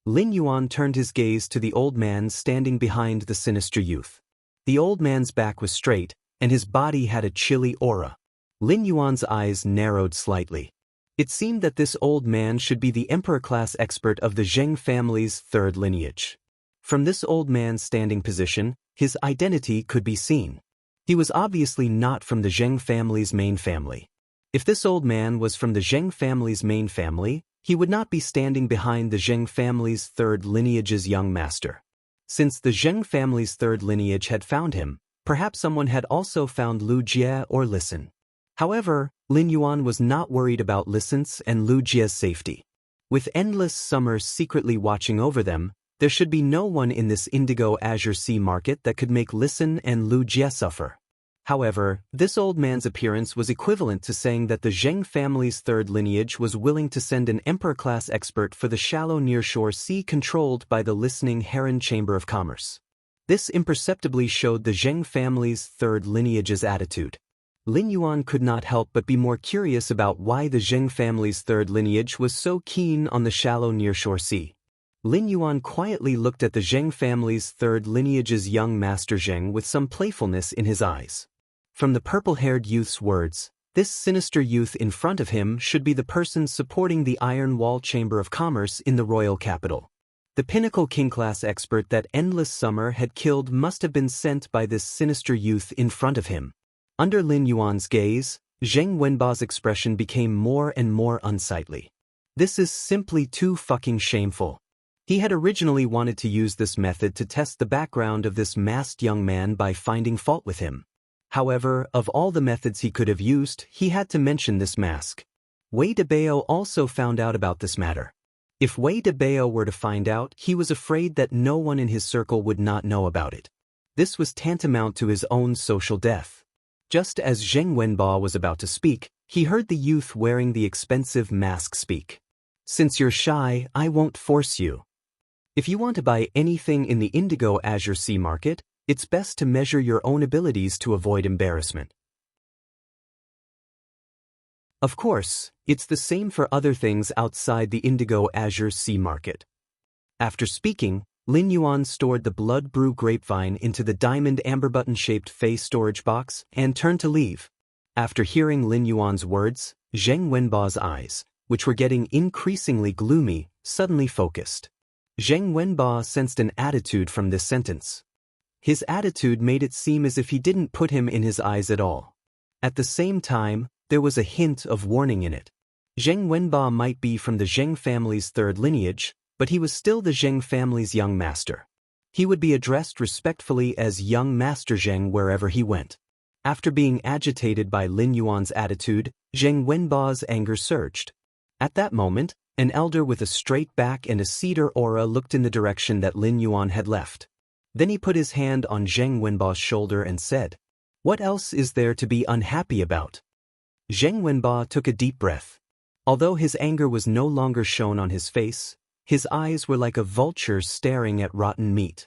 Lin Yuan turned his gaze to the old man standing behind the sinister youth. The old man's back was straight, and his body had a chilly aura. Lin Yuan's eyes narrowed slightly. It seemed that this old man should be the emperor-class expert of the Zheng family's 3rd lineage. From this old man's standing position, his identity could be seen. He was obviously not from the Zheng family's main family. If this old man was from the Zheng family's main family, he would not be standing behind the Zheng family's 3rd lineage's young master. Since the Zheng family's 3rd lineage had found him, perhaps someone had also found Lu Jie or Listen. However, Lin Yuan was not worried about Licen's and Lu Jie's safety. With endless summer secretly watching over them, there should be no one in this indigo azure sea market that could make Listen and Lu Jie suffer. However, this old man's appearance was equivalent to saying that the Zheng family's 3rd lineage was willing to send an emperor-class expert for the shallow nearshore sea controlled by the listening Heron Chamber of Commerce. This imperceptibly showed the Zheng family's 3rd lineage's attitude. Lin Yuan could not help but be more curious about why the Zheng family's 3rd lineage was so keen on the shallow nearshore sea. Lin Yuan quietly looked at the Zheng family's 3rd lineage's young master Zheng with some playfulness in his eyes. From the purple-haired youth's words, this sinister youth in front of him should be the person supporting the Iron Wall Chamber of Commerce in the royal capital. The pinnacle king-class expert that Endless Summer had killed must have been sent by this sinister youth in front of him. Under Lin Yuan's gaze, Zheng Wenba's expression became more and more unsightly. This is simply too fucking shameful. He had originally wanted to use this method to test the background of this masked young man by finding fault with him. However, of all the methods he could have used, he had to mention this mask. Wei Dabao also found out about this matter. If Wei Dabao were to find out, he was afraid that no one in his circle would not know about it. This was tantamount to his own social death. Just as Zheng Wenba was about to speak, he heard the youth wearing the expensive mask speak. "Since you're shy, I won't force you. If you want to buy anything in the indigo azure sea market, it's best to measure your own abilities to avoid embarrassment." Of course, it's the same for other things outside the indigo azure sea market. After speaking, Lin Yuan stored the blood brew grapevine into the diamond amber button-shaped Fey storage box and turned to leave. After hearing Lin Yuan's words, Zheng Wenba's eyes, which were getting increasingly gloomy, suddenly focused. Zheng Wenba sensed an attitude from this sentence. His attitude made it seem as if he didn't put him in his eyes at all. At the same time, there was a hint of warning in it. Zheng Wenba might be from the Zheng family's 3rd lineage, but he was still the Zheng family's young master. He would be addressed respectfully as young Master Zheng wherever he went. After being agitated by Lin Yuan's attitude, Zheng Wenba's anger surged. At that moment, an elder with a straight back and a cedar aura looked in the direction that Lin Yuan had left. Then he put his hand on Zheng Wenba's shoulder and said, What else is there to be unhappy about? Zheng Wenba took a deep breath. Although his anger was no longer shown on his face, his eyes were like a vulture staring at rotten meat.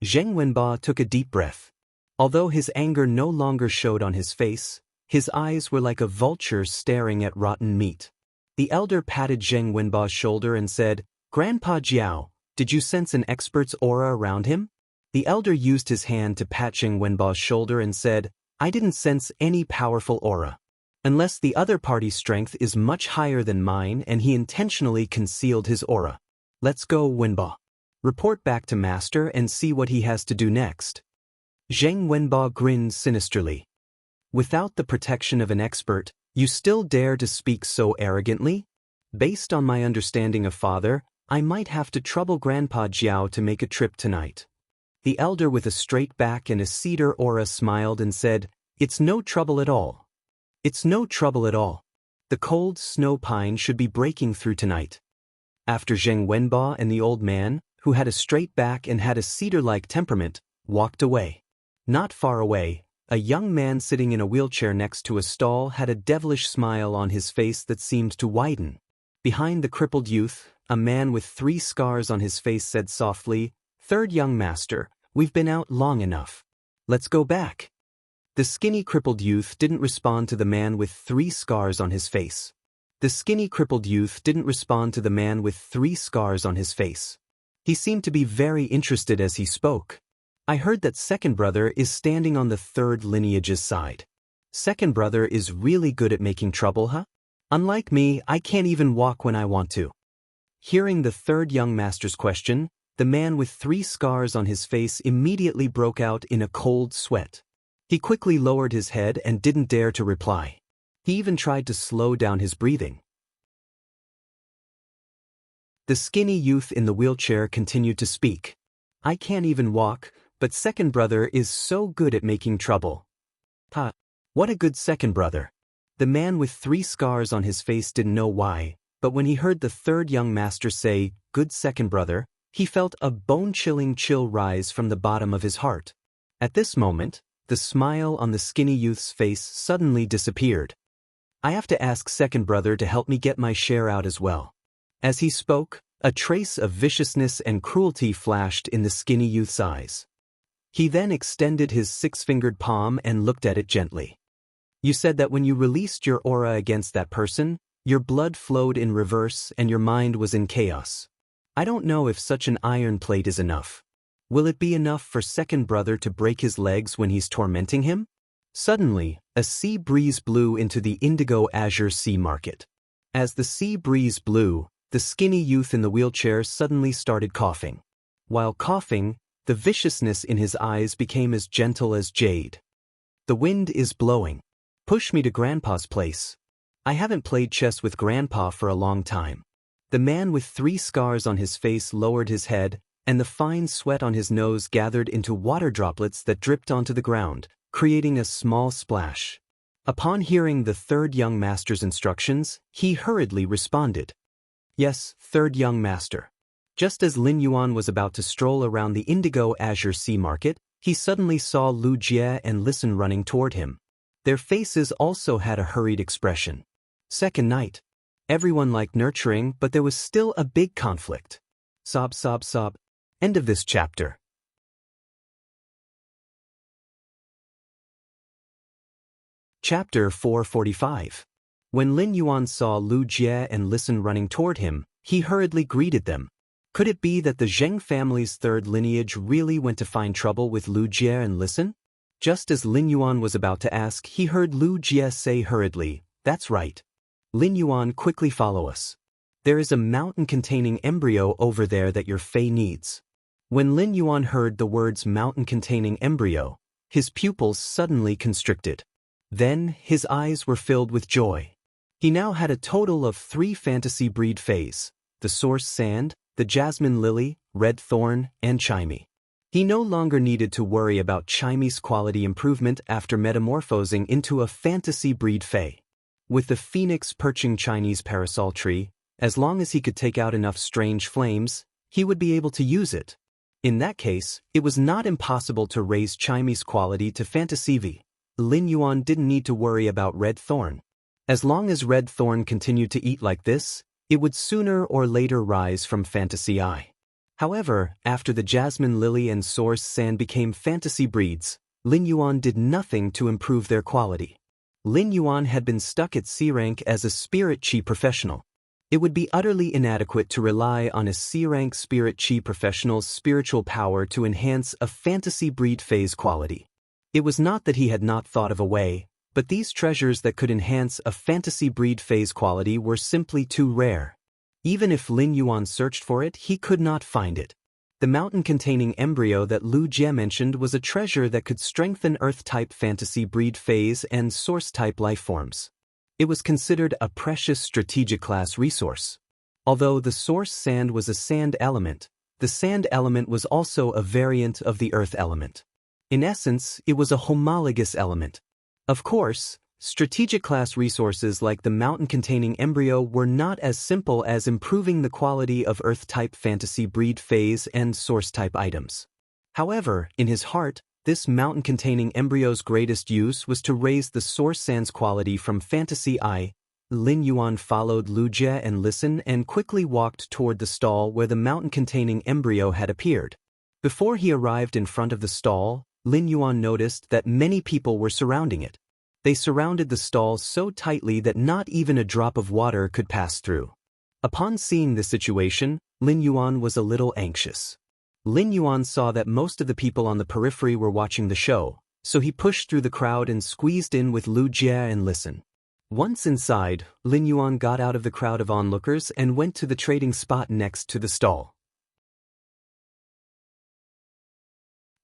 Zheng Wenba took a deep breath. Although his anger no longer showed on his face, his eyes were like a vulture staring at rotten meat. The elder patted Zheng Wenba's shoulder and said, "Grandpa Jiao, did you sense an expert's aura around him?" The elder used his hand to pat Zheng Wenba's shoulder and said, "I didn't sense any powerful aura. Unless the other party's strength is much higher than mine and he intentionally concealed his aura. Let's go, Wenba. Report back to Master and see what he has to do next." Zheng Wenba grinned sinisterly. "Without the protection of an expert, you still dare to speak so arrogantly? Based on my understanding of father, I might have to trouble Grandpa Jiao to make a trip tonight." The elder with a straight back and a cedar aura smiled and said, "It's no trouble at all. It's no trouble at all. The cold snow pine should be breaking through tonight." After Zheng Wenba and the old man, who had a straight back and had a cedar-like temperament, walked away. Not far away, a young man sitting in a wheelchair next to a stall had a devilish smile on his face that seemed to widen. Behind the crippled youth, a man with 3 scars on his face said softly, "Third young master, we've been out long enough. Let's go back." The skinny crippled youth didn't respond to the man with 3 scars on his face. The skinny crippled youth didn't respond to the man with 3 scars on his face. He seemed to be very interested as he spoke. "I heard that second brother is standing on the third lineage's side. Second brother is really good at making trouble, huh? Unlike me, I can't even walk when I want to." Hearing the third young master's question, the man with 3 scars on his face immediately broke out in a cold sweat. He quickly lowered his head and didn't dare to reply. He even tried to slow down his breathing. The skinny youth in the wheelchair continued to speak. "I can't even walk, but second brother is so good at making trouble." "Ha! What a good second brother." The man with 3 scars on his face didn't know why, but when he heard the third young master say, "good second brother," he felt a bone-chilling chill rise from the bottom of his heart. At this moment, the smile on the skinny youth's face suddenly disappeared. "I have to ask second brother to help me get my share out as well." As he spoke, a trace of viciousness and cruelty flashed in the skinny youth's eyes. He then extended his 6-fingered palm and looked at it gently. "You said that when you released your aura against that person, your blood flowed in reverse and your mind was in chaos. I don't know if such an iron plate is enough. Will it be enough for second brother to break his legs when he's tormenting him?" Suddenly, a sea breeze blew into the indigo azure sea market. As the sea breeze blew, the skinny youth in the wheelchair suddenly started coughing. While coughing, the viciousness in his eyes became as gentle as jade. "The wind is blowing. Push me to Grandpa's place. I haven't played chess with Grandpa for a long time." The man with 3 scars on his face lowered his head, and the fine sweat on his nose gathered into water droplets that dripped onto the ground, creating a small splash. Upon hearing the third young master's instructions, he hurriedly responded, "Yes, third young master." Just as Lin Yuan was about to stroll around the indigo azure sea market, he suddenly saw Lu Jie and Listen running toward him. Their faces also had a hurried expression. Second night. Everyone liked nurturing, but there was still a big conflict. Sob, sob, sob. End of this chapter. Chapter 445. When Lin Yuan saw Lu Jie and Listen running toward him, he hurriedly greeted them. Could it be that the Zheng family's third lineage really went to find trouble with Lu Jie and Listen? Just as Lin Yuan was about to ask, he heard Lu Jie say hurriedly, "That's right. Lin Yuan, quickly follow us. There is a mountain-containing embryo over there that your Fae needs." When Lin Yuan heard the words mountain-containing embryo, his pupils suddenly constricted. Then, his eyes were filled with joy. He now had a total of 3 fantasy breed Faes: the Source Sand, the Jasmine Lily, Red Thorn, and Chimey. He no longer needed to worry about Chimey's quality improvement after metamorphosing into a fantasy breed Fae. With the phoenix perching Chinese parasol tree, as long as he could take out enough strange flames, he would be able to use it. In that case, it was not impossible to raise Chimey's quality to fantasy V. Lin Yuan didn't need to worry about Red Thorn. As long as Red Thorn continued to eat like this, it would sooner or later rise from Fantasy Eye. However, after the Jasmine Lily and Source Sand became fantasy breeds, Lin Yuan did nothing to improve their quality. Lin Yuan had been stuck at C rank as a Spirit Chi professional. It would be utterly inadequate to rely on a C-rank Spirit Chi professional's spiritual power to enhance a fantasy breed phase quality. It was not that he had not thought of a way, but these treasures that could enhance a fantasy breed phase quality were simply too rare. Even if Lin Yuan searched for it, he could not find it. The mountain-containing embryo that Lu Jie mentioned was a treasure that could strengthen Earth-type fantasy breed phase and Source-type lifeforms. It was considered a precious strategic class resource. Although the Source Sand was a sand element, the sand element was also a variant of the earth element. In essence, it was a homologous element. Of course, strategic class resources like the mountain-containing embryo were not as simple as improving the quality of earth-type fantasy breed phase and Source-type items. However, in his heart, this mountain-containing embryo's greatest use was to raise the Source Sand's quality from Fantasy Eye. Lin Yuan followed Lu Jie and listened and quickly walked toward the stall where the mountain-containing embryo had appeared. Before he arrived in front of the stall, Lin Yuan noticed that many people were surrounding it. They surrounded the stall so tightly that not even a drop of water could pass through. Upon seeing the situation, Lin Yuan was a little anxious. Lin Yuan saw that most of the people on the periphery were watching the show, so he pushed through the crowd and squeezed in with Lu Jie and listened. Once inside, Lin Yuan got out of the crowd of onlookers and went to the trading spot next to the stall.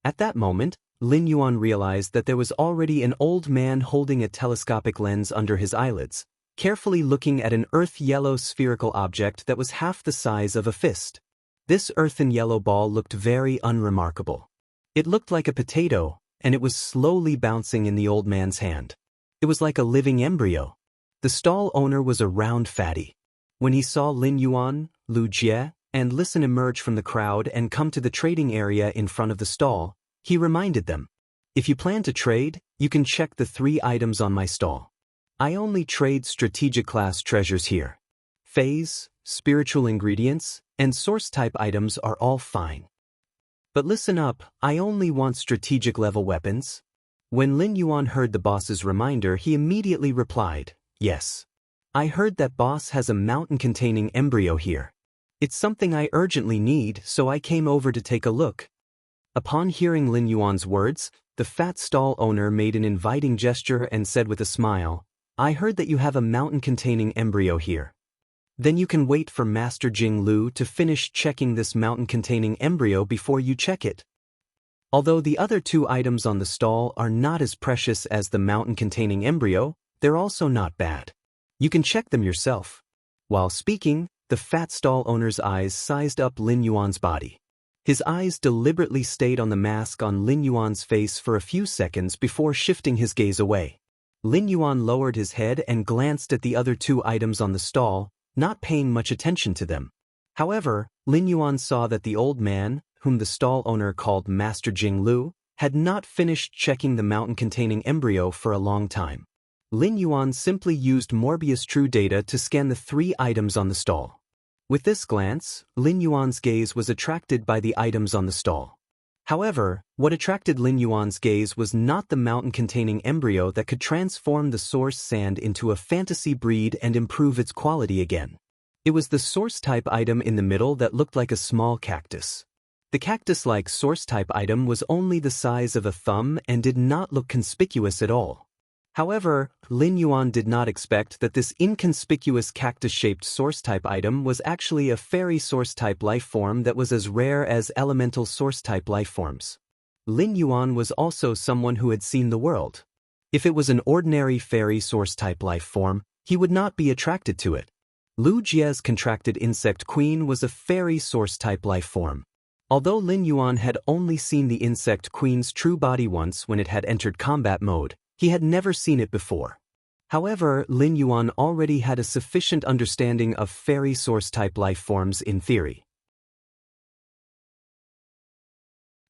At that moment, Lin Yuan realized that there was already an old man holding a telescopic lens under his eyelids, carefully looking at an earth-yellow spherical object that was half the size of a fist. This earthen yellow ball looked very unremarkable. It looked like a potato, and it was slowly bouncing in the old man's hand. It was like a living embryo. The stall owner was a round fatty. When he saw Lin Yuan, Lu Jie, and Listen emerge from the crowd and come to the trading area in front of the stall, he reminded them, "If you plan to trade, you can check the 3 items on my stall. I only trade strategic class treasures here. Phase, spiritual ingredients, and Source-type items are all fine. But listen up, I only want strategic level weapons." When Lin Yuan heard the boss's reminder, he immediately replied, "Yes. I heard that boss has a mountain-containing embryo here. It's something I urgently need, so I came over to take a look." Upon hearing Lin Yuan's words, the fat stall owner made an inviting gesture and said with a smile, "I heard that you have a mountain-containing embryo here. Then you can wait for Master Jing Lu to finish checking this mountain-containing embryo before you check it. Although the other 2 items on the stall are not as precious as the mountain-containing embryo, they're also not bad. You can check them yourself." While speaking, the fat stall owner's eyes sized up Lin Yuan's body. His eyes deliberately stayed on the mask on Lin Yuan's face for a few seconds before shifting his gaze away. Lin Yuan lowered his head and glanced at the other 2 items on the stall, not paying much attention to them. However, Lin Yuan saw that the old man, whom the stall owner called Master Jing Lu, had not finished checking the mountain-containing embryo for a long time. Lin Yuan simply used Morbius True Data to scan the 3 items on the stall. With this glance, Lin Yuan's gaze was attracted by the items on the stall. However, what attracted Lin Yuan's gaze was not the mountain-containing embryo that could transform the Source Sand into a fantasy breed and improve its quality again. It was the Source-type item in the middle that looked like a small cactus. The cactus-like Source-type item was only the size of a thumb and did not look conspicuous at all. However, Lin Yuan did not expect that this inconspicuous cactus-shaped Source-type item was actually a fairy Source-type lifeform that was as rare as elemental Source-type lifeforms. Lin Yuan was also someone who had seen the world. If it was an ordinary fairy Source-type lifeform, he would not be attracted to it. Lu Jie's contracted insect queen was a fairy Source-type lifeform. Although Lin Yuan had only seen the insect queen's true body once when it had entered combat mode, he had never seen it before. However, Lin Yuan already had a sufficient understanding of fairy Source-type lifeforms in theory.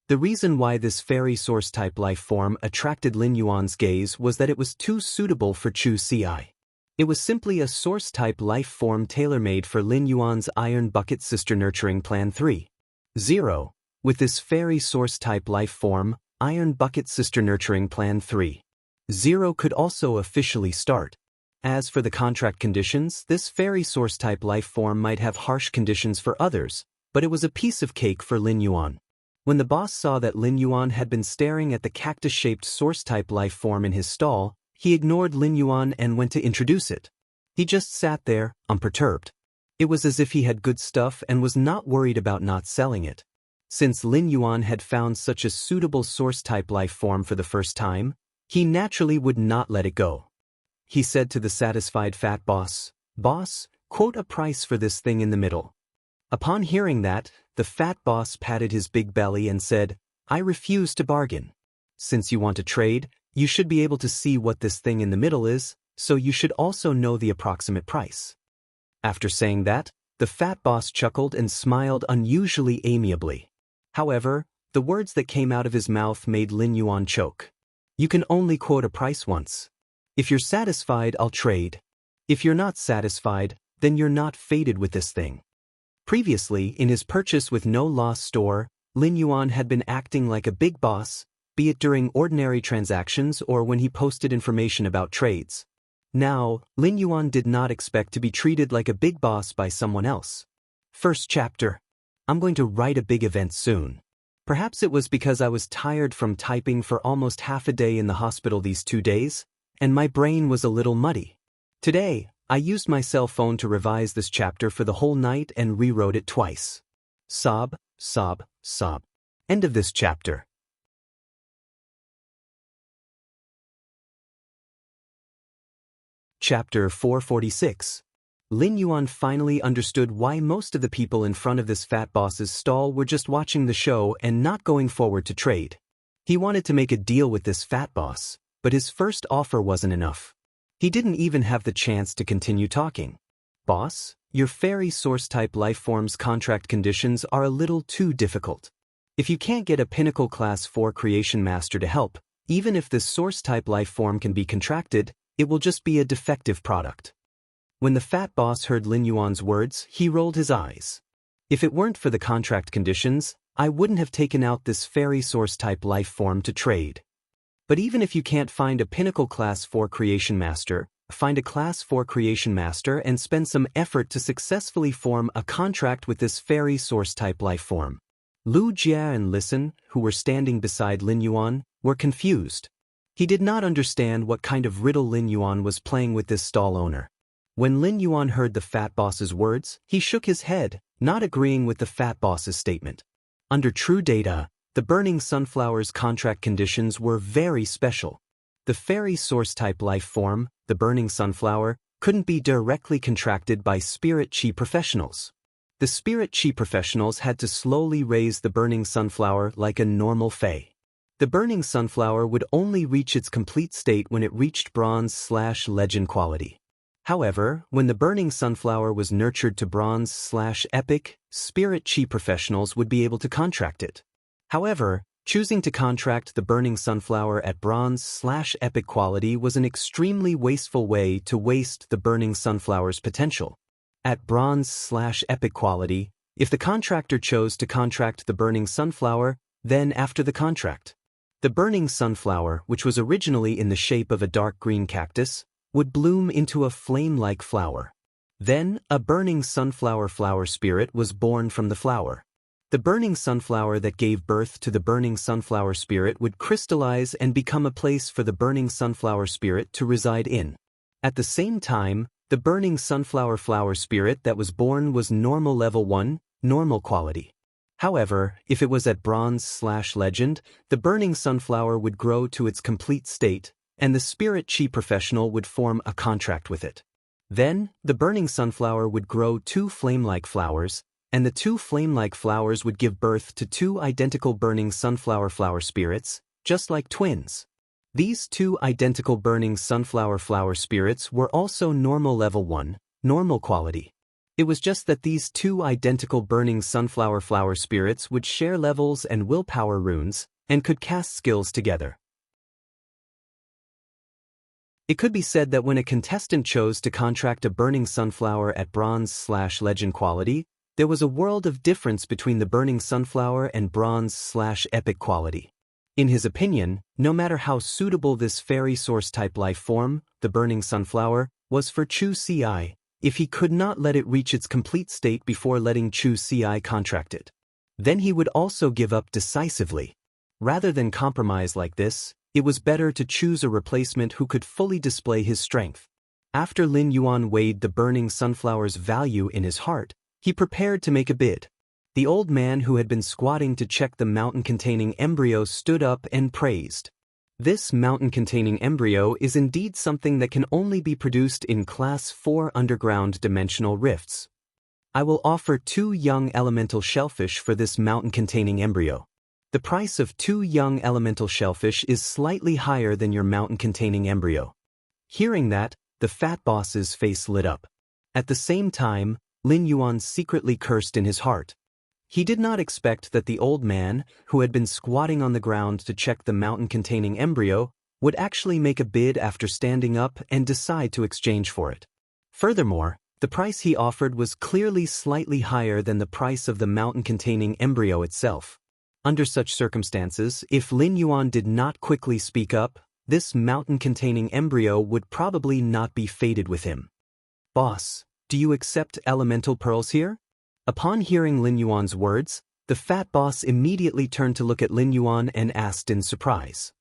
The reason why this fairy source-type life form attracted Lin Yuan's gaze was that it was too suitable for Chu Ci. It was simply a source-type life form tailor-made for Lin Yuan's Iron Bucket Sister Nurturing Plan 3.0. With this fairy source-type life form, Iron Bucket Sister Nurturing Plan 3.0 could also officially start. As for the contract conditions, this fairy source-type life form might have harsh conditions for others, but it was a piece of cake for Lin Yuan. When the boss saw that Lin Yuan had been staring at the cactus-shaped source-type life form in his stall, he ignored Lin Yuan and went to introduce it. He just sat there, unperturbed. It was as if he had good stuff and was not worried about not selling it. Since Lin Yuan had found such a suitable source-type life form for the first time, he naturally would not let it go. He said to the satisfied fat boss, "Boss, quote a price for this thing in the middle." Upon hearing that, the fat boss patted his big belly and said, "I refuse to bargain. Since you want to trade, you should be able to see what this thing in the middle is, so you should also know the approximate price." After saying that, the fat boss chuckled and smiled unusually amiably. However, the words that came out of his mouth made Lin Yuan choke. "You can only quote a price once. If you're satisfied, I'll trade. If you're not satisfied, then you're not fated with this thing." Previously, in his purchase with no loss store, Lin Yuan had been acting like a big boss, be it during ordinary transactions or when he posted information about trades. Now, Lin Yuan did not expect to be treated like a big boss by someone else. First chapter. I'm going to write a big event soon. Perhaps it was because I was tired from typing for almost half a day in the hospital these 2 days, and my brain was a little muddy. Today, I used my cell phone to revise this chapter for the whole night and rewrote it twice. Sob, sob, sob. End of this chapter. Chapter 446. Lin Yuan finally understood why most of the people in front of this fat boss's stall were just watching the show and not going forward to trade. He wanted to make a deal with this fat boss, but his first offer wasn't enough. He didn't even have the chance to continue talking. "Boss, your fairy source-type lifeform's contract conditions are a little too difficult. If you can't get a Pinnacle Class 4 Creation Master to help, even if this source-type lifeform can be contracted, it will just be a defective product." When the fat boss heard Lin Yuan's words, he rolled his eyes. "If it weren't for the contract conditions, I wouldn't have taken out this fairy source-type lifeform to trade. But even if you can't find a Pinnacle Class 4 Creation Master, find a Class 4 Creation Master and spend some effort to successfully form a contract with this fairy source-type lifeform." Lu Jia and Listen, who were standing beside Lin Yuan, were confused. He did not understand what kind of riddle Lin Yuan was playing with this stall owner. When Lin Yuan heard the fat boss's words, he shook his head, not agreeing with the fat boss's statement. Under true data, the Burning Sunflower's contract conditions were very special. The fairy source-type life form, the Burning Sunflower, couldn't be directly contracted by Spirit Chi professionals. The Spirit Chi professionals had to slowly raise the Burning Sunflower like a normal fae. The Burning Sunflower would only reach its complete state when it reached Bronze/Legend quality. However, when the Burning Sunflower was nurtured to Bronze/Epic, Spirit Chi professionals would be able to contract it. However, choosing to contract the Burning Sunflower at Bronze/Epic quality was an extremely wasteful way to waste the Burning Sunflower's potential. At Bronze/Epic quality, if the contractor chose to contract the Burning Sunflower, then after the contract, the Burning Sunflower, which was originally in the shape of a dark green cactus, would bloom into a flame-like flower. Then, a Burning Sunflower flower spirit was born from the flower. The Burning Sunflower that gave birth to the Burning Sunflower spirit would crystallize and become a place for the Burning Sunflower spirit to reside in. At the same time, the Burning Sunflower flower spirit that was born was normal level 1, normal quality. However, if it was at Bronze/Legend, the Burning Sunflower would grow to its complete state, and the Spirit Chi professional would form a contract with it. Then, the Burning Sunflower would grow 2 flame-like flowers, and the 2 flame-like flowers would give birth to 2 identical Burning Sunflower flower spirits, just like twins. These 2 identical Burning Sunflower flower spirits were also normal level 1, normal quality. It was just that these two identical burning sunflower flower spirits would share levels and willpower runes, and could cast skills together. It could be said that when a contestant chose to contract a burning sunflower at bronze/legend quality, there was a world of difference between the burning sunflower and bronze/epic quality. In his opinion, no matter how suitable this fairy source-type life form, the burning sunflower, was for Chu Ci, if he could not let it reach its complete state before letting Chu Ci contract it, then he would also give up decisively. Rather than compromise like this, it was better to choose a replacement who could fully display his strength. After Lin Yuan weighed the burning sunflower's value in his heart, he prepared to make a bid. The old man who had been squatting to check the mountain-containing embryo stood up and praised. This mountain-containing embryo is indeed something that can only be produced in Class 4 underground dimensional rifts. I will offer 2 young elemental shellfish for this mountain-containing embryo. The price of 2 young elemental shellfish is slightly higher than your mountain-containing embryo. Hearing that, the fat boss's face lit up. At the same time, Lin Yuan secretly cursed in his heart. He did not expect that the old man, who had been squatting on the ground to check the mountain-containing embryo, would actually make a bid after standing up and decide to exchange for it. Furthermore, the price he offered was clearly slightly higher than the price of the mountain-containing embryo itself. Under such circumstances, if Lin Yuan did not quickly speak up, this mountain-containing embryo would probably not be fated with him. "Boss, do you accept elemental pearls here?" Upon hearing Lin Yuan's words, the fat boss immediately turned to look at Lin Yuan and asked in surprise,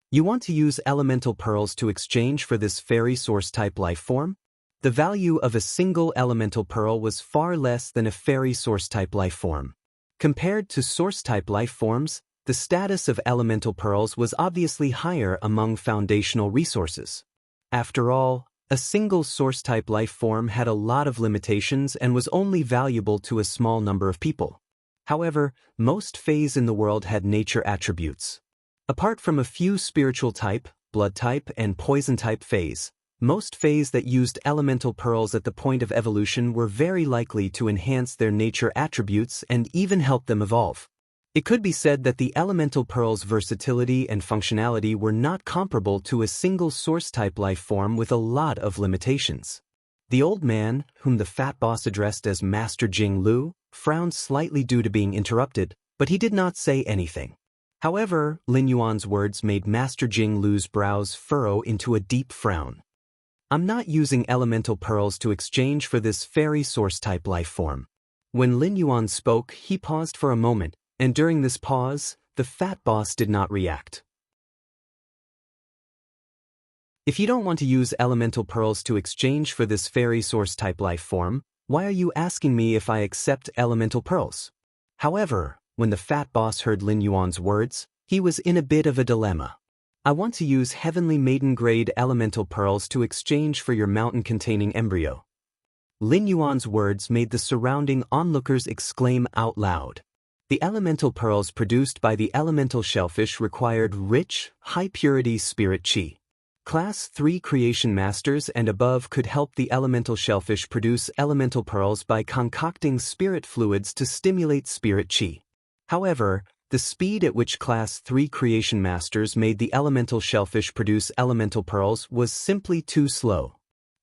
"You want to use elemental pearls to exchange for this fairy source-type life form?" The value of a single elemental pearl was far less than a fairy source-type life form. Compared to source-type life forms, the status of elemental pearls was obviously higher among foundational resources. After all, a single source-type life form had a lot of limitations and was only valuable to a small number of people. However, most fays in the world had nature attributes. Apart from a few spiritual type, blood type, and poison type fays, most fays that used elemental pearls at the point of evolution were very likely to enhance their nature attributes and even help them evolve. It could be said that the elemental pearl's versatility and functionality were not comparable to a single source-type life form with a lot of limitations. The old man, whom the fat boss addressed as Master Jing Lu, frowned slightly due to being interrupted, but he did not say anything. However, Lin Yuan's words made Master Jing Lu's brows furrow into a deep frown. "I'm not using elemental pearls to exchange for this fairy source-type life form." When Lin Yuan spoke, he paused for a moment, and during this pause, the fat boss did not react. "If you don't want to use elemental pearls to exchange for this fairy source-type life form, why are you asking me if I accept elemental pearls?" However, when the fat boss heard Lin Yuan's words, he was in a bit of a dilemma. "I want to use Heavenly Maiden-grade elemental pearls to exchange for your mountain-containing embryo." Lin Yuan's words made the surrounding onlookers exclaim out loud. The elemental pearls produced by the elemental shellfish required rich, high-purity spirit qi. Class 3 creation masters and above could help the elemental shellfish produce elemental pearls by concocting spirit fluids to stimulate spirit qi. However, the speed at which Class 3 creation masters made the elemental shellfish produce elemental pearls was simply too slow.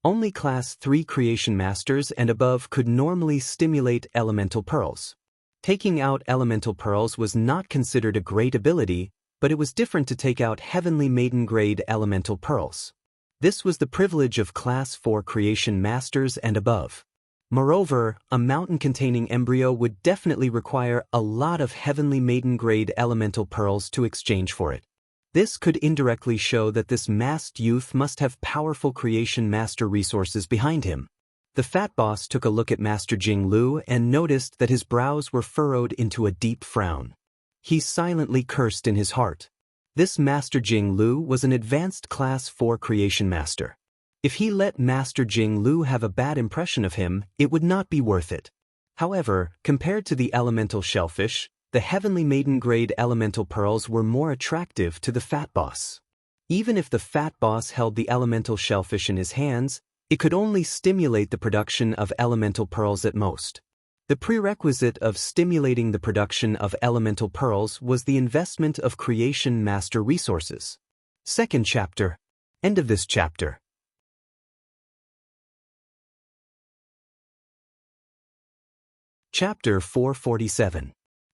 Only Class 3 creation masters and above could normally stimulate elemental pearls. Taking out elemental pearls was not considered a great ability, but it was different to take out Heavenly Maiden-grade elemental pearls. This was the privilege of Class 4 creation masters and above. Moreover, a mountain-containing embryo would definitely require a lot of Heavenly Maiden-grade elemental pearls to exchange for it. This could indirectly show that this masked youth must have powerful creation master resources behind him. The fat boss took a look at Master Jing Lu and noticed that his brows were furrowed into a deep frown. He silently cursed in his heart. This Master Jing Lu was an advanced Class 4 creation master. If he let Master Jing Lu have a bad impression of him, it would not be worth it. However, compared to the elemental shellfish, the Heavenly Maiden-grade elemental pearls were more attractive to the fat boss. Even if the fat boss held the elemental shellfish in his hands, It could only stimulate the production of elemental pearls at most. The prerequisite of stimulating the production of elemental pearls was the investment of creation master resources. Second chapter. End of this chapter. Chapter 447.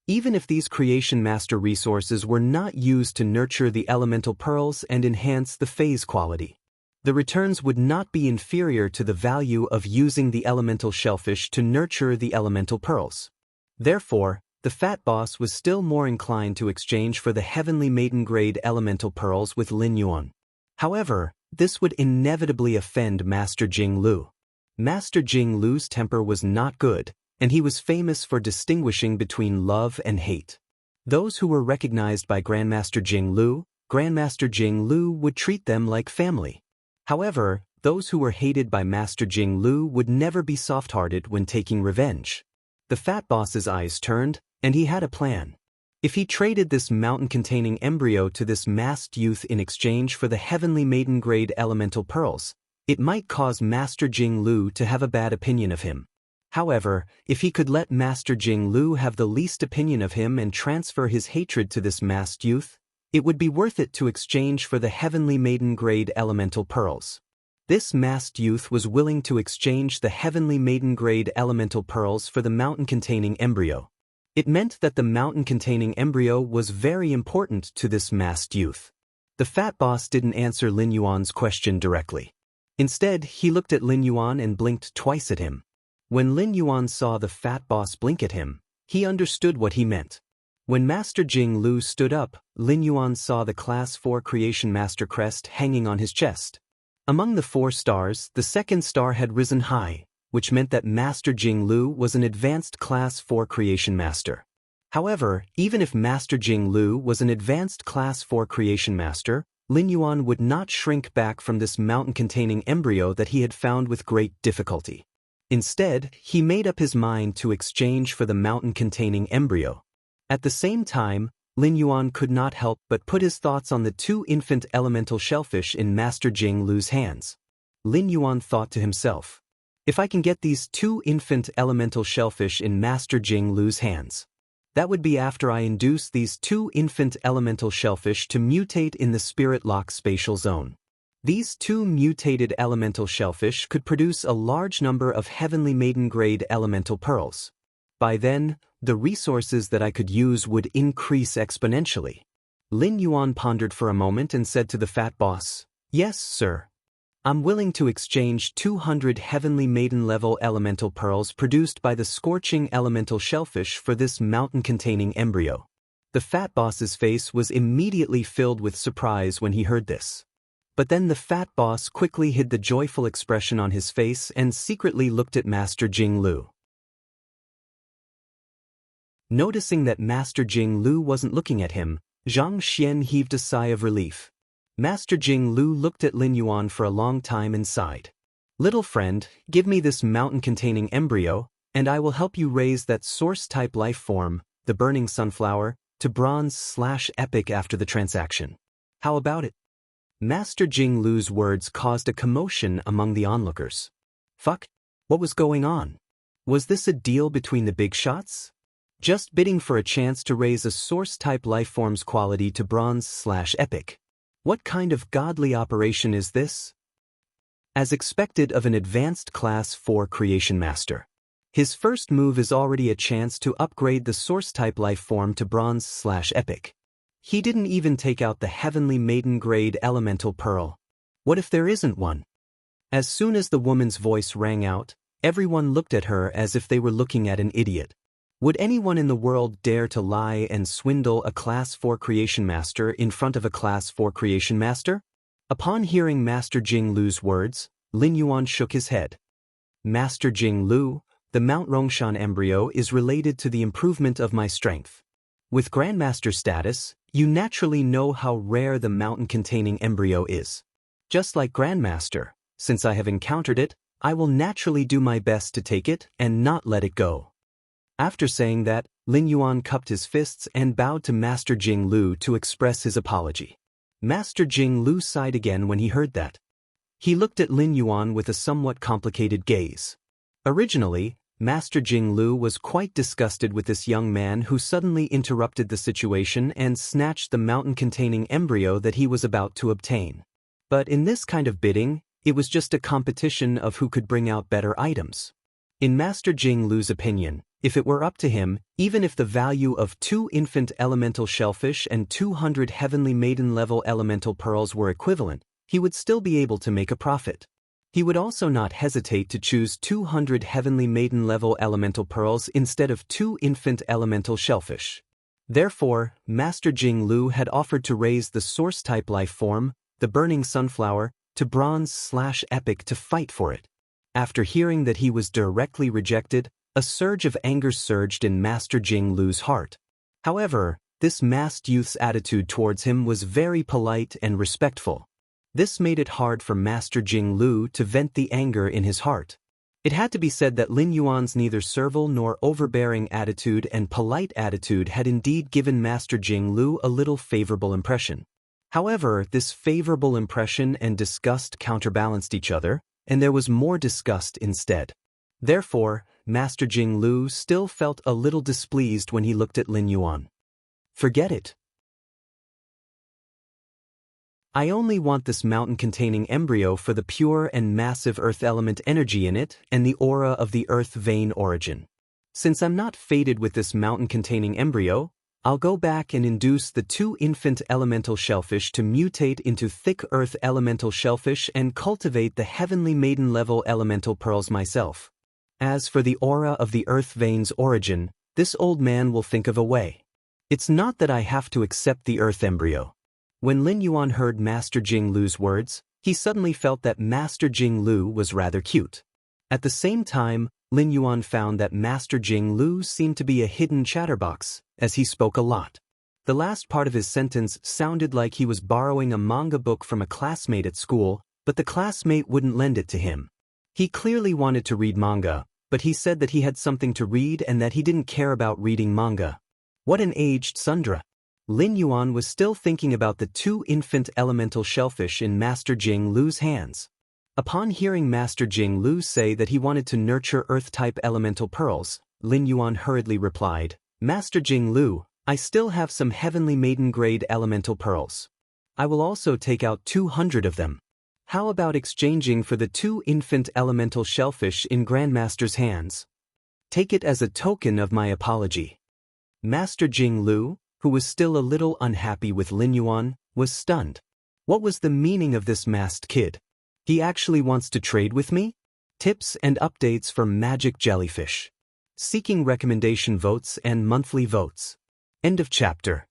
Even if these creation master resources were not used to nurture the elemental pearls and enhance the phase quality, the returns would not be inferior to the value of using the elemental shellfish to nurture the elemental pearls. Therefore, the fat boss was still more inclined to exchange for the heavenly maiden grade elemental pearls with Lin Yuan. However, this would inevitably offend Master Jing Lu. Master Jing Lu's temper was not good, and he was famous for distinguishing between love and hate. Those who were recognized by Grandmaster Jing Lu would treat them like family. However, those who were hated by Master Jing Lu would never be soft-hearted when taking revenge. The fat boss's eyes turned, and he had a plan. If he traded this mountain-containing embryo to this masked youth in exchange for the heavenly maiden-grade elemental pearls, it might cause Master Jing Lu to have a bad opinion of him. However, if he could let Master Jing Lu have the least opinion of him and transfer his hatred to this masked youth, it would be worth it to exchange for the heavenly maiden-grade elemental pearls. This masked youth was willing to exchange the heavenly maiden-grade elemental pearls for the mountain-containing embryo. It meant that the mountain-containing embryo was very important to this masked youth. The fat boss didn't answer Lin Yuan's question directly. Instead, he looked at Lin Yuan and blinked twice at him. When Lin Yuan saw the fat boss blink at him, he understood what he meant. When Master Jing Lu stood up, Lin Yuan saw the Class 4 Creation Master crest hanging on his chest. Among the 4 stars, the second star had risen high, which meant that Master Jing Lu was an advanced Class 4 Creation Master. However, even if Master Jing Lu was an advanced Class 4 Creation Master, Lin Yuan would not shrink back from this mountain-containing embryo that he had found with great difficulty. Instead, he made up his mind to exchange for the mountain-containing embryo. At the same time, Lin Yuan could not help but put his thoughts on the 2 infant elemental shellfish in Master Jing Lu's hands. Lin Yuan thought to himself, if I can get these 2 infant elemental shellfish in Master Jing Lu's hands, that would be after I induce these 2 infant elemental shellfish to mutate in the Spirit Lock spatial zone. These 2 mutated elemental shellfish could produce a large number of heavenly maiden-grade elemental pearls. By then, the resources that I could use would increase exponentially. Lin Yuan pondered for a moment and said to the fat boss, "Yes, sir. I'm willing to exchange 200 heavenly maiden-level elemental pearls produced by the scorching elemental shellfish for this mountain-containing embryo." The fat boss's face was immediately filled with surprise when he heard this. But then the fat boss quickly hid the joyful expression on his face and secretly looked at Master Jing Lu. Noticing that Master Jing Lu wasn't looking at him, Zhang Xian heaved a sigh of relief. Master Jing Lu looked at Lin Yuan for a long time and sighed. "Little friend, give me this mountain-containing embryo, and I will help you raise that source-type life form, the burning sunflower, to bronze/epic after the transaction. How about it?" Master Jing Lu's words caused a commotion among the onlookers. Fuck? What was going on? Was this a deal between the big shots? Just bidding for a chance to raise a source-type lifeform's quality to bronze/epic. What kind of godly operation is this? As expected of an advanced Class 4 Creation Master, his first move is already a chance to upgrade the source-type lifeform to bronze/epic. He didn't even take out the heavenly maiden-grade elemental pearl. What if there isn't one? As soon as the woman's voice rang out, everyone looked at her as if they were looking at an idiot. Would anyone in the world dare to lie and swindle a Class 4 Creation Master in front of a Class 4 Creation Master? Upon hearing Master Jing Lu's words, Lin Yuan shook his head. Master Jing Lu, the Mount Rongshan embryo is related to the improvement of my strength. With Grandmaster status, you naturally know how rare the mountain-containing embryo is. Just like Grandmaster, since I have encountered it, I will naturally do my best to take it and not let it go. After saying that, Lin Yuan cupped his fists and bowed to Master Jing Lu to express his apology. Master Jing Lu sighed again when he heard that. He looked at Lin Yuan with a somewhat complicated gaze. Originally, Master Jing Lu was quite disgusted with this young man who suddenly interrupted the situation and snatched the mountain-containing embryo that he was about to obtain. But in this kind of bidding, it was just a competition of who could bring out better items. In Master Jing Lu's opinion, if it were up to him, even if the value of 2 infant elemental shellfish and 200 heavenly maiden-level elemental pearls were equivalent, he would still be able to make a profit. He would also not hesitate to choose 200 heavenly maiden-level elemental pearls instead of 2 infant elemental shellfish. Therefore, Master Jing Lu had offered to raise the source-type life form, the burning sunflower, to bronze/epic to fight for it. After hearing that he was directly rejected, a surge of anger surged in Master Jing Lu's heart. However, this masked youth's attitude towards him was very polite and respectful. This made it hard for Master Jing Lu to vent the anger in his heart. It had to be said that Lin Yuan's neither servile nor overbearing attitude and polite attitude had indeed given Master Jing Lu a little favorable impression. However, this favorable impression and disgust counterbalanced each other, and there was more disgust instead. Therefore, Master Jing Lu still felt a little displeased when he looked at Lin Yuan. Forget it. I only want this mountain-containing embryo for the pure and massive earth element energy in it and the aura of the earth vein origin. Since I'm not fated with this mountain-containing embryo, I'll go back and induce the 2 infant elemental shellfish to mutate into thick earth elemental shellfish and cultivate the heavenly maiden-level elemental pearls myself. As for the aura of the earth vein's origin, this old man will think of a way. It's not that I have to accept the earth embryo. When Lin Yuan heard Master Jing Lu's words, he suddenly felt that Master Jing Lu was rather cute. At the same time, Lin Yuan found that Master Jing Lu seemed to be a hidden chatterbox, as he spoke a lot. The last part of his sentence sounded like he was borrowing a manga book from a classmate at school, but the classmate wouldn't lend it to him. He clearly wanted to read manga, but he said that he had something to read and that he didn't care about reading manga. What an aged Sundra! Lin Yuan was still thinking about the 2 infant elemental shellfish in Master Jing Lu's hands. Upon hearing Master Jing Lu say that he wanted to nurture earth-type elemental pearls, Lin Yuan hurriedly replied, "Master Jing Lu, I still have some heavenly maiden-grade elemental pearls. I will also take out 200 of them. How about exchanging for the 2 infant elemental shellfish in Grandmaster's hands? Take it as a token of my apology." Master Jing Lu, who was still a little unhappy with Lin Yuan, was stunned. What was the meaning of this masked kid? He actually wants to trade with me? Tips and updates from Magic Jellyfish. Seeking recommendation votes and monthly votes. End of chapter.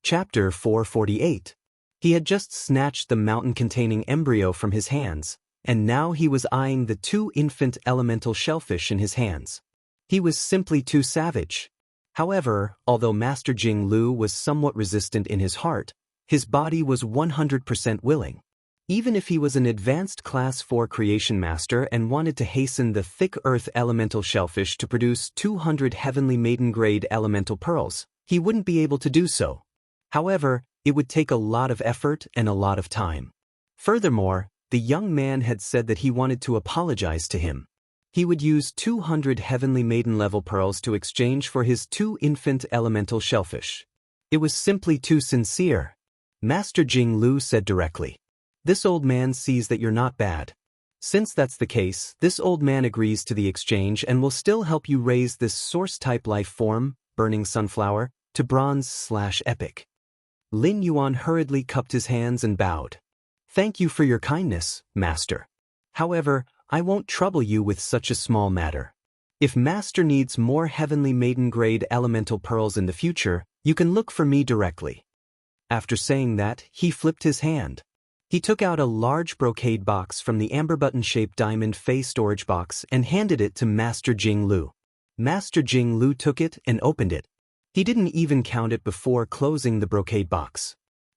Chapter 448. He had just snatched the mountain-containing embryo from his hands, and now he was eyeing the 2 infant elemental shellfish in his hands. He was simply too savage. However, although Master Jing Lu was somewhat resistant in his heart, his body was 100% willing. Even if he was an advanced Class 4 creation master and wanted to hasten the thick earth elemental shellfish to produce 200 heavenly maiden-grade elemental pearls, he wouldn't be able to do so. However, it would take a lot of effort and a lot of time. Furthermore, the young man had said that he wanted to apologize to him. He would use 200 heavenly maiden-level pearls to exchange for his 2 infant elemental shellfish. It was simply too sincere. Master Jing Lu said directly, "This old man sees that you're not bad. Since that's the case, this old man agrees to the exchange and will still help you raise this source-type life form, burning sunflower, to bronze/epic." Lin Yuan hurriedly cupped his hands and bowed. "Thank you for your kindness, Master. However, I won't trouble you with such a small matter. If Master needs more heavenly maiden-grade elemental pearls in the future, you can look for me directly." After saying that, he flipped his hand. He took out a large brocade box from the amber button-shaped diamond face storage box and handed it to Master Jing Lu. Master Jing Lu took it and opened it. He didn't even count it before closing the brocade box.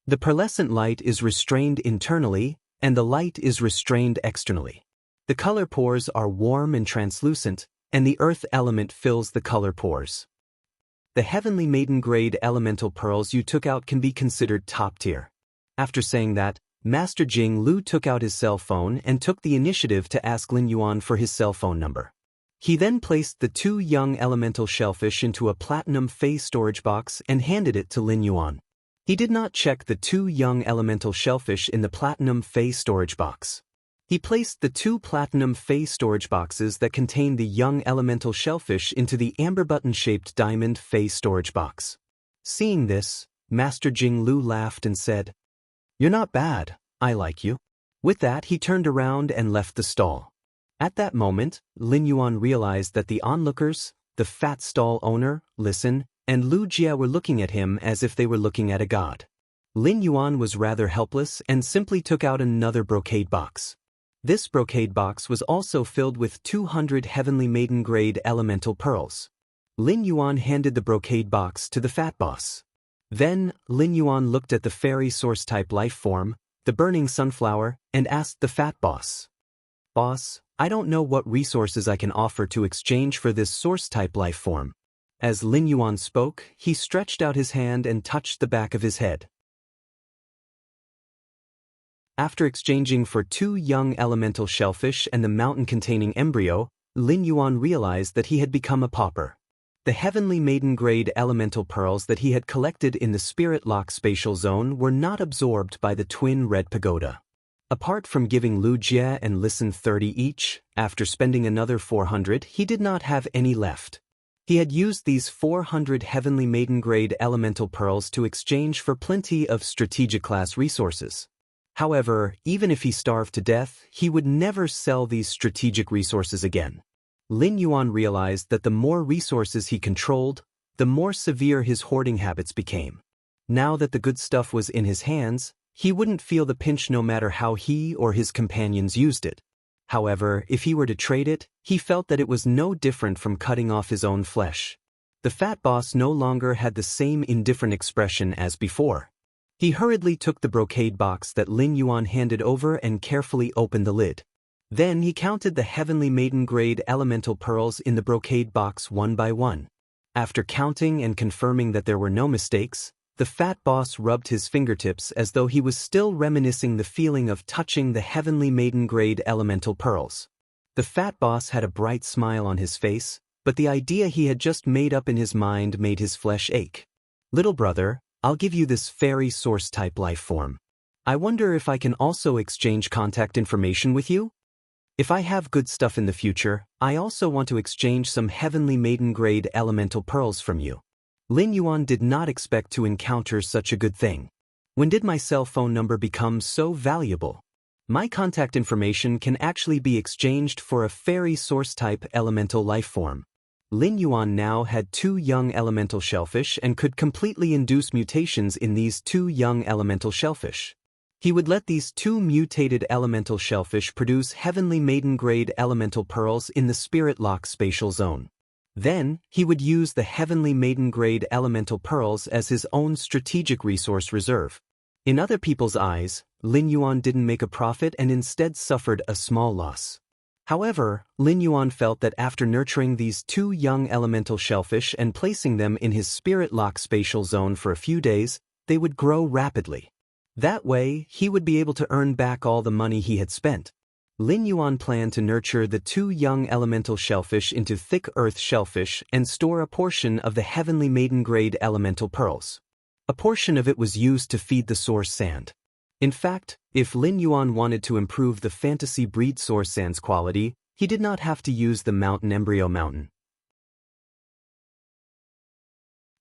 The pearlescent light is restrained internally, and the light is restrained externally. The color pores are warm and translucent, and the earth element fills the color pores. The Heavenly Maiden grade elemental pearls you took out can be considered top tier. After saying that, Master Jing Lu took out his cell phone and took the initiative to ask Lin Yuan for his cell phone number. He then placed the 2 young elemental shellfish into a platinum phase storage box and handed it to Lin Yuan. He did not check the 2 young elemental shellfish in the platinum phase storage box. He placed the 2 platinum phase storage boxes that contained the young elemental shellfish into the amber button-shaped diamond phase storage box. Seeing this, Master Jing Lu laughed and said, "You're not bad, I like you." With that, he turned around and left the stall. At that moment, Lin Yuan realized that the onlookers, the fat stall owner, Listen, and Lu Jia were looking at him as if they were looking at a god. Lin Yuan was rather helpless and simply took out another brocade box. This brocade box was also filled with 200 Heavenly Maiden grade elemental pearls. Lin Yuan handed the brocade box to the fat boss. Then, Lin Yuan looked at the fairy source type life form, the burning sunflower, and asked the fat boss, "Boss, I don't know what resources I can offer to exchange for this source type life form." As Lin Yuan spoke, he stretched out his hand and touched the back of his head. After exchanging for 2 young elemental shellfish and the mountain-containing embryo, Lin Yuan realized that he had become a pauper. The Heavenly Maiden grade elemental pearls that he had collected in the Spirit Lock spatial zone were not absorbed by the twin red pagoda. Apart from giving Lu Jie and Listen 30 each, after spending another 400, he did not have any left. He had used these 400 Heavenly Maiden grade elemental pearls to exchange for plenty of strategic class resources. However, even if he starved to death, he would never sell these strategic resources again. Lin Yuan realized that the more resources he controlled, the more severe his hoarding habits became. Now that the good stuff was in his hands, he wouldn't feel the pinch no matter how he or his companions used it. However, if he were to trade it, he felt that it was no different from cutting off his own flesh. The fat boss no longer had the same indifferent expression as before. He hurriedly took the brocade box that Lin Yuan handed over and carefully opened the lid. Then he counted the Heavenly Maiden grade elemental pearls in the brocade box one by one. After counting and confirming that there were no mistakes, the fat boss rubbed his fingertips as though he was still reminiscing the feeling of touching the Heavenly Maiden grade elemental pearls. The fat boss had a bright smile on his face, but the idea he had just made up in his mind made his flesh ache. "Little brother, I'll give you this fairy source type life form. I wonder if I can also exchange contact information with you? If I have good stuff in the future, I also want to exchange some Heavenly Maiden grade elemental pearls from you." Lin Yuan did not expect to encounter such a good thing. When did my cell phone number become so valuable? My contact information can actually be exchanged for a fairy source type elemental life form. Lin Yuan now had 2 young elemental shellfish and could completely induce mutations in these 2 young elemental shellfish. He would let these 2 mutated elemental shellfish produce Heavenly Maiden grade elemental pearls in the Spirit Lock spatial zone. Then, he would use the Heavenly Maiden grade elemental pearls as his own strategic resource reserve. In other people's eyes, Lin Yuan didn't make a profit and instead suffered a small loss. However, Lin Yuan felt that after nurturing these 2 young elemental shellfish and placing them in his Spirit Lock spatial zone for a few days, they would grow rapidly. That way, he would be able to earn back all the money he had spent. Lin Yuan planned to nurture the 2 young elemental shellfish into thick earth shellfish and store a portion of the Heavenly Maiden grade elemental pearls. A portion of it was used to feed the source sand. In fact, if Lin Yuan wanted to improve the fantasy breed source sand's quality, he did not have to use the mountain embryo mountain.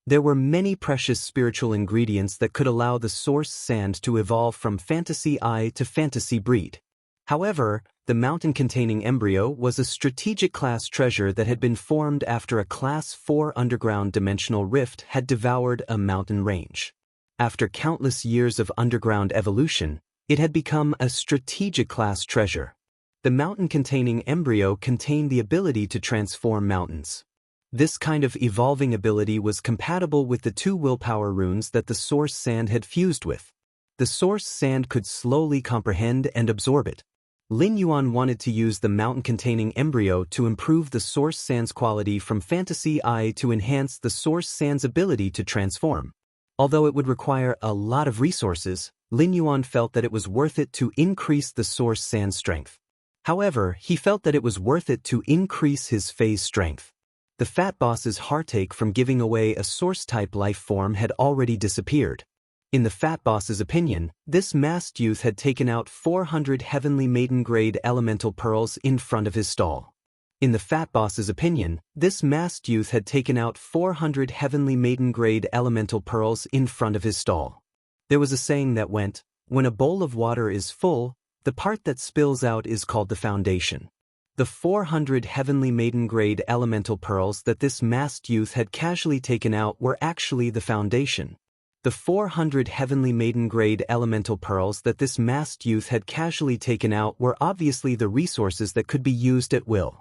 There were many precious spiritual ingredients that could allow the source sand to evolve from fantasy eye to fantasy breed. However, the mountain-containing embryo was a strategic class treasure that had been formed after a Class 4 underground dimensional rift had devoured a mountain range. After countless years of underground evolution, it had become a strategic class treasure. The mountain-containing embryo contained the ability to transform mountains. This kind of evolving ability was compatible with the 2 willpower runes that the source sand had fused with. The source sand could slowly comprehend and absorb it. Lin Yuan wanted to use the mountain-containing embryo to improve the source sand's quality from fantasy I to enhance the source sand's ability to transform. Although it would require a lot of resources, Lin Yuan felt that it was worth it to increase the source sand's strength. However, he felt that it was worth it to increase his phase strength. The fat boss's heartache from giving away a source-type life form had already disappeared. In the fat boss's opinion, this masked youth had taken out 400 heavenly maiden-grade elemental pearls in front of his stall. In the fat boss's opinion, this masked youth had taken out 400 heavenly maiden-grade elemental pearls in front of his stall. There was a saying that went, "When a bowl of water is full, the part that spills out is called the foundation." The 400 heavenly maiden-grade elemental pearls that this masked youth had casually taken out were actually the foundation. The 400 heavenly maiden-grade elemental pearls that this masked youth had casually taken out were obviously the resources that could be used at will.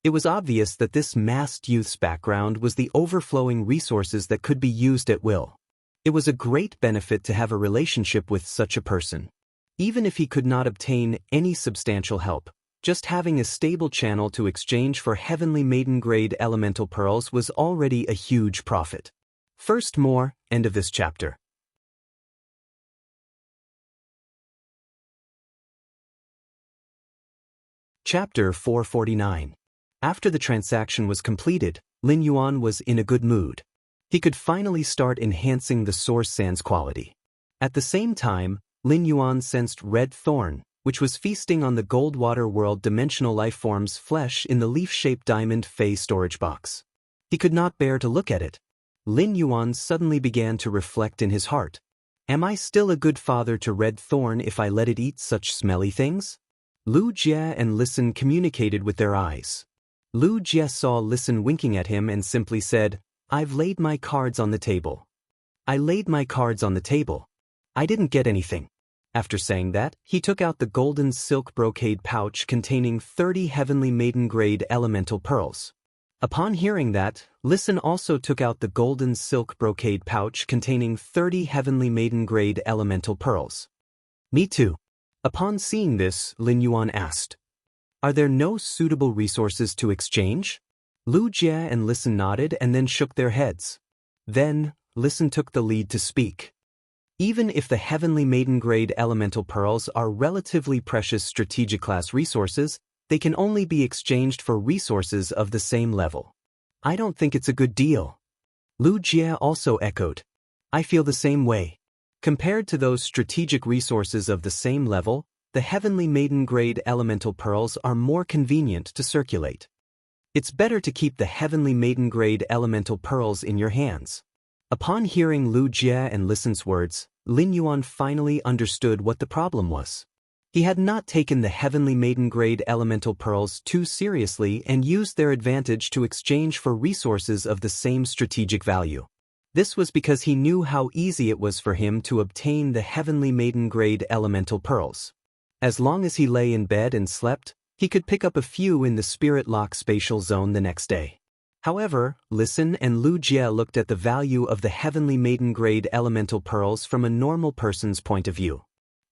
It was obvious that this masked youth's background was the overflowing resources that could be used at will. It was a great benefit to have a relationship with such a person. Even if he could not obtain any substantial help, just having a stable channel to exchange for heavenly maiden-grade elemental pearls was already a huge profit. First more, end of this chapter. Chapter 449. After the transaction was completed, Lin Yuan was in a good mood. He could finally start enhancing the source sand's quality. At the same time, Lin Yuan sensed Red Thorn, which was feasting on the Goldwater World dimensional lifeform's flesh in the leaf-shaped diamond Fey storage box. He could not bear to look at it. Lin Yuan suddenly began to reflect in his heart. Am I still a good father to Red Thorn if I let it eat such smelly things? Lu Jie and Listen communicated with their eyes. Lu Jie saw Listen winking at him and simply said, "I've laid my cards on the table." I laid my cards on the table. I didn't get anything. After saying that, he took out the golden silk brocade pouch containing 30 heavenly maiden-grade elemental pearls. Upon hearing that, Listen also took out the golden silk brocade pouch containing 30 heavenly maiden-grade elemental pearls. Me too. Upon seeing this, Lin Yuan asked, "Are there no suitable resources to exchange?" Lu Jie and Listen nodded and then shook their heads. Then, Listen took the lead to speak. Even if the heavenly maiden-grade elemental pearls are relatively precious strategic class resources, they can only be exchanged for resources of the same level. I don't think it's a good deal. Lu Jie also echoed. I feel the same way. Compared to those strategic resources of the same level, the heavenly maiden-grade elemental pearls are more convenient to circulate. It's better to keep the heavenly maiden-grade elemental pearls in your hands. Upon hearing Lu Jie and Listen's words, Lin Yuan finally understood what the problem was. He had not taken the heavenly maiden-grade elemental pearls too seriously and used their advantage to exchange for resources of the same strategic value. This was because he knew how easy it was for him to obtain the heavenly maiden-grade elemental pearls. As long as he lay in bed and slept, he could pick up a few in the Spirit Lock spatial zone the next day. However, Listen and Lu Jie looked at the value of the heavenly maiden-grade elemental pearls from a normal person's point of view.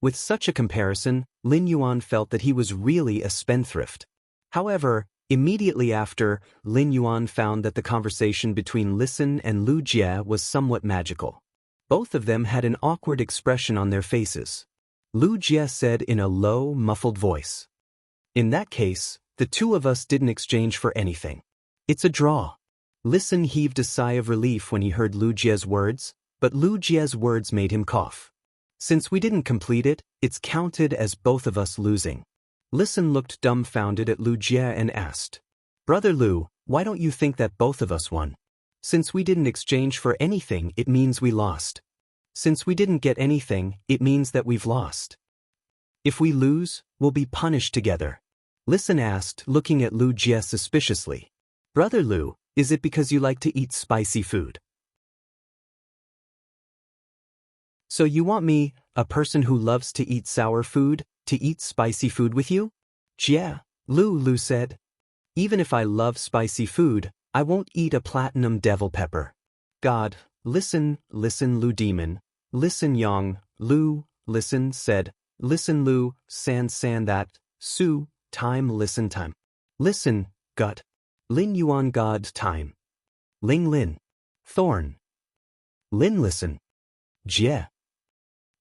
With such a comparison, Lin Yuan felt that he was really a spendthrift. However, immediately after, Lin Yuan found that the conversation between Listen and Lu Jie was somewhat magical. Both of them had an awkward expression on their faces. Lu Jie said in a low, muffled voice, "In that case, the two of us didn't exchange for anything. It's a draw." Listen heaved a sigh of relief when he heard Lu Jie's words, but Lu Jie's words made him cough. "Since we didn't complete it, it's counted as both of us losing." Listen looked dumbfounded at Lu Jie and asked, "Brother Lu, why don't you think that both of us won? Since we didn't exchange for anything, it means we lost. Since we didn't get anything, it means that we've lost. If we lose, we'll be punished together." Listen asked, looking at Lu Jie suspiciously, "Brother Lu, is it because you like to eat spicy food? So you want me, a person who loves to eat sour food, to eat spicy food with you?" "Yeah," Lu said. "Even if I love spicy food, I won't eat a platinum devil pepper." "God, listen, Lu demon, listen Yang, Lu, listen said, listen Lu, san that, Su, time, listen, time. Listen, gut. Lin Yuan, God, time. Ling Lin. Thorn. Lin, listen. Jie.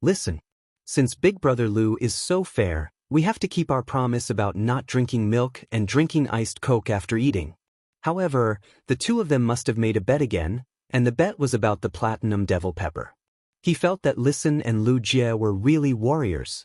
Listen. Since Big Brother Lu is so fair, we have to keep our promise about not drinking milk and drinking iced Coke after eating. However, the two of them must have made a bet again, and the bet was about the platinum devil pepper. He felt that Listen and Lu Jie were really warriors.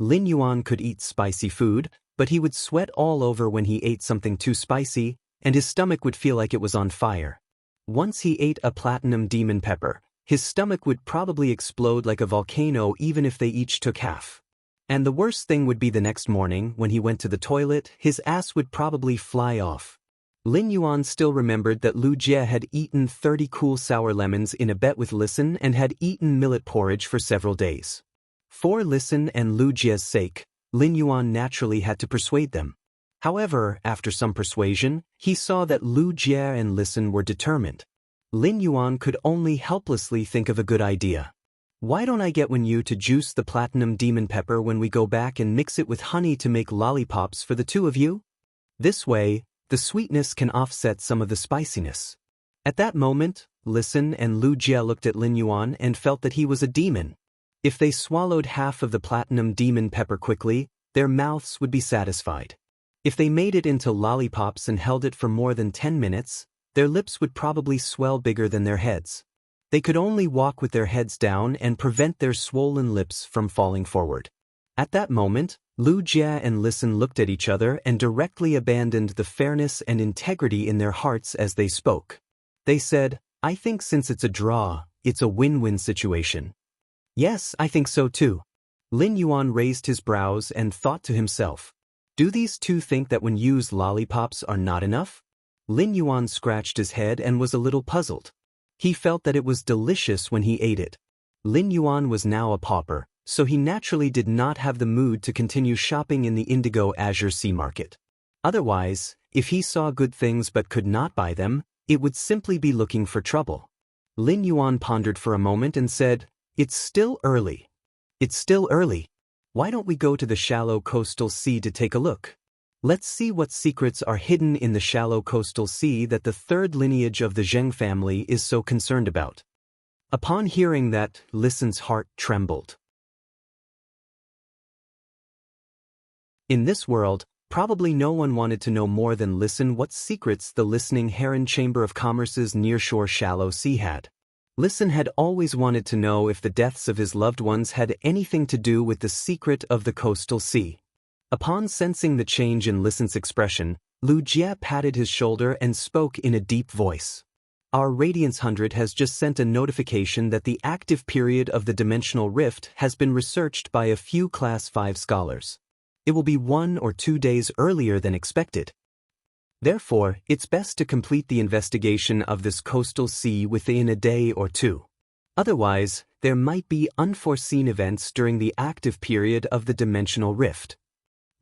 Lin Yuan could eat spicy food, but he would sweat all over when he ate something too spicy, and his stomach would feel like it was on fire. Once he ate a platinum demon pepper, his stomach would probably explode like a volcano even if they each took half. And the worst thing would be the next morning, when he went to the toilet, his ass would probably fly off. Lin Yuan still remembered that Lu Jie had eaten 30 cool sour lemons in a bet with Listen and had eaten millet porridge for several days. For Listen and Lu Jie's sake, Lin Yuan naturally had to persuade them. However, after some persuasion, he saw that Lu Jie and Listen were determined. Lin Yuan could only helplessly think of a good idea. Why don't I get Wen to juice the platinum demon pepper when we go back and mix it with honey to make lollipops for the two of you? This way, the sweetness can offset some of the spiciness. At that moment, Listen and Lu Jie looked at Lin Yuan and felt that he was a demon. If they swallowed half of the platinum demon pepper quickly, their mouths would be satisfied. If they made it into lollipops and held it for more than 10 minutes, their lips would probably swell bigger than their heads. They could only walk with their heads down and prevent their swollen lips from falling forward. At that moment, Lu Jie and Listen looked at each other and directly abandoned the fairness and integrity in their hearts as they spoke. They said, "I think since it's a draw, it's a win-win situation." "Yes, I think so too." Lin Yuan raised his brows and thought to himself, "Do these two think that when used lollipops are not enough?" Lin Yuan scratched his head and was a little puzzled. He felt that it was delicious when he ate it. Lin Yuan was now a pauper, so he naturally did not have the mood to continue shopping in the Indigo Azure Sea Market. Otherwise, if he saw good things but could not buy them, it would simply be looking for trouble. Lin Yuan pondered for a moment and said, "It's still early. It's still early. Why don't we go to the shallow coastal sea to take a look? Let's see what secrets are hidden in the shallow coastal sea that the third lineage of the Zheng family is so concerned about." Upon hearing that, Listen's heart trembled. In this world, probably no one wanted to know more than Listen what secrets the listening Heron Chamber of Commerce's nearshore shallow sea had. Listen had always wanted to know if the deaths of his loved ones had anything to do with the secret of the coastal sea. Upon sensing the change in Listen's expression, Lu Jie patted his shoulder and spoke in a deep voice. "Our Radiance 100 has just sent a notification that the active period of the dimensional rift has been researched by a few Class 5 scholars. It will be 1 or 2 days earlier than expected. Therefore, it's best to complete the investigation of this coastal sea within a day or two. Otherwise, there might be unforeseen events during the active period of the dimensional rift."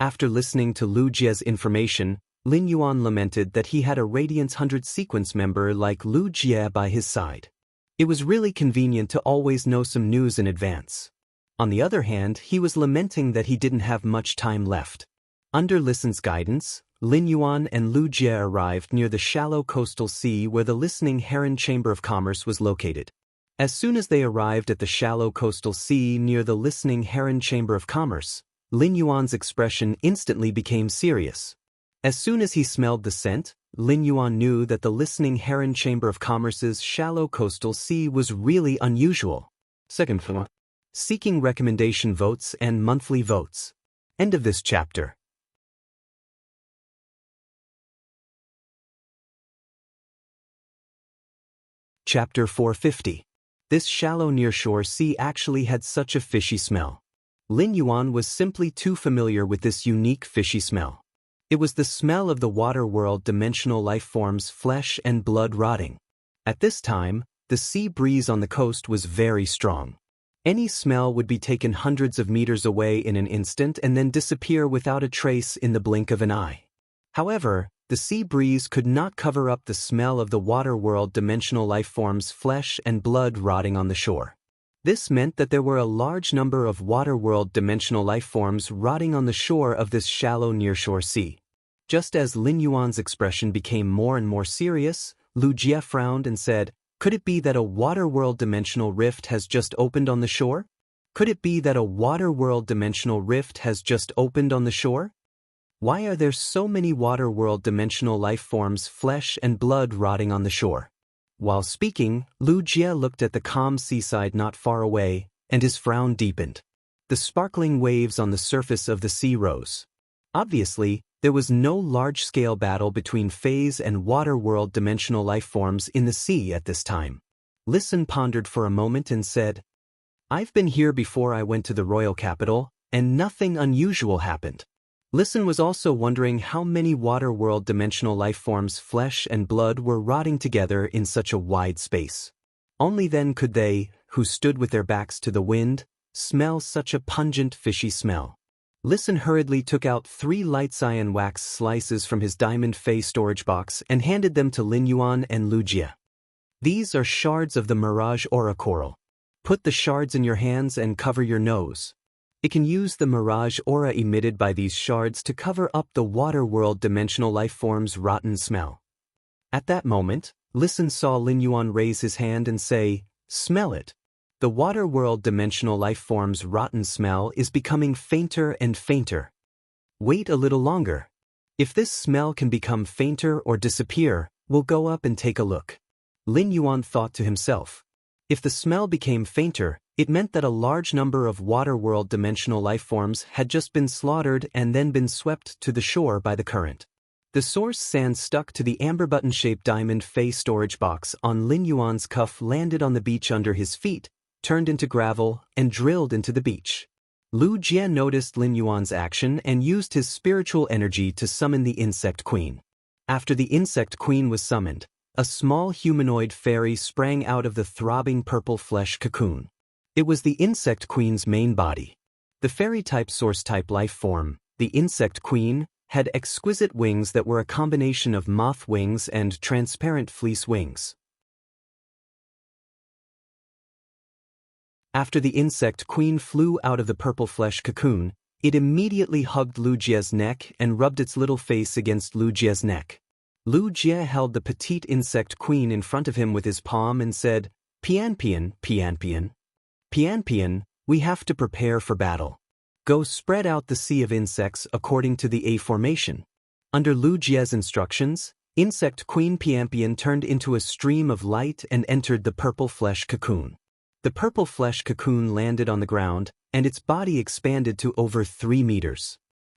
After listening to Lu Jie's information, Lin Yuan lamented that he had a Radiance 100 sequence member like Lu Jie by his side. It was really convenient to always know some news in advance. On the other hand, he was lamenting that he didn't have much time left. Under Listen's guidance, Lin Yuan and Lu Jie arrived near the shallow coastal sea where the listening Heron Chamber of Commerce was located. As soon as they arrived at the shallow coastal sea near the listening Heron Chamber of Commerce, Lin Yuan's expression instantly became serious. As soon as he smelled the scent, Lin Yuan knew that the listening Heron Chamber of Commerce's shallow coastal sea was really unusual. Second floor. Seeking recommendation votes and monthly votes. End of this chapter. Chapter 450. This shallow nearshore sea actually had such a fishy smell. Lin Yuan was simply too familiar with this unique fishy smell. It was the smell of the water world dimensional life forms' flesh and blood rotting. At this time, the sea breeze on the coast was very strong. Any smell would be taken hundreds of meters away in an instant and then disappear without a trace in the blink of an eye. However, the sea breeze could not cover up the smell of the water world dimensional life forms' flesh and blood rotting on the shore. This meant that there were a large number of water-world dimensional life forms rotting on the shore of this shallow nearshore sea. Just as Lin Yuan's expression became more and more serious, Lu Jie frowned and said, "Could it be that a water-world dimensional rift has just opened on the shore? Could it be that a water-world dimensional rift has just opened on the shore? Why are there so many water-world dimensional life forms, flesh and blood rotting on the shore?" While speaking, Lu Jie looked at the calm seaside not far away, and his frown deepened. The sparkling waves on the surface of the sea rose. Obviously, there was no large-scale battle between phase and water-world dimensional life forms in the sea at this time. Listen pondered for a moment and said, "I've been here before I went to the royal capital, and nothing unusual happened." Listen was also wondering how many water-world dimensional life forms, flesh and blood, were rotting together in such a wide space. Only then could they, who stood with their backs to the wind, smell such a pungent fishy smell. Listen hurriedly took out 3 light cyan wax slices from his diamond fey storage box and handed them to Lin Yuan and Lu Jie. "These are shards of the mirage aura coral. Put the shards in your hands and cover your nose. It can use the mirage aura emitted by these shards to cover up the water-world dimensional life form's rotten smell." At that moment, Listen saw Lin Yuan raise his hand and say, "Smell it. The water-world dimensional life form's rotten smell is becoming fainter and fainter. Wait a little longer. If this smell can become fainter or disappear, we'll go up and take a look." Lin Yuan thought to himself. If the smell became fainter, it meant that a large number of water-world dimensional life forms had just been slaughtered and then been swept to the shore by the current. The source sand stuck to the amber button-shaped diamond fey storage box on Lin Yuan's cuff landed on the beach under his feet, turned into gravel, and drilled into the beach. Lu Jie noticed Lin Yuan's action and used his spiritual energy to summon the insect queen. After the insect queen was summoned, a small humanoid fairy sprang out of the throbbing purple flesh cocoon. It was the insect queen's main body. The fairy-type source-type life form, the insect queen, had exquisite wings that were a combination of moth wings and transparent fleece wings. After the insect queen flew out of the purple flesh cocoon, it immediately hugged Lu Jie's neck and rubbed its little face against Lu Jie's neck. Lu Jie held the petite insect queen in front of him with his palm and said, "Pian, we have to prepare for battle. Go spread out the sea of insects according to the A formation." Under Lu Jie's instructions, insect queen Pian turned into a stream of light and entered the purple flesh cocoon. The purple flesh cocoon landed on the ground, and its body expanded to over 3 meters.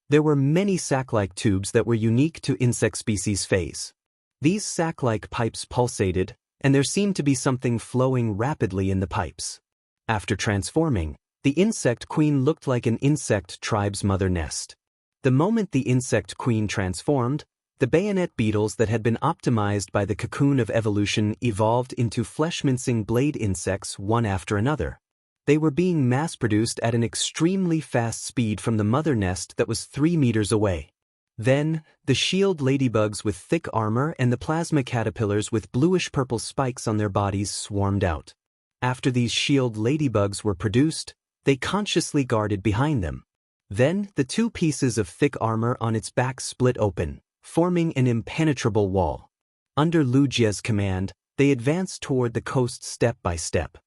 There were many sac-like tubes that were unique to insect species phase. These sac-like pipes pulsated, and there seemed to be something flowing rapidly in the pipes. After transforming, the insect queen looked like an insect tribe's mother nest. The moment the insect queen transformed, the bayonet beetles that had been optimized by the cocoon of evolution evolved into flesh-mincing blade insects one after another. They were being mass-produced at an extremely fast speed from the mother nest that was 3 meters away. Then, the shield ladybugs with thick armor and the plasma caterpillars with bluish-purple spikes on their bodies swarmed out. After these shield ladybugs were produced, they consciously guarded behind them. Then, the 2 pieces of thick armor on its back split open, forming an impenetrable wall. Under Lu Jie's command, they advanced toward the coast step by step.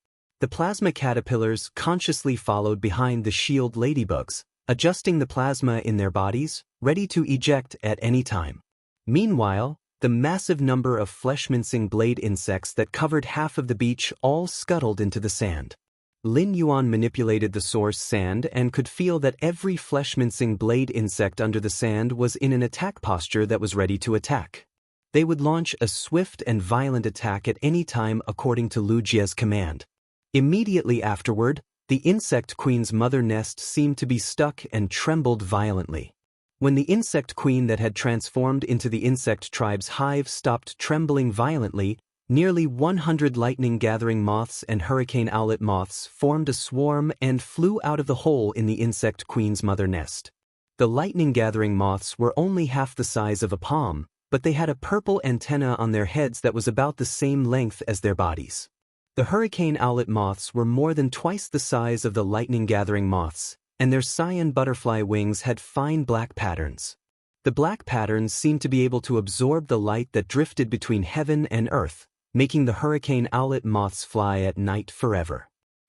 The plasma caterpillars consciously followed behind the shield ladybugs, adjusting the plasma in their bodies, ready to eject at any time. Meanwhile, the massive number of flesh-mincing blade insects that covered half of the beach all scuttled into the sand. Lin Yuan manipulated the source sand and could feel that every flesh-mincing blade insect under the sand was in an attack posture that was ready to attack. They would launch a swift and violent attack at any time according to Lu Jie's command. Immediately afterward, the insect queen's mother nest seemed to be stuck and trembled violently. When the insect queen that had transformed into the insect tribe's hive stopped trembling violently, nearly 100 lightning-gathering moths and hurricane owlet moths formed a swarm and flew out of the hole in the insect queen's mother nest. The lightning-gathering moths were only half the size of a palm, but they had a purple antenna on their heads that was about the same length as their bodies. The hurricane owlet moths were more than twice the size of the lightning-gathering moths, and their cyan butterfly wings had fine black patterns. The black patterns seemed to be able to absorb the light that drifted between heaven and earth, making the hurricane owlet moths fly at night forever.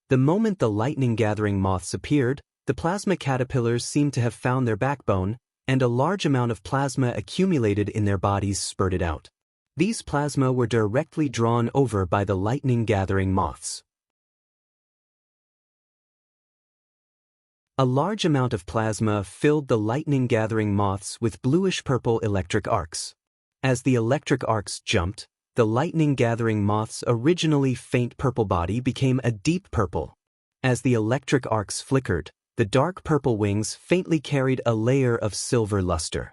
The moment the lightning-gathering moths appeared, the plasma caterpillars seemed to have found their backbone, and a large amount of plasma accumulated in their bodies spurted out. These plasma were directly drawn over by the lightning-gathering moths. A large amount of plasma filled the lightning-gathering moths with bluish-purple electric arcs. As the electric arcs jumped, the lightning-gathering moth's originally faint purple body became a deep purple. As the electric arcs flickered, the dark purple wings faintly carried a layer of silver luster.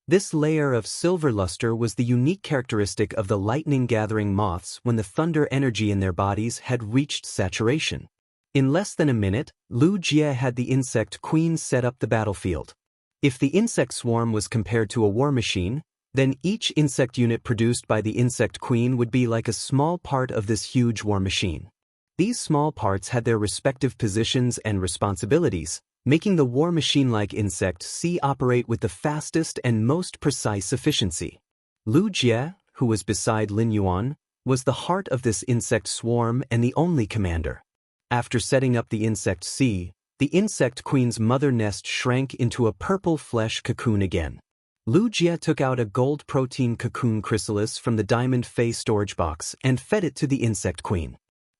This layer of silver luster was the unique characteristic of the lightning-gathering moths when the thunder energy in their bodies had reached saturation. In less than a minute, Lu Jie had the insect queen set up the battlefield. If the insect swarm was compared to a war machine, then each insect unit produced by the insect queen would be like a small part of this huge war machine. These small parts had their respective positions and responsibilities, making the war machine-like insect C operate with the fastest and most precise efficiency. Lu Jie, who was beside Lin Yuan, was the heart of this insect swarm and the only commander. After setting up the insect C, the insect queen's mother nest shrank into a purple flesh cocoon again. Lu Jie took out a gold protein cocoon chrysalis from the diamond Fei storage box and fed it to the insect queen.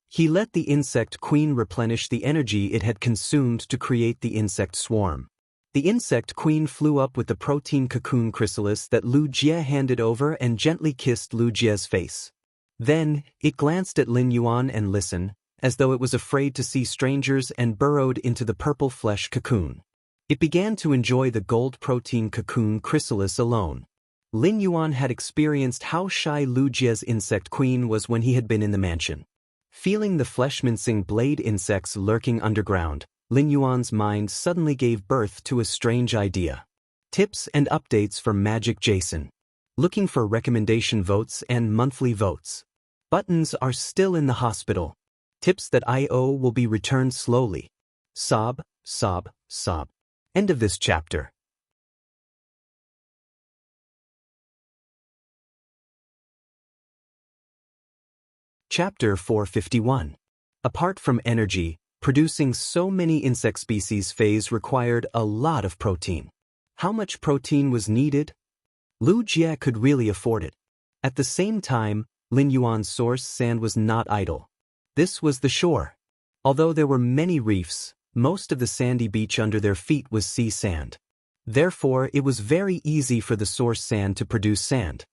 He let the insect queen replenish the energy it had consumed to create the insect swarm. The insect queen flew up with the protein cocoon chrysalis that Lu Jie handed over and gently kissed Lu Jie's face. Then, it glanced at Lin Yuan and listened, as though it was afraid to see strangers, and burrowed into the purple flesh cocoon. It began to enjoy the gold protein cocoon chrysalis alone. Lin Yuan had experienced how shy Lu Jie's insect queen was when he had been in the mansion. Feeling the flesh-mincing blade insects lurking underground, Lin Yuan's mind suddenly gave birth to a strange idea. Tips and updates from Magic Jason. Looking for recommendation votes and monthly votes. Buttons are still in the hospital. Tips.io will be returned slowly. Sob, sob, sob. End of this chapter. Chapter 451. Apart from energy, producing so many insect species phase required a lot of protein. How much protein was needed? Lu Jie could really afford it. At the same time, Lin Yuan's source sand was not idle. This was the shore. Although there were many reefs, most of the sandy beach under their feet was sea sand. Therefore, it was very easy for the source sand to produce sand.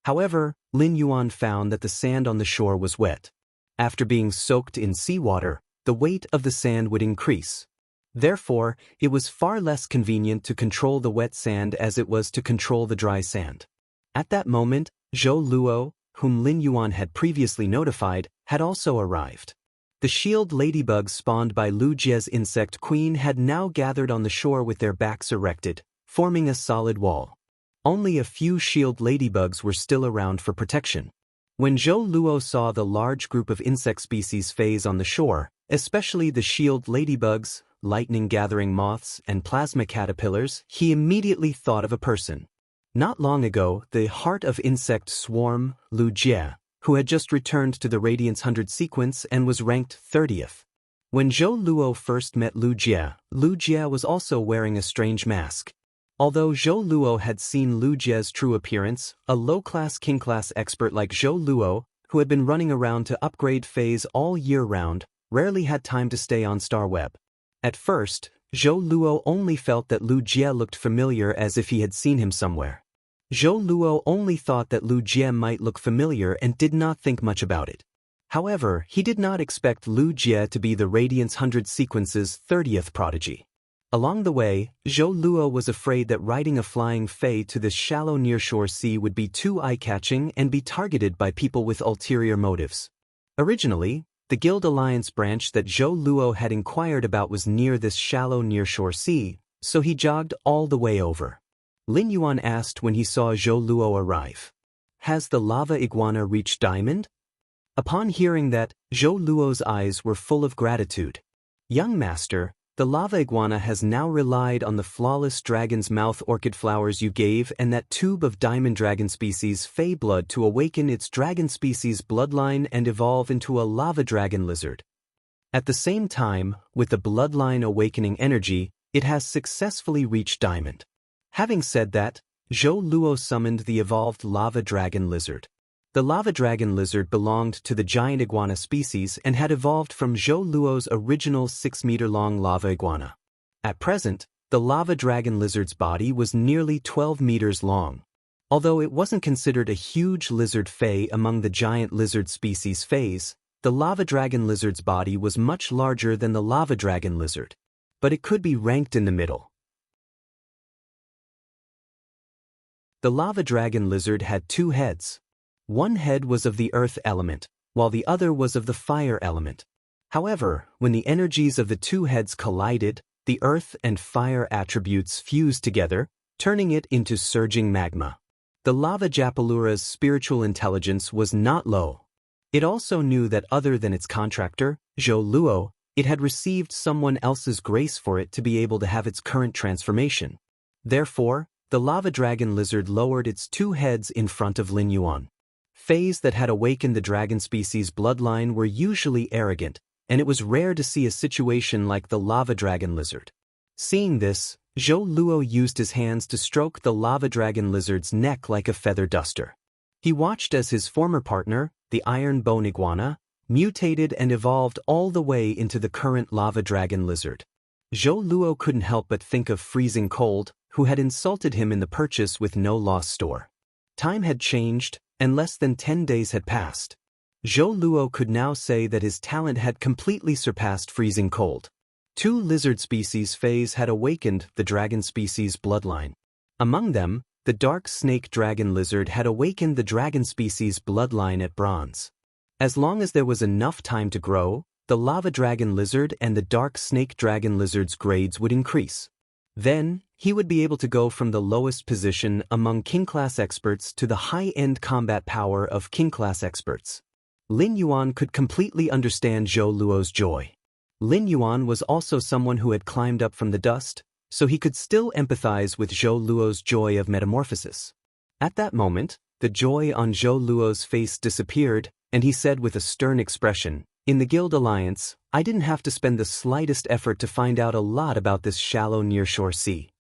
However, Lin Yuan found that the sand on the shore was wet. After being soaked in seawater, the weight of the sand would increase. Therefore, it was far less convenient to control the wet sand as it was to control the dry sand. At that moment, Zhou Luo, whom Lin Yuan had previously notified, had also arrived. The shield ladybugs spawned by Lu Jie's insect queen had now gathered on the shore with their backs erected, forming a solid wall. Only a few shield ladybugs were still around for protection. When Zhou Luo saw the large group of insect species phase on the shore, especially the shield ladybugs, lightning-gathering moths, and plasma caterpillars, he immediately thought of a person. Not long ago, the heart of insect swarm, Lu Jie, who had just returned to the Radiance 100 sequence and was ranked 30th. When Zhou Luo first met Lu Jie was also wearing a strange mask. Although Zhou Luo had seen Lu Jie's true appearance, a low-class king-class expert like Zhou Luo, who had been running around to upgrade phase all year round, rarely had time to stay on StarWeb. At first, Zhou Luo only felt that Lu Jie looked familiar as if he had seen him somewhere. Zhou Luo only thought that Lu Jie might look familiar and did not think much about it. However, he did not expect Lu Jie to be the Radiance 100 sequence's 30th prodigy. Along the way, Zhou Luo was afraid that riding a flying Fei to this shallow nearshore sea would be too eye-catching and be targeted by people with ulterior motives. Originally, the Guild Alliance branch that Zhou Luo had inquired about was near this shallow nearshore sea, so he jogged all the way over. Lin Yuan asked when he saw Zhou Luo arrive. "Has the lava iguana reached Diamond?" Upon hearing that, Zhou Luo's eyes were full of gratitude. Young master, the lava iguana has now relied on the flawless dragon's mouth orchid flowers you gave and that tube of diamond dragon species fey blood to awaken its dragon species bloodline and evolve into a lava dragon lizard. At the same time, with the bloodline awakening energy, it has successfully reached diamond. Having said that, Zhou Luo summoned the evolved lava dragon lizard. The lava dragon lizard belonged to the giant iguana species and had evolved from Zhou Luo's original 6-meter-long lava iguana. At present, the lava dragon lizard's body was nearly 12 meters long. Although it wasn't considered a huge lizard fey among the giant lizard species feys, the lava dragon lizard's body was much larger than the lava dragon lizard. But it could be ranked in the middle. The lava dragon lizard had 2 heads. One head was of the earth element, while the other was of the fire element. However, when the energies of the 2 heads collided, the earth and fire attributes fused together, turning it into surging magma. The lava Japalura's spiritual intelligence was not low. It also knew that other than its contractor, Zhou Luo, it had received someone else's grace for it to be able to have its current transformation. Therefore, the lava dragon lizard lowered its 2 heads in front of Lin Yuan. Feys that had awakened the dragon species bloodline were usually arrogant, and it was rare to see a situation like the lava dragon lizard. Seeing this, Zhou Luo used his hands to stroke the lava dragon lizard's neck like a feather duster. He watched as his former partner, the iron bone iguana, mutated and evolved all the way into the current lava dragon lizard. Zhou Luo couldn't help but think of Freezing Cold, who had insulted him in the purchase with no loss store. Time had changed, and less than 10 days had passed. Zhou Luo could now say that his talent had completely surpassed Freezing Cold. 2 lizard species feys had awakened the dragon species bloodline. Among them, the dark snake dragon lizard had awakened the dragon species bloodline at bronze. As long as there was enough time to grow, the lava dragon lizard and the dark snake dragon lizard's grades would increase. Then, he would be able to go from the lowest position among king-class experts to the high-end combat power of king-class experts. Lin Yuan could completely understand Zhou Luo's joy. Lin Yuan was also someone who had climbed up from the dust, so he could still empathize with Zhou Luo's joy of metamorphosis. At that moment, the joy on Zhou Luo's face disappeared, and he said with a stern expression, "In the Guild Alliance, I didn't have to spend the slightest effort to find out a lot about this shallow nearshore sea.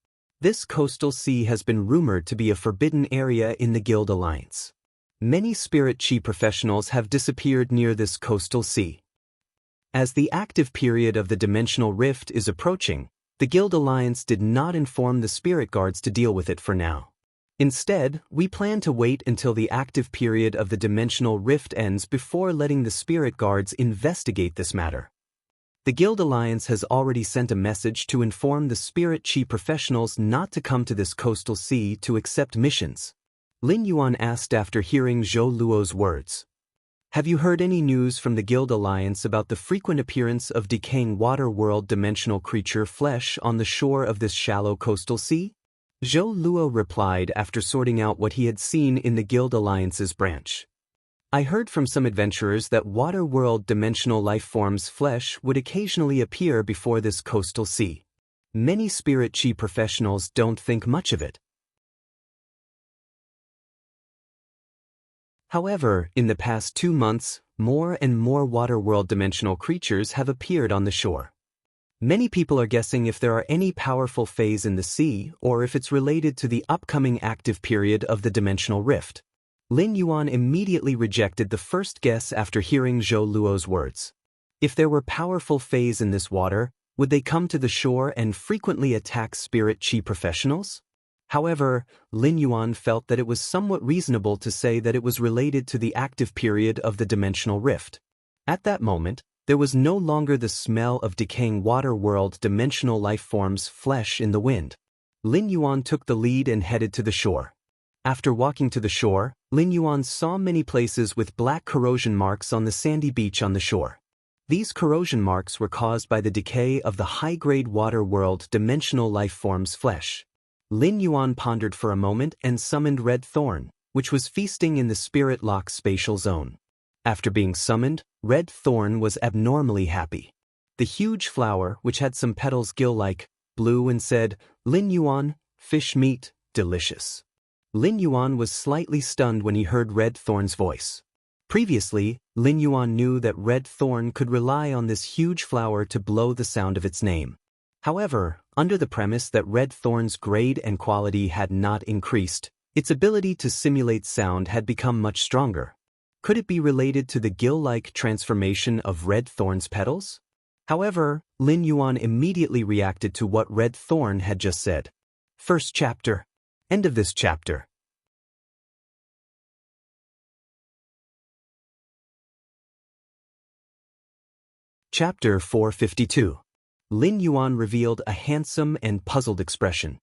This coastal sea has been rumored to be a forbidden area in the Guild Alliance. Many spirit chi professionals have disappeared near this coastal sea. As the active period of the dimensional rift is approaching, the Guild Alliance did not inform the spirit guards to deal with it for now. Instead, we plan to wait until the active period of the dimensional rift ends before letting the spirit guards investigate this matter. The Guild Alliance has already sent a message to inform the spirit chi professionals not to come to this coastal sea to accept missions." Lin Yuan asked after hearing Zhou Luo's words. "Have you heard any news from the Guild Alliance about the frequent appearance of decaying water world dimensional creature flesh on the shore of this shallow coastal sea?" Zhou Luo replied after sorting out what he had seen in the Guild Alliance's branch. "I heard from some adventurers that water world dimensional life forms' flesh would occasionally appear before this coastal sea. Many spirit chi professionals don't think much of it. However, in the past 2 months, more and more water world dimensional creatures have appeared on the shore. Many people are guessing if there are any powerful feys in the sea or if it's related to the upcoming active period of the dimensional rift." Lin Yuan immediately rejected the first guess after hearing Zhou Luo's words. If there were powerful feys in this water, would they come to the shore and frequently attack spirit chi professionals? However, Lin Yuan felt that it was somewhat reasonable to say that it was related to the active period of the dimensional rift. At that moment, there was no longer the smell of decaying water world dimensional life forms' flesh in the wind. Lin Yuan took the lead and headed to the shore. After walking to the shore, Lin Yuan saw many places with black corrosion marks on the sandy beach on the shore. These corrosion marks were caused by the decay of the high-grade water world dimensional life form's flesh. Lin Yuan pondered for a moment and summoned Red Thorn, which was feasting in the Spirit Lock spatial zone. After being summoned, Red Thorn was abnormally happy. The huge flower, which had some petals gill-like, blew and said, "Lin Yuan, fish meat, delicious." Lin Yuan was slightly stunned when he heard Red Thorn's voice. Previously, Lin Yuan knew that Red Thorn could rely on this huge flower to blow the sound of its name. However, under the premise that Red Thorn's grade and quality had not increased, its ability to simulate sound had become much stronger. Could it be related to the gill-like transformation of Red Thorn's petals? However, Lin Yuan immediately reacted to what Red Thorn had just said. First chapter. End of this chapter. Chapter 452. Lin Yuan revealed a handsome and puzzled expression.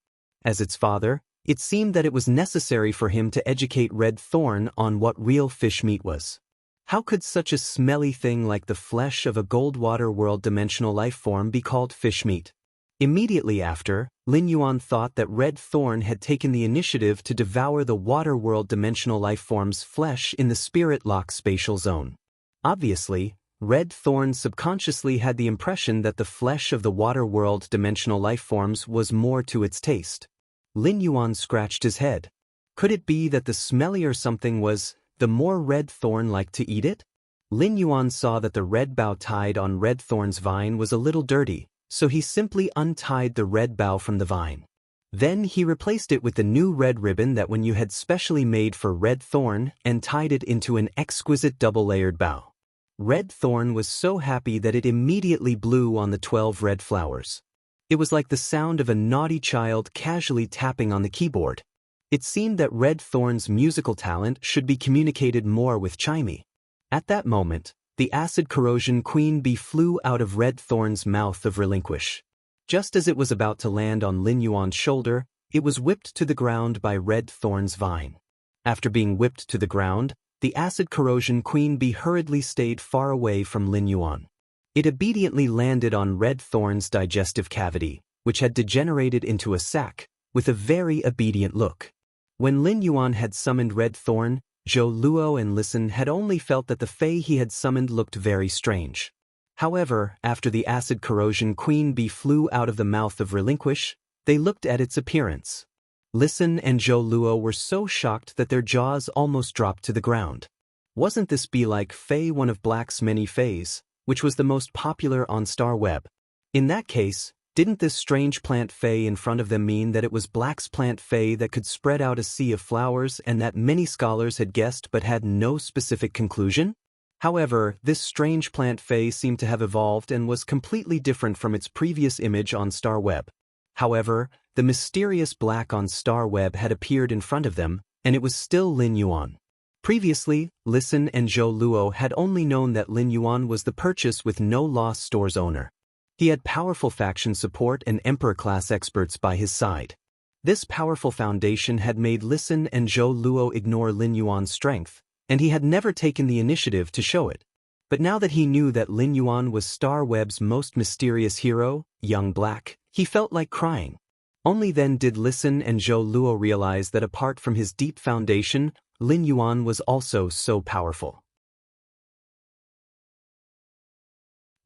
As its father, it seemed that it was necessary for him to educate Red Thorn on what real fish meat was. How could such a smelly thing like the flesh of a Goldwater world dimensional life form be called fish meat? Immediately after, Lin Yuan thought that Red Thorn had taken the initiative to devour the water world dimensional life form's flesh in the spirit lock spatial zone. Obviously, Red Thorn subconsciously had the impression that the flesh of the water world dimensional life forms was more to its taste. Lin Yuan scratched his head. Could it be that the smellier something was, the more Red Thorn liked to eat it? Lin Yuan saw that the red bough tied on Red Thorn's vine was a little dirty, so he simply untied the red bough from the vine. Then he replaced it with the new red ribbon that Wen Yu had specially made for Red Thorn and tied it into an exquisite double-layered bough. Red Thorn was so happy that it immediately blew on the 12 red flowers. It was like the sound of a naughty child casually tapping on the keyboard. It seemed that Red Thorn's musical talent should be communicated more with Chimey. At that moment, the acid corrosion queen bee flew out of Red Thorn's mouth of relinquish. Just as it was about to land on Lin Yuan's shoulder, it was whipped to the ground by Red Thorn's vine. After being whipped to the ground, the acid corrosion queen bee hurriedly stayed far away from Lin Yuan. It obediently landed on Red Thorn's digestive cavity, which had degenerated into a sac, with a very obedient look. When Lin Yuan had summoned Red Thorn, Zhou Luo and Listen had only felt that the fae he had summoned looked very strange. However, after the acid corrosion queen bee flew out of the mouth of relinquish, they looked at its appearance. Listen and Zhou Luo were so shocked that their jaws almost dropped to the ground. Wasn't this bee like Fae one of Black's many fays, which was the most popular on Star Web? In that case, didn't this strange plant fae in front of them mean that it was Black's plant fae that could spread out a sea of flowers and that many scholars had guessed but had no specific conclusion? However, this strange plant fae seemed to have evolved and was completely different from its previous image on Star Web. However, the mysterious Black on Star Web had appeared in front of them, and it was still Lin Yuan. Previously, Listen and Zhou Luo had only known that Lin Yuan was the purchase with no loss store's owner. He had powerful faction support and Emperor-class experts by his side. This powerful foundation had made Listen and Zhou Luo ignore Lin Yuan's strength, and he had never taken the initiative to show it. But now that he knew that Lin Yuan was Star Web's most mysterious hero, Young Black, he felt like crying. Only then did Listen and Zhou Luo realize that apart from his deep foundation, Lin Yuan was also so powerful.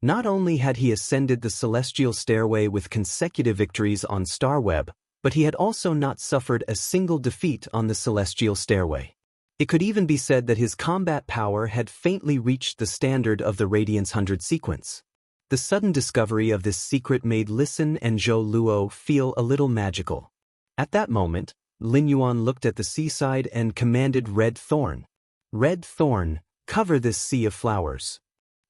Not only had he ascended the celestial stairway with consecutive victories on Star Web, but he had also not suffered a single defeat on the celestial stairway. It could even be said that his combat power had faintly reached the standard of the Radiance 100 sequence. The sudden discovery of this secret made Listen and Zhou Luo feel a little magical. At that moment, Lin Yuan looked at the seaside and commanded Red Thorn. Red Thorn, cover this sea of flowers.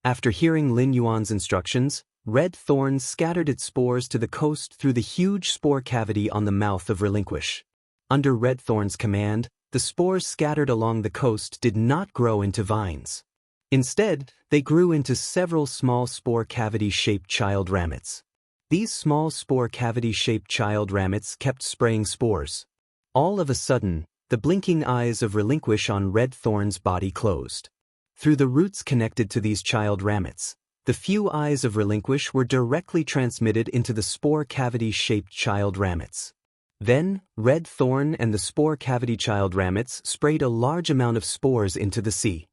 After hearing Lin Yuan's instructions, Red Thorn scattered its spores to the coast through the huge spore cavity on the mouth of Relinquish. Under Red Thorn's command, the spores scattered along the coast did not grow into vines. Instead, they grew into several small spore cavity-shaped child ramets. These small spore cavity-shaped child ramets kept spraying spores. All of a sudden, the blinking eyes of Relinquish on Red Thorn's body closed. Through the roots connected to these child ramets, the few eyes of Relinquish were directly transmitted into the spore cavity-shaped child ramets. Then, Red Thorn and the spore cavity child ramets sprayed a large amount of spores into the sea.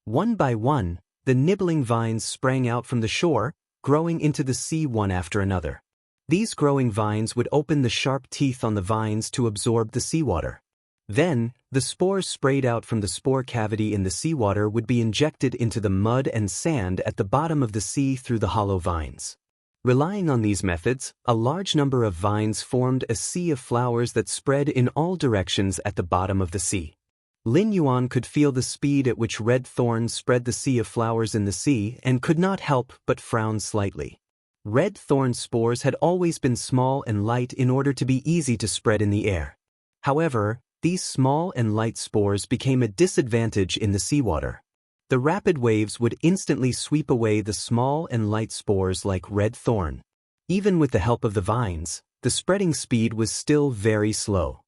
One by one, the nibbling vines sprang out from the shore, growing into the sea one after another. These growing vines would open the sharp teeth on the vines to absorb the seawater. Then, the spores sprayed out from the spore cavity in the seawater would be injected into the mud and sand at the bottom of the sea through the hollow vines. Relying on these methods, a large number of vines formed a sea of flowers that spread in all directions at the bottom of the sea. Lin Yuan could feel the speed at which red thorns spread the sea of flowers in the sea and could not help but frown slightly. Red thorn spores had always been small and light in order to be easy to spread in the air. However, these small and light spores became a disadvantage in the seawater. The rapid waves would instantly sweep away the small and light spores like red thorn. Even with the help of the vines, the spreading speed was still very slow.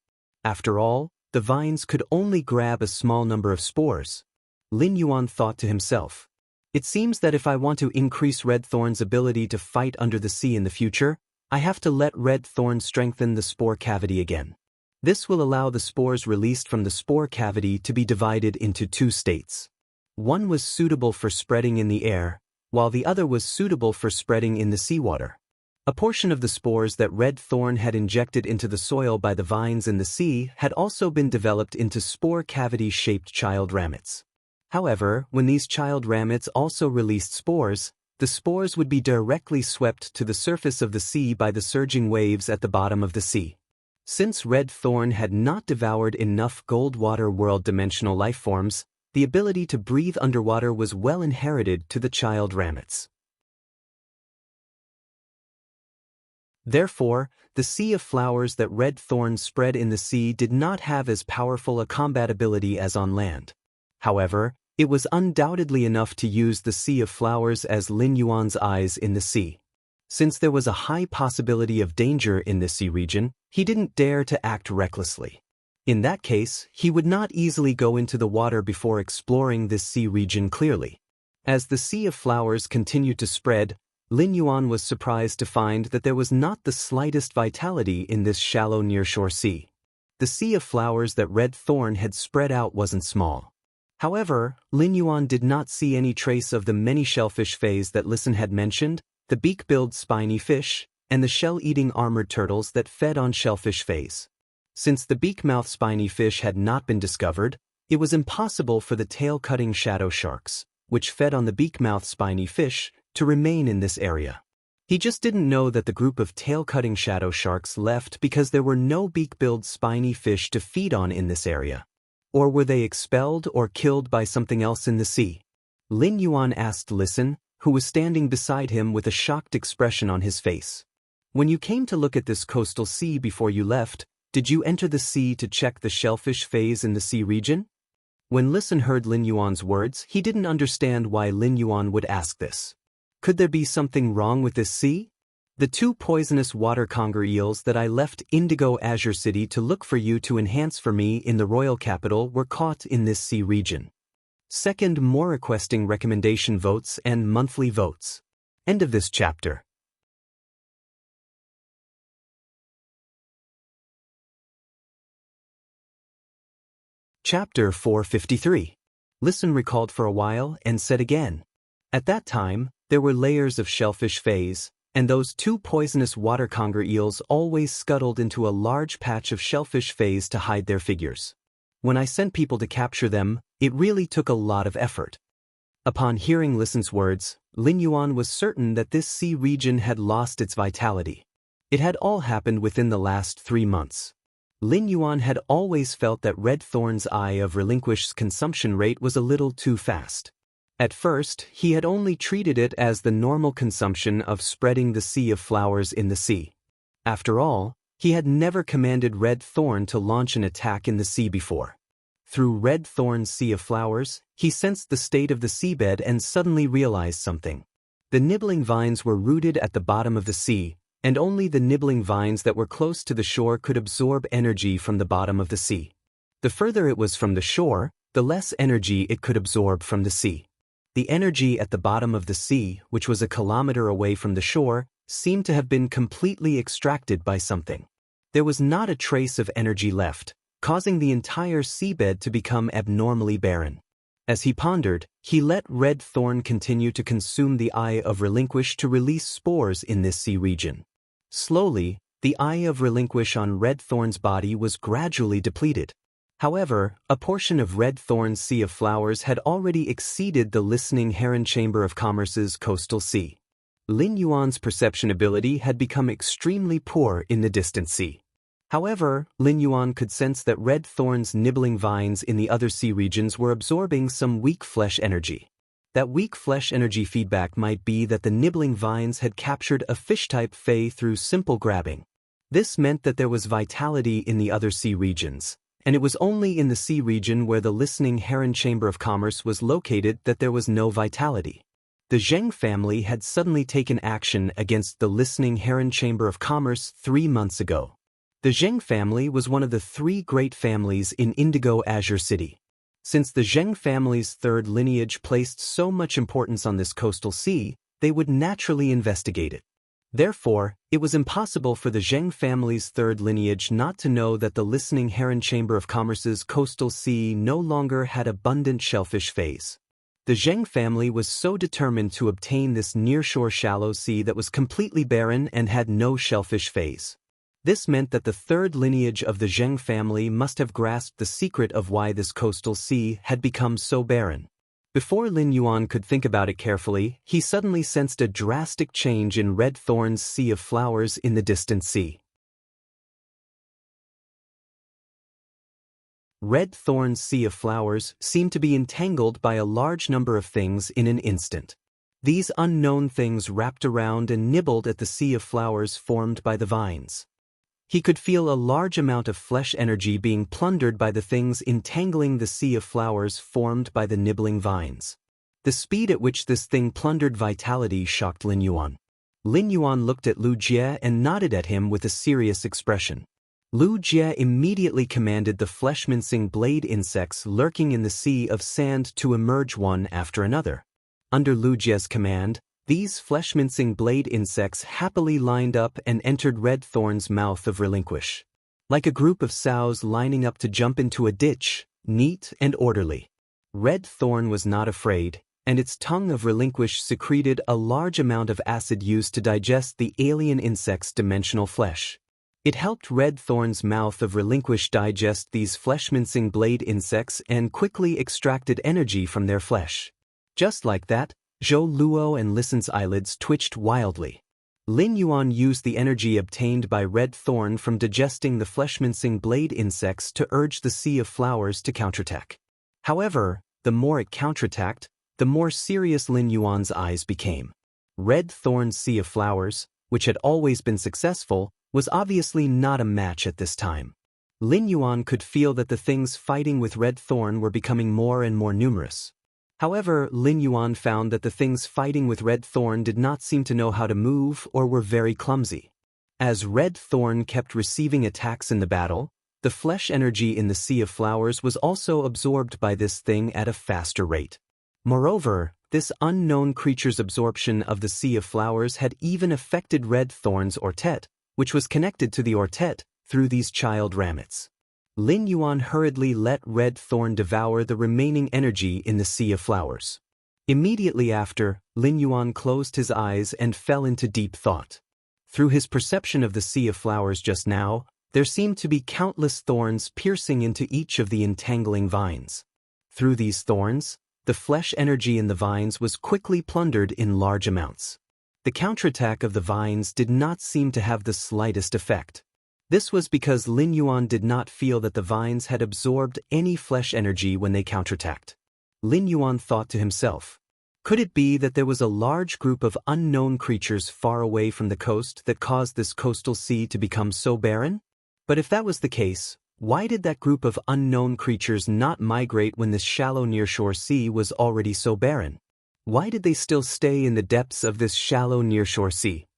After all, the vines could only grab a small number of spores. Lin Yuan thought to himself, "It seems that if I want to increase red thorn's ability to fight under the sea in the future, I have to let red thorn strengthen the spore cavity again. This will allow the spores released from the spore cavity to be divided into two states. One was suitable for spreading in the air, while the other was suitable for spreading in the seawater. A portion of the spores that red thorn had injected into the soil by the vines in the sea had also been developed into spore cavity-shaped child ramets. However, when these child ramets also released spores, the spores would be directly swept to the surface of the sea by the surging waves at the bottom of the sea. Since red thorn had not devoured enough Goldwater world dimensional life forms, the ability to breathe underwater was well inherited to the child ramets. Therefore, the sea of flowers that red thorn spread in the sea did not have as powerful a combat ability as on land. However, it was undoubtedly enough to use the sea of flowers as Lin Yuan's eyes in the sea. Since there was a high possibility of danger in this sea region, he didn't dare to act recklessly. In that case, he would not easily go into the water before exploring this sea region clearly. As the sea of flowers continued to spread, Lin Yuan was surprised to find that there was not the slightest vitality in this shallow nearshore sea. The sea of flowers that red thorn had spread out wasn't small. However, Lin Yuan did not see any trace of the many shellfish phase that Listen had mentioned, the beak-billed spiny fish, and the shell-eating armored turtles that fed on shellfish phase. Since the beak-mouth spiny fish had not been discovered, it was impossible for the tail-cutting shadow sharks, which fed on the beak-mouth spiny fish, to remain in this area. He just didn't know that the group of tail-cutting shadow sharks left because there were no beak-billed spiny fish to feed on in this area. Or were they expelled or killed by something else in the sea? Lin Yuan asked Listen, who was standing beside him with a shocked expression on his face. "When you came to look at this coastal sea before you left, did you enter the sea to check the shellfish phase in the sea region?" When Listen heard Lin Yuan's words, he didn't understand why Lin Yuan would ask this. Could there be something wrong with this sea? "The two poisonous water conger eels that I left Indigo Azure City to look for you to enhance for me in the royal capital were caught in this sea region." Second, more requesting recommendation votes and monthly votes. End of this chapter. Chapter 453. Listen recalled for a while and said again. At that time, there were layers of shellfish phase, and those two poisonous water conger eels always scuttled into a large patch of shellfish phase to hide their figures. When I sent people to capture them, it really took a lot of effort. Upon hearing Listen's words, Lin Yuan was certain that this sea region had lost its vitality. It had all happened within the last 3 months. Lin Yuan had always felt that red thorn's eye of relinquished consumption rate was a little too fast. At first, he had only treated it as the normal consumption of spreading the sea of flowers in the sea. After all, he had never commanded red thorn to launch an attack in the sea before. Through red thorn's sea of flowers, he sensed the state of the seabed and suddenly realized something. The nibbling vines were rooted at the bottom of the sea, and only the nibbling vines that were close to the shore could absorb energy from the bottom of the sea. The further it was from the shore, the less energy it could absorb from the sea. The energy at the bottom of the sea, which was a kilometer away from the shore, seemed to have been completely extracted by something. There was not a trace of energy left, causing the entire seabed to become abnormally barren. As he pondered, he let red thorn continue to consume the Eye of Relinquish to release spores in this sea region. Slowly, the Eye of Relinquish on red thorn's body was gradually depleted. However, a portion of red thorn's sea of flowers had already exceeded the listening heron chamber of commerce's coastal sea. Lin Yuan's perception ability had become extremely poor in the distant sea. However, Lin Yuan could sense that red thorn's nibbling vines in the other sea regions were absorbing some weak flesh energy. That weak flesh energy feedback might be that the nibbling vines had captured a fish-type Fey through simple grabbing. This meant that there was vitality in the other sea regions, and it was only in the sea region where the listening heron chamber of commerce was located that there was no vitality. The Zheng family had suddenly taken action against the listening heron chamber of commerce 3 months ago. The Zheng family was one of the 3 great families in Indigo Azure City. Since the Zheng family's third lineage placed so much importance on this coastal sea, they would naturally investigate it. Therefore, it was impossible for the Zheng family's third lineage not to know that the listening heron chamber of commerce's coastal sea no longer had abundant shellfish phase. The Zheng family was so determined to obtain this nearshore shallow sea that was completely barren and had no shellfish phase. This meant that the third lineage of the Zheng family must have grasped the secret of why this coastal sea had become so barren. Before Lin Yuan could think about it carefully, he suddenly sensed a drastic change in red thorn's sea of flowers in the distant sea. Red thorn's sea of flowers seemed to be entangled by a large number of things in an instant. These unknown things wrapped around and nibbled at the sea of flowers formed by the vines. He could feel a large amount of flesh energy being plundered by the things entangling the sea of flowers formed by the nibbling vines. The speed at which this thing plundered vitality shocked Lin Yuan. Lin Yuan looked at Lu Jie and nodded at him with a serious expression. Lu Jie immediately commanded the flesh-mincing blade insects lurking in the sea of sand to emerge one after another. Under Lu Jie's command, these flesh-mincing blade insects happily lined up and entered red thorn's mouth of relinquish. Like a group of sows lining up to jump into a ditch, neat and orderly. Red thorn was not afraid, and its tongue of relinquish secreted a large amount of acid used to digest the alien insect's dimensional flesh. It helped red thorn's mouth of relinquish digest these flesh-mincing blade insects and quickly extracted energy from their flesh. Just like that, Zhou Luo and Listen's eyelids twitched wildly. Lin Yuan used the energy obtained by red thorn from digesting the flesh-mincing blade insects to urge the sea of flowers to counterattack. However, the more it counterattacked, the more serious Lin Yuan's eyes became. Red thorn's sea of flowers, which had always been successful, was obviously not a match at this time. Lin Yuan could feel that the things fighting with red thorn were becoming more and more numerous. However, Lin Yuan found that the things fighting with red thorn did not seem to know how to move or were very clumsy. As red thorn kept receiving attacks in the battle, the flesh energy in the sea of flowers was also absorbed by this thing at a faster rate. Moreover, this unknown creature's absorption of the sea of flowers had even affected red thorn's ortet, which was connected to the ortet through these child ramets. Lin Yuan hurriedly let red thorn devour the remaining energy in the sea of flowers. Immediately after, Lin Yuan closed his eyes and fell into deep thought. Through his perception of the sea of flowers just now, there seemed to be countless thorns piercing into each of the entangling vines. Through these thorns, the flesh energy in the vines was quickly plundered in large amounts. The counterattack of the vines did not seem to have the slightest effect. This was because Lin Yuan did not feel that the vines had absorbed any flesh energy when they counterattacked. Lin Yuan thought to himself, could it be that there was a large group of unknown creatures far away from the coast that caused this coastal sea to become so barren? But if that was the case, why did that group of unknown creatures not migrate when this shallow nearshore sea was already so barren? Why did they still stay in the depths of this shallow nearshore sea?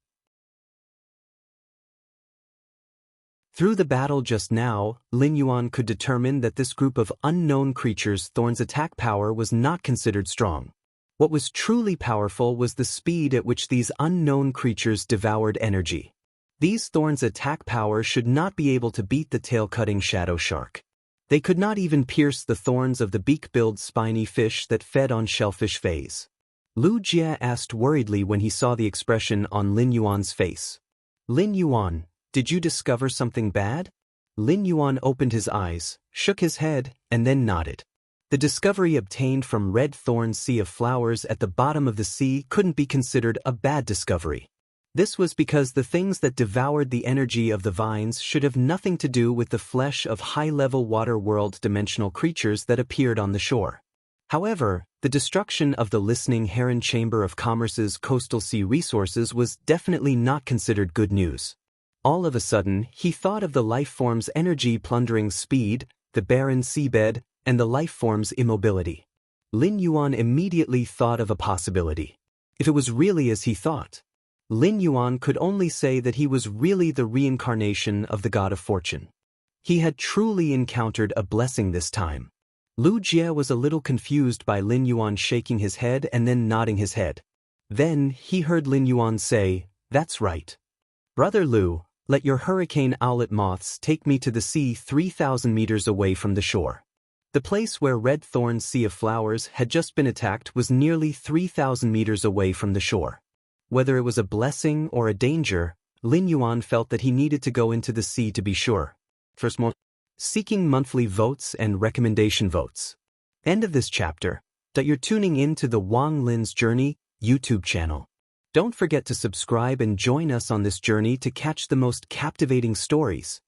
Through the battle just now, Lin Yuan could determine that this group of unknown creatures' thorn's attack power was not considered strong. What was truly powerful was the speed at which these unknown creatures devoured energy. These thorns' attack power should not be able to beat the tail-cutting shadow shark. They could not even pierce the thorns of the beak-billed spiny fish that fed on shellfish phase. Lu Jie asked worriedly when he saw the expression on Lin Yuan's face. Lin Yuan, did you discover something bad? Lin Yuan opened his eyes, shook his head, and then nodded. The discovery obtained from Red Thorn's sea of flowers at the bottom of the sea couldn't be considered a bad discovery. This was because the things that devoured the energy of the vines should have nothing to do with the flesh of high-level water world dimensional creatures that appeared on the shore. However, the destruction of the listening Heron Chamber of Commerce's coastal sea resources was definitely not considered good news. All of a sudden, he thought of the lifeform's energy-plundering speed, the barren seabed, and the lifeform's immobility. Lin Yuan immediately thought of a possibility. If it was really as he thought, Lin Yuan could only say that he was really the reincarnation of the god of fortune. He had truly encountered a blessing this time. Lu Jie was a little confused by Lin Yuan shaking his head and then nodding his head. Then he heard Lin Yuan say, "That's right. Brother Lu, let your hurricane owlet moths take me to the sea 3,000 meters away from the shore." The place where Red Thorn's sea of flowers had just been attacked was nearly 3,000 meters away from the shore. Whether it was a blessing or a danger, Lin Yuan felt that he needed to go into the sea to be sure. First, seeking monthly votes and recommendation votes. End of this chapter. You're tuning in to the Wang Lin's Journey YouTube channel. Don't forget to subscribe and join us on this journey to catch the most captivating stories.